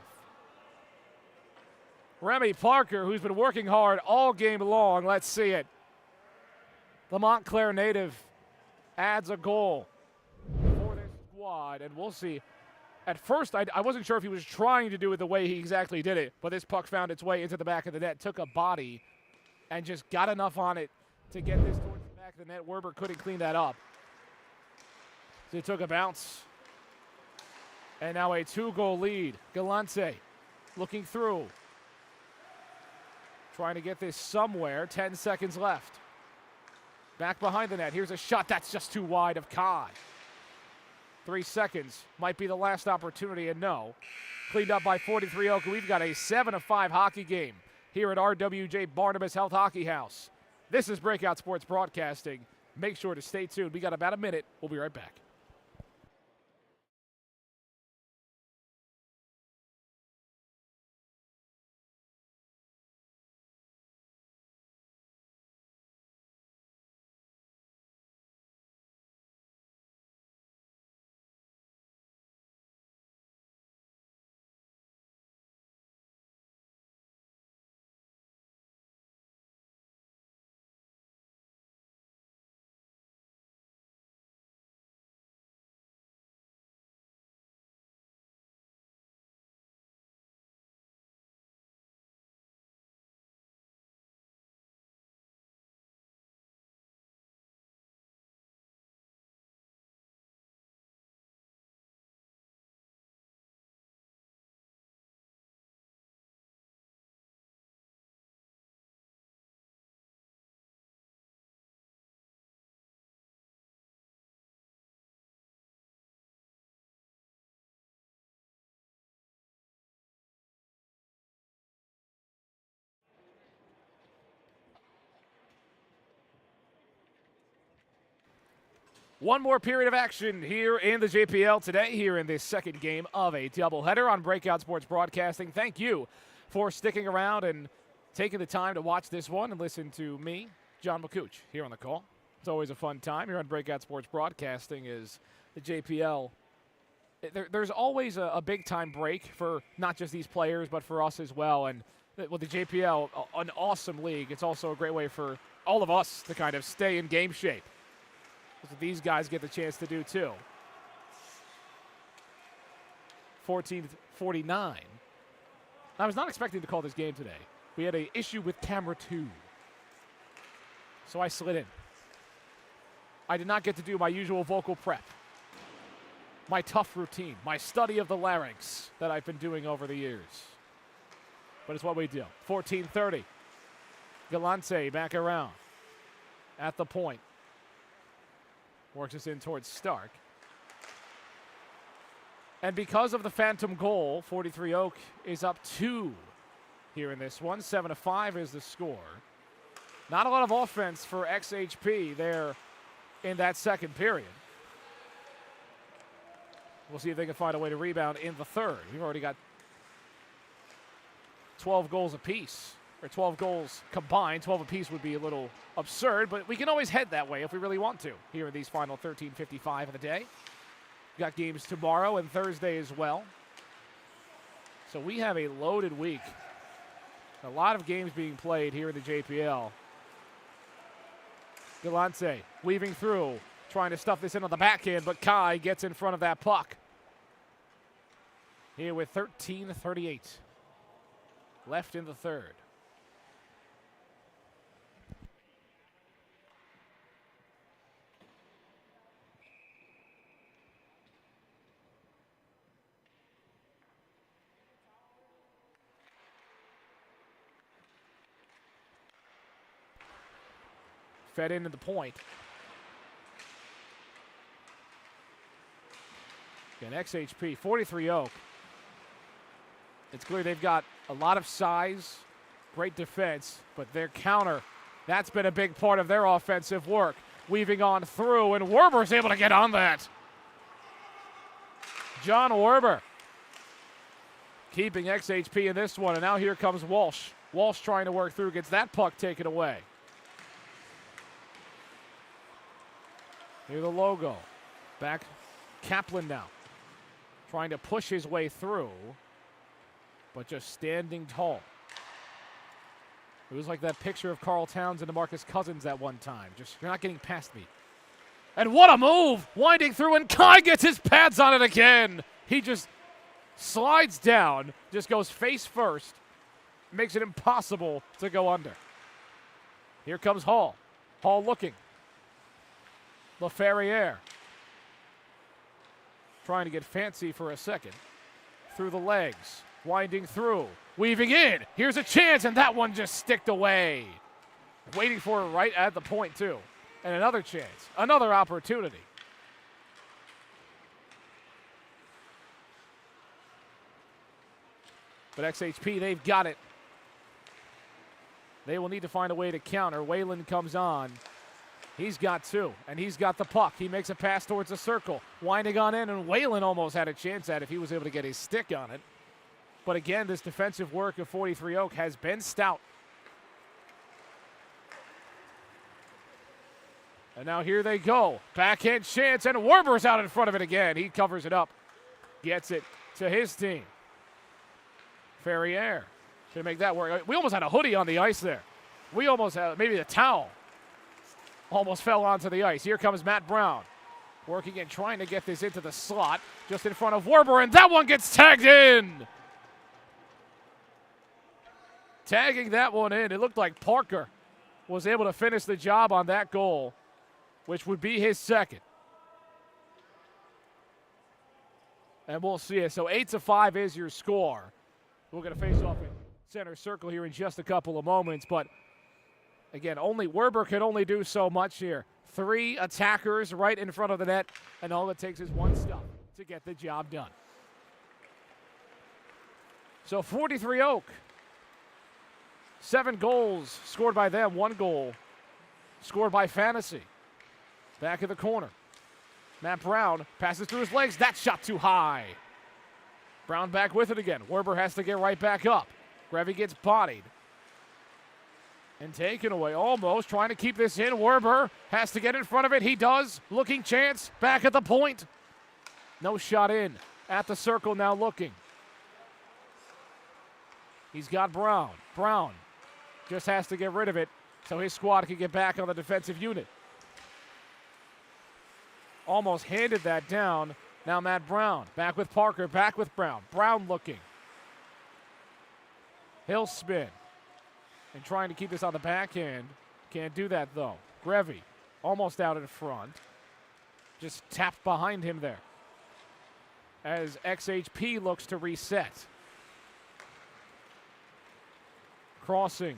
Remy Parker, who's been working hard all game long. Let's see it. The Montclair native adds a goal for this squad, and we'll see. At first, I wasn't sure if he was trying to do it the way he exactly did it, but this puck found its way into the back of the net, took a body, and just got enough on it to get this towards the back of the net. Werber couldn't clean that up. So he took a bounce. And now a 2-goal lead. Galante looking through. Trying to get this somewhere. 10 seconds left. Back behind the net. Here's a shot that's just too wide of Kai. 3 seconds. Might be the last opportunity, and no. Cleaned up by 43 Oak. We've got a 7-5 hockey game here at RWJ Barnabas Health Hockey House. This is Breakout Sports Broadcasting. Make sure to stay tuned. We got about a minute. We'll be right back. One more period of action here in the JPL today, here in this second game of a doubleheader on Breakout Sports Broadcasting. Thank you for sticking around and taking the time to watch this one and listen to me, John McCooch, here on the call. It's always a fun time here on Breakout Sports Broadcasting is the JPL. There's always a big-time break for not just these players, but for us as well. And with the JPL, an awesome league, it's also a great way for all of us to kind of stay in game shape. So these guys get the chance to do too. 14:49. I was not expecting to call this game today. We had an issue with camera 2. So I slid in. I did not get to do my usual vocal prep, my tough routine, my study of the larynx that I've been doing over the years. But it's what we do. 14:30. Galante back around at the point. Works us in towards Stark. And because of the phantom goal, 43 Oak is up 2 here in this one. 7-5 is the score. Not a lot of offense for XHP there in that second period. We'll see if they can find a way to rebound in the third. We've already got 12 goals apiece. Or 12 goals combined. 12 apiece would be a little absurd, but we can always head that way if we really want to here in these final 13:55 of the day. We've got games tomorrow and Thursday as well. So we have a loaded week. A lot of games being played here in the JPL. Galante weaving through, trying to stuff this in on the backhand, but Kai gets in front of that puck. Here with 13:38 left in the third. Fed into the point. Again, XHP, 43 Oak. It's clear they've got a lot of size, great defense, but their counter, that's been a big part of their offensive work. Weaving on through, and Werber's able to get on that. John Werber keeping XHP in this one, and now here comes Walsh. Walsh trying to work through, gets that puck taken away. Here's the logo. Back Kaplan now. Trying to push his way through, but just standing tall. It was like that picture of Carl Towns and DeMarcus Cousins at one time. Just, you're not getting past me. And what a move! Winding through, and Kai gets his pads on it again. He just slides down, just goes face first, makes it impossible to go under. Here comes Hall. Hall looking. LaFerriere trying to get fancy for a second. Through the legs, winding through, weaving in. Here's a chance, and that one just sticked away. Waiting for it right at the point, too. And another chance, another opportunity. But XHP, they've got it. They will need to find a way to counter. Whalen comes on. He's got 2, and he's got the puck. He makes a pass towards the circle, winding on in, and Whalen almost had a chance at it if he was able to get his stick on it. But again, this defensive work of 43 Oak has been stout. And now here they go. Backhand chance, and Werber's out in front of it again. He covers it up, gets it to his team. Ferriere should make that work. We almost had a hoodie on the ice there. We almost had maybe a towel. Almost fell onto the ice. Here comes Matt Brown. Working and trying to get this into the slot. Just in front of Werber, and that one gets tagged in. Tagging that one in. It looked like Parker was able to finish the job on that goal, which would be his second. And we'll see it. So 8-5 is your score. We're going to face off in center circle here in just a couple of moments, but again, Werber can only do so much here. 3 attackers right in front of the net, and all it takes is one stop to get the job done. So 43 Oak, 7 goals scored by them, 1 goal scored by Fantasy. Back of the corner. Matt Brown passes through his legs. That shot too high. Brown back with it again. Werber has to get right back up. Grevy gets bodied and taken away almost. Trying to keep this in. Werber has to get in front of it. He does. Looking chance. Back at the point. No shot in. At the circle now looking. He's got Brown. Brown just has to get rid of it so his squad can get back on the defensive unit. Almost handed that down. Now Matt Brown back with Parker, back with Brown. Brown looking. He'll spin and trying to keep this on the backhand. Can't do that though. Grevy almost out in front. Just tapped behind him there as XHP looks to reset. Crossing.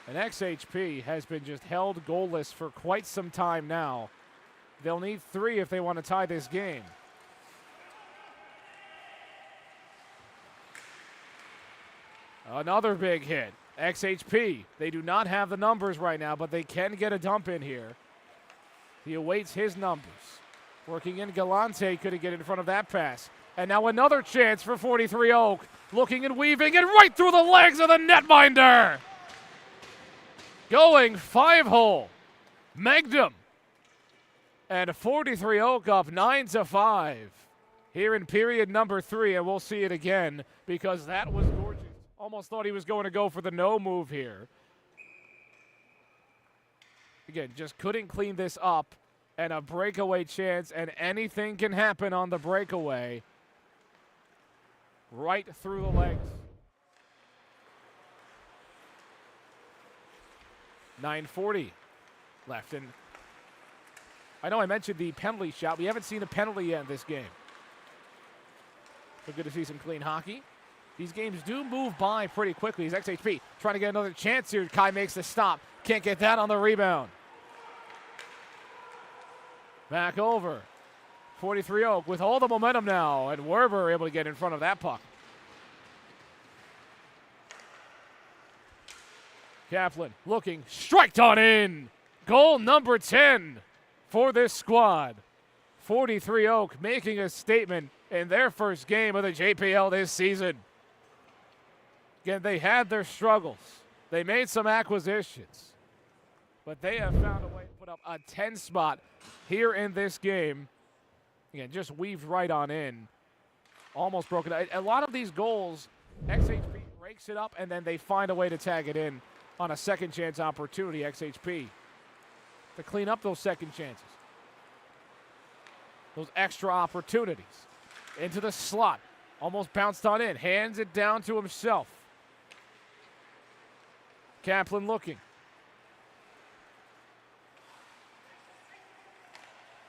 And XHP has been just held goalless for quite some time now. They'll need 3 if they want to tie this game. Another big hit. XHP. They do not have the numbers right now, but they can get a dump in here. He awaits his numbers. Working in, Galante couldn't get in front of that pass. And now another chance for 43 Oak. Looking and weaving and right through the legs of the netminder. Going 5-hole. Megdom. And 43 Oak up 9-5 here in period number 3. And we'll see it again because that was gorgeous. Almost thought he was going to go for the no move here. Again, just couldn't clean this up. And a breakaway chance, and anything can happen on the breakaway. Right through the legs. 9:40 left. And I know I mentioned the penalty shot. We haven't seen a penalty yet in this game. So good to see some clean hockey. These games do move by pretty quickly. As XHP trying to get another chance here. Kai makes the stop. Can't get that on the rebound. Back over. 43 Oak with all the momentum now, and Werber able to get in front of that puck. Kaplan looking, striked on in. Goal number 10 for this squad. 43 Oak making a statement in their first game of the JPL this season. Again, they had their struggles. They made some acquisitions, but they have found a way to put up a 10 spot here in this game. Again, just weaved right on in. Almost broken. A lot of these goals, XHP breaks it up, and then they find a way to tag it in on a second chance opportunity, XHP, to clean up those second chances. Those extra opportunities. Into the slot. Almost bounced on in. Hands it down to himself. Kaplan looking.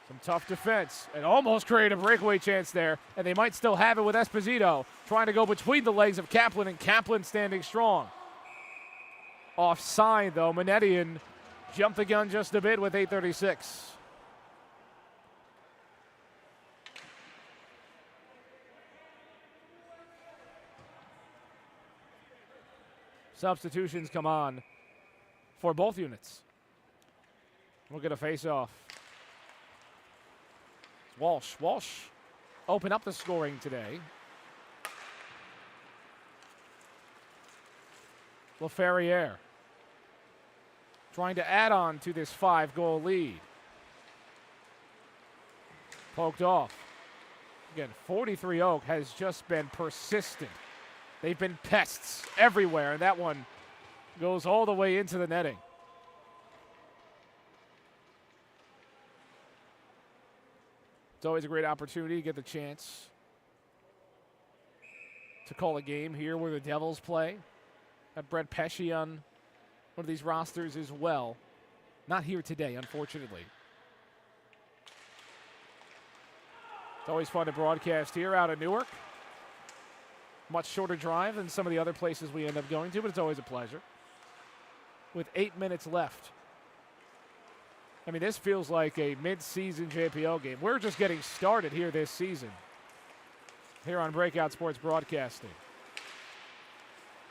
Some tough defense and almost created a breakaway chance there, and they might still have it with Esposito trying to go between the legs of Kaplan, and Kaplan standing strong. Offside though. Manetian jumped the gun just a bit with 8:36. Substitutions come on for both units. We'll get a face-off. Walsh open up the scoring today. LaFerriere trying to add on to this 5-goal lead. Poked off. Again, 43 Oak has just been persistent. They've been pests everywhere, and that one goes all the way into the netting. It's always a great opportunity to get the chance to call a game here where the Devils play. Got Brett Pesce on one of these rosters as well. Not here today, unfortunately. It's always fun to broadcast here out of Newark. Much shorter drive than some of the other places we end up going to, but it's always a pleasure. With 8 minutes left. I mean, this feels like a mid-season JPL game. We're just getting started here this season. Here on Breakout Sports Broadcasting.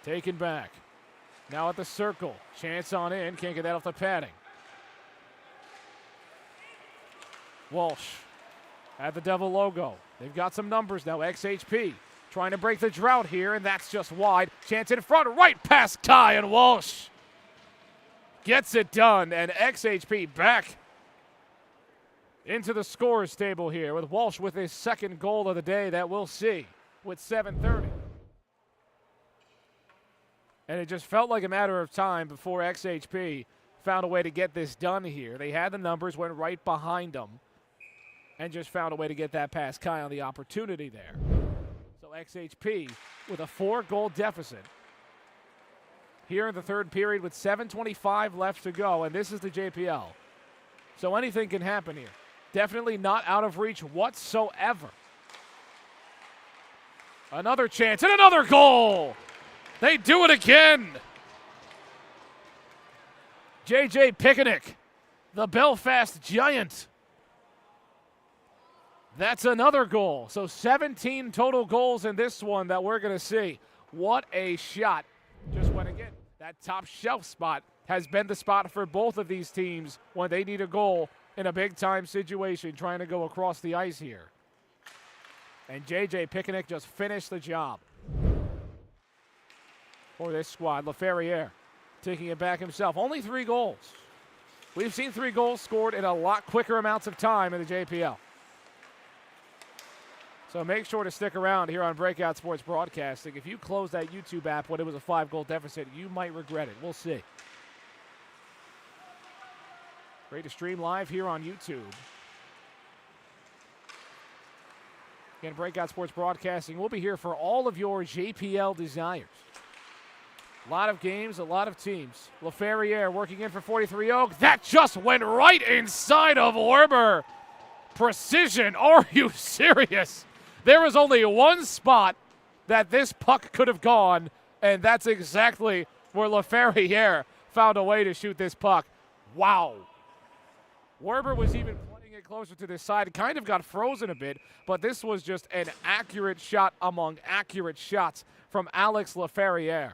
Taken back. Now at the circle. Chance on in. Can't get that off the padding. Walsh at the Devil logo. They've got some numbers now. XHP trying to break the drought here, and that's just wide. Chance in front, right past Kai, and Walsh gets it done, and XHP back into the scorers table here with Walsh with his second goal of the day that we'll see with 7:30. And it just felt like a matter of time before XHP found a way to get this done here. They had the numbers, went right behind them, and just found a way to get that past Kai on the opportunity there. So XHP with a 4-goal deficit here in the third period with 7:25 left to go, and this is the JPL. So anything can happen here. Definitely not out of reach whatsoever. Another chance and another goal. They do it again. JJ Picnic, the Belfast Giant. That's another goal. So 17 total goals in this one that we're going to see. What a shot. Just went again. That top shelf spot has been the spot for both of these teams when they need a goal in a big-time situation trying to go across the ice here. And JJ Picnic just finished the job for this squad. LaFerriere taking it back himself. Only 3 goals. We've seen 3 goals scored in a lot quicker amounts of time in the JPL. So make sure to stick around here on Breakout Sports Broadcasting. If you close that YouTube app when it was a 5-goal deficit, you might regret it. We'll see. Great to stream live here on YouTube. Again, Breakout Sports Broadcasting. We'll be here for all of your JPL desires. A lot of games, a lot of teams. LaFerriere working in for 43 Oak. That just went right inside of Werber. Precision. Are you serious? There was only one spot that this puck could have gone, and that's exactly where LaFerriere found a way to shoot this puck. Wow. Werber was even playing it closer to this side. Kind of got frozen a bit, but this was just an accurate shot among accurate shots from Alex LaFerriere.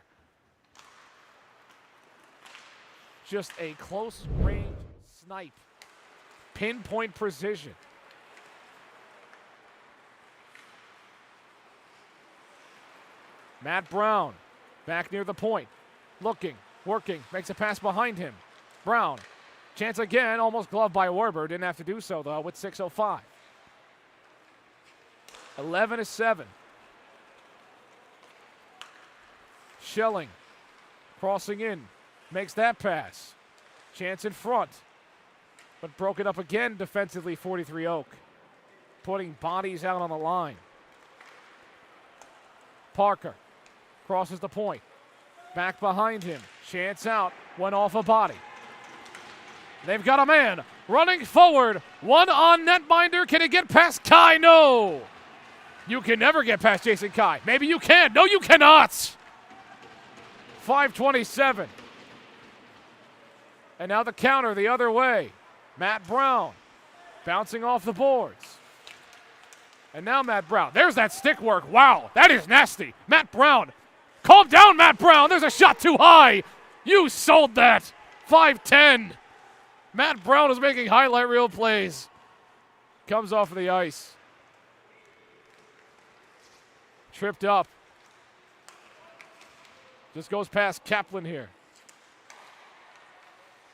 Just a close-range snipe. Pinpoint precision. Matt Brown back near the point. Looking, working, makes a pass behind him. Brown, chance again, almost gloved by Werber. Didn't have to do so, though, with 6:05. 11-7. Schelling crossing in. Makes that pass. Chance in front. But broken up again defensively, 43 Oak. Putting bodies out on the line. Parker crosses the point. Back behind him. Chance out. Went off a body. They've got a man running forward. One on netminder. Can it get past Kai? No. You can never get past Jason Kai. Maybe you can. No, you cannot. 5:27. And now the counter the other way. Matt Brown bouncing off the boards. And now Matt Brown. There's that stick work. Wow, that is nasty. Matt Brown. Calm down, Matt Brown. There's a shot too high. You sold that. 5:10. Matt Brown is making highlight reel plays. Comes off of the ice. Tripped up. Just goes past Kaplan here.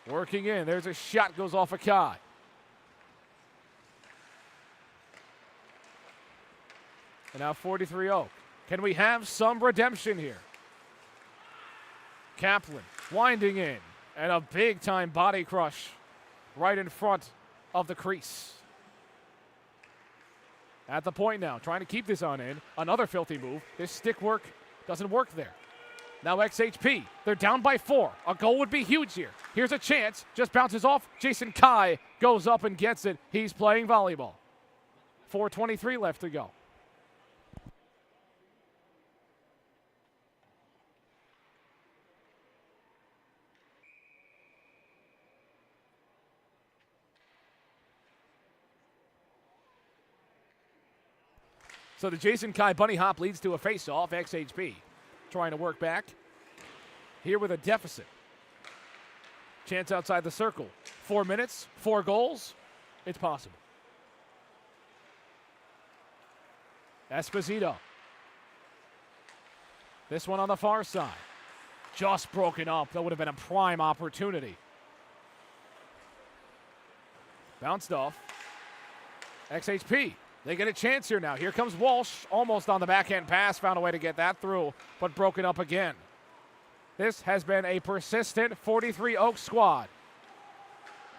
Working in. There's a shot goes off of Kai. And now 43 Oak. Can we have some redemption here? Kaplan winding in. And a big-time body crush right in front of the crease. At the point now, trying to keep this on in. Another filthy move. This stick work doesn't work there. Now XHP, they're down by 4. A goal would be huge here. Here's a chance, just bounces off. Jason Kai goes up and gets it. He's playing volleyball. 4:23 left to go. So the Jason Kai bunny hop leads to a face-off. XHP trying to work back. Here with a deficit. Chance outside the circle. 4 minutes, 4 goals. It's possible. Esposito. This one on the far side. Just broken up. That would have been a prime opportunity. Bounced off. XHP. They get a chance here now. Here comes Walsh. Almost on the backhand pass. Found a way to get that through, but broken up again. This has been a persistent 43 Oak squad.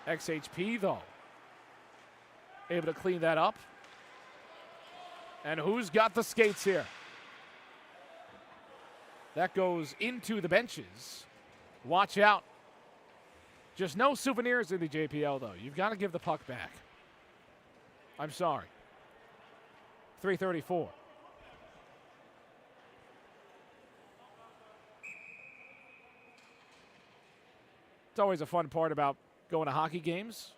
XHP, though, able to clean that up. And who's got the skates here? That goes into the benches. Watch out. Just no souvenirs in the JPL, though. You've got to give the puck back. I'm sorry. 3:34. It's always a fun part about going to hockey games.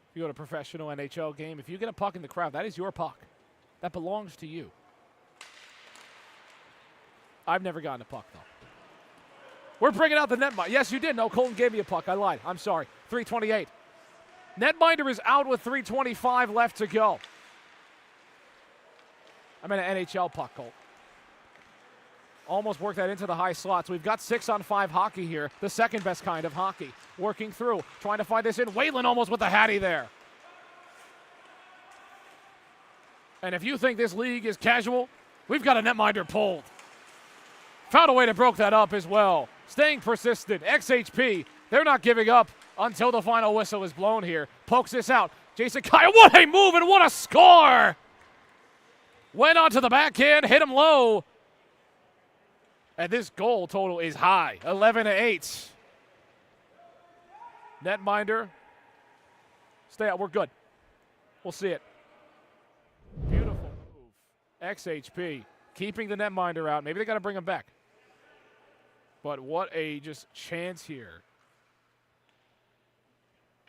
If you go to a professional NHL game, if you get a puck in the crowd, that is your puck. That belongs to you. I've never gotten a puck, though. We're bringing out the netminder. Yes, you did. No, Colton gave me a puck. I lied. I'm sorry. 3:28. Netminder is out with 3:25 left to go. I meant an NHL puck, Colt. Almost worked that into the high slots. We've got 6-on-5 hockey here, the second best kind of hockey. Working through, trying to find this in. Whalen almost with the hattie there. And if you think this league is casual, we've got a netminder pulled. Found a way to broke that up as well. Staying persistent. XHP, they're not giving up until the final whistle is blown here. Pokes this out. Jason Kaya, what a move and what a score! Went onto the backhand, hit him low. And this goal total is high, 11-8. Netminder, stay out, we're good. We'll see it. Beautiful move. XHP keeping the netminder out. Maybe they got to bring him back. But what a just chance here.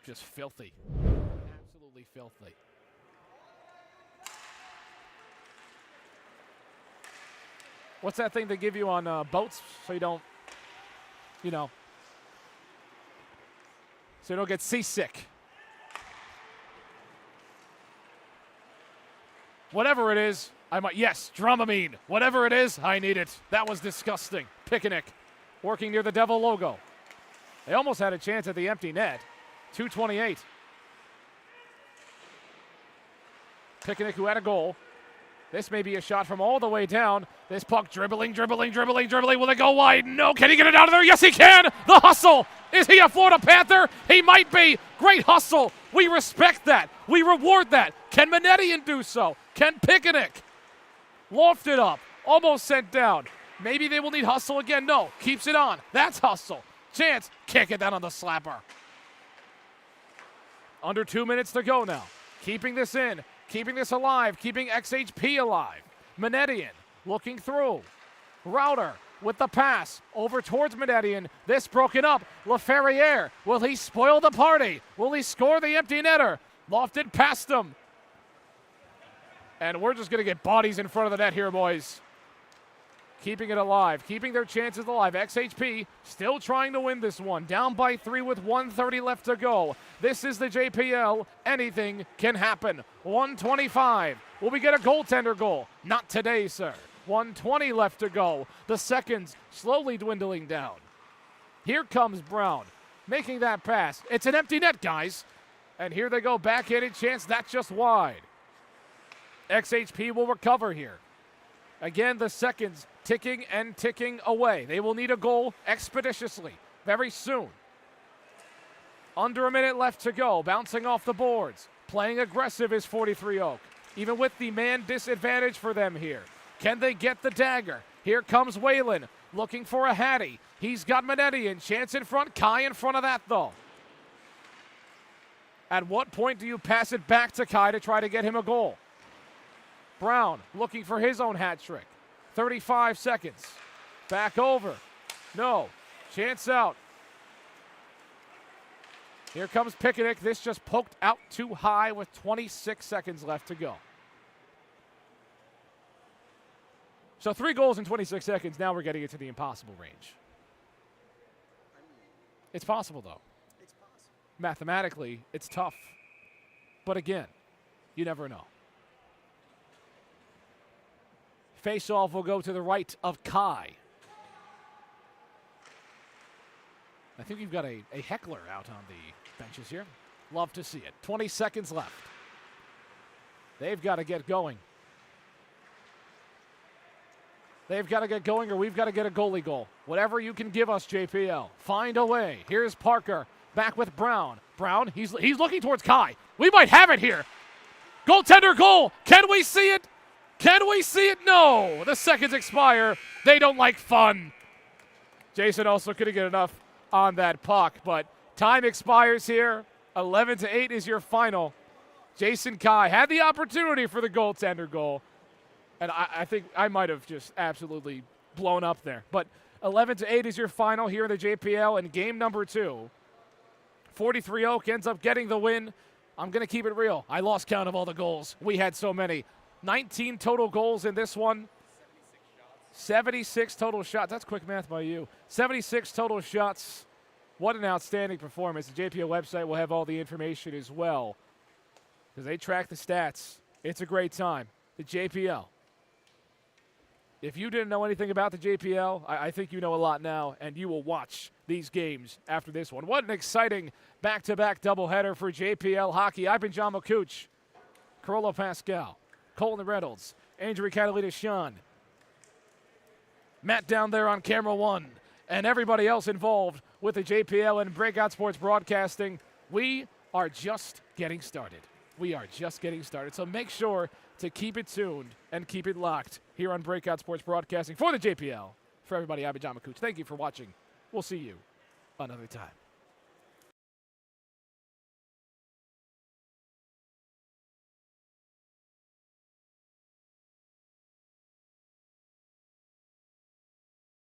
Just filthy. Absolutely filthy. What's that thing they give you on boats so you don't, so you don't get seasick? Whatever it is, yes, Dramamine. Whatever it is, I need it. That was disgusting. Picnic working near the Devil logo. They almost had a chance at the empty net. 2:28. Picnic, who had a goal. This may be a shot from all the way down. This puck dribbling. Will it go wide? No. Can he get it out of there? Yes, he can. The hustle. Is he a Florida Panther? He might be. Great hustle. We respect that. We reward that. Can Manetian do so? Can Picnic? Lofted up. Almost sent down. Maybe they will need hustle again. No. Keeps it on. That's hustle. Chance. Kick it down on the slapper. Under 2 minutes to go now. Keeping this in. Keeping this alive, keeping XHP alive. Manetian looking through. Router with the pass over towards Manetian. This broken up. LaFerriere, will he spoil the party? Will he score the empty netter? Lofted past him. And we're just going to get bodies in front of the net here, boys. Keeping it alive, keeping their chances alive. XHP still trying to win this one. Down by 3 with 1:30 left to go. This is the JPL. Anything can happen. 1:25. Will we get a goaltender goal? Not today, sir. 1:20 left to go. The seconds slowly dwindling down. Here comes Brown making that pass. It's an empty net, guys. And here they go, backhanded chance. That's just wide. XHP will recover here. Again, the seconds ticking and ticking away. They will need a goal expeditiously, very soon. Under a minute left to go, bouncing off the boards. Playing aggressive is 43 Oak, even with the man disadvantage for them here. Can they get the dagger? Here comes Whalen, looking for a hattie. He's got Manetian, chance in front, Kai in front of that though. At what point do you pass it back to Kai to try to get him a goal? Brown looking for his own hat trick. 35 seconds. Back over. No. Chance out. Here comes Picnic. This just poked out too high with 26 seconds left to go. So 3 goals in 26 seconds. Now we're getting into the impossible range. It's possible, though. It's possible. Mathematically, it's tough. But again, you never know. Face-off will go to the right of Kai. I think you've got a heckler out on the benches here. Love to see it. 20 seconds left. They've got to get going. They've got to get going, or we've got to get a goalie goal. Whatever you can give us, JPL. Find a way. Here's Parker back with Brown. Brown, he's looking towards Kai. We might have it here. Goaltender goal. Can we see it? Can we see it? No. The seconds expire. They don't like fun. Jason also couldn't get enough on that puck, but time expires here. 11-8 is your final. Jason Kai had the opportunity for the goaltender goal, and I think I might have just absolutely blown up there. But 11-8 is your final here in the JPL in game number 2. 43 Oak ends up getting the win. I'm going to keep it real. I lost count of all the goals. We had so many. 19 total goals in this one. 76 total shots. That's quick math by you. 76 total shots. What an outstanding performance. The JPL website will have all the information as well, because they track the stats. It's a great time. The JPL. If you didn't know anything about the JPL, I think you know a lot now, and you will watch these games after this one. What an exciting back-to-back doubleheader for JPL hockey. I've been John McCooch, Carollo Pascal, Colton Reynolds, Andrew Catalina Sean, Matt down there on camera 1, and everybody else involved with the JPL and Breakout Sports Broadcasting. We are just getting started. We are just getting started. So make sure to keep it tuned and keep it locked here on Breakout Sports Broadcasting for the JPL. For everybody, I've been John McCooch. Thank you for watching. We'll see you another time.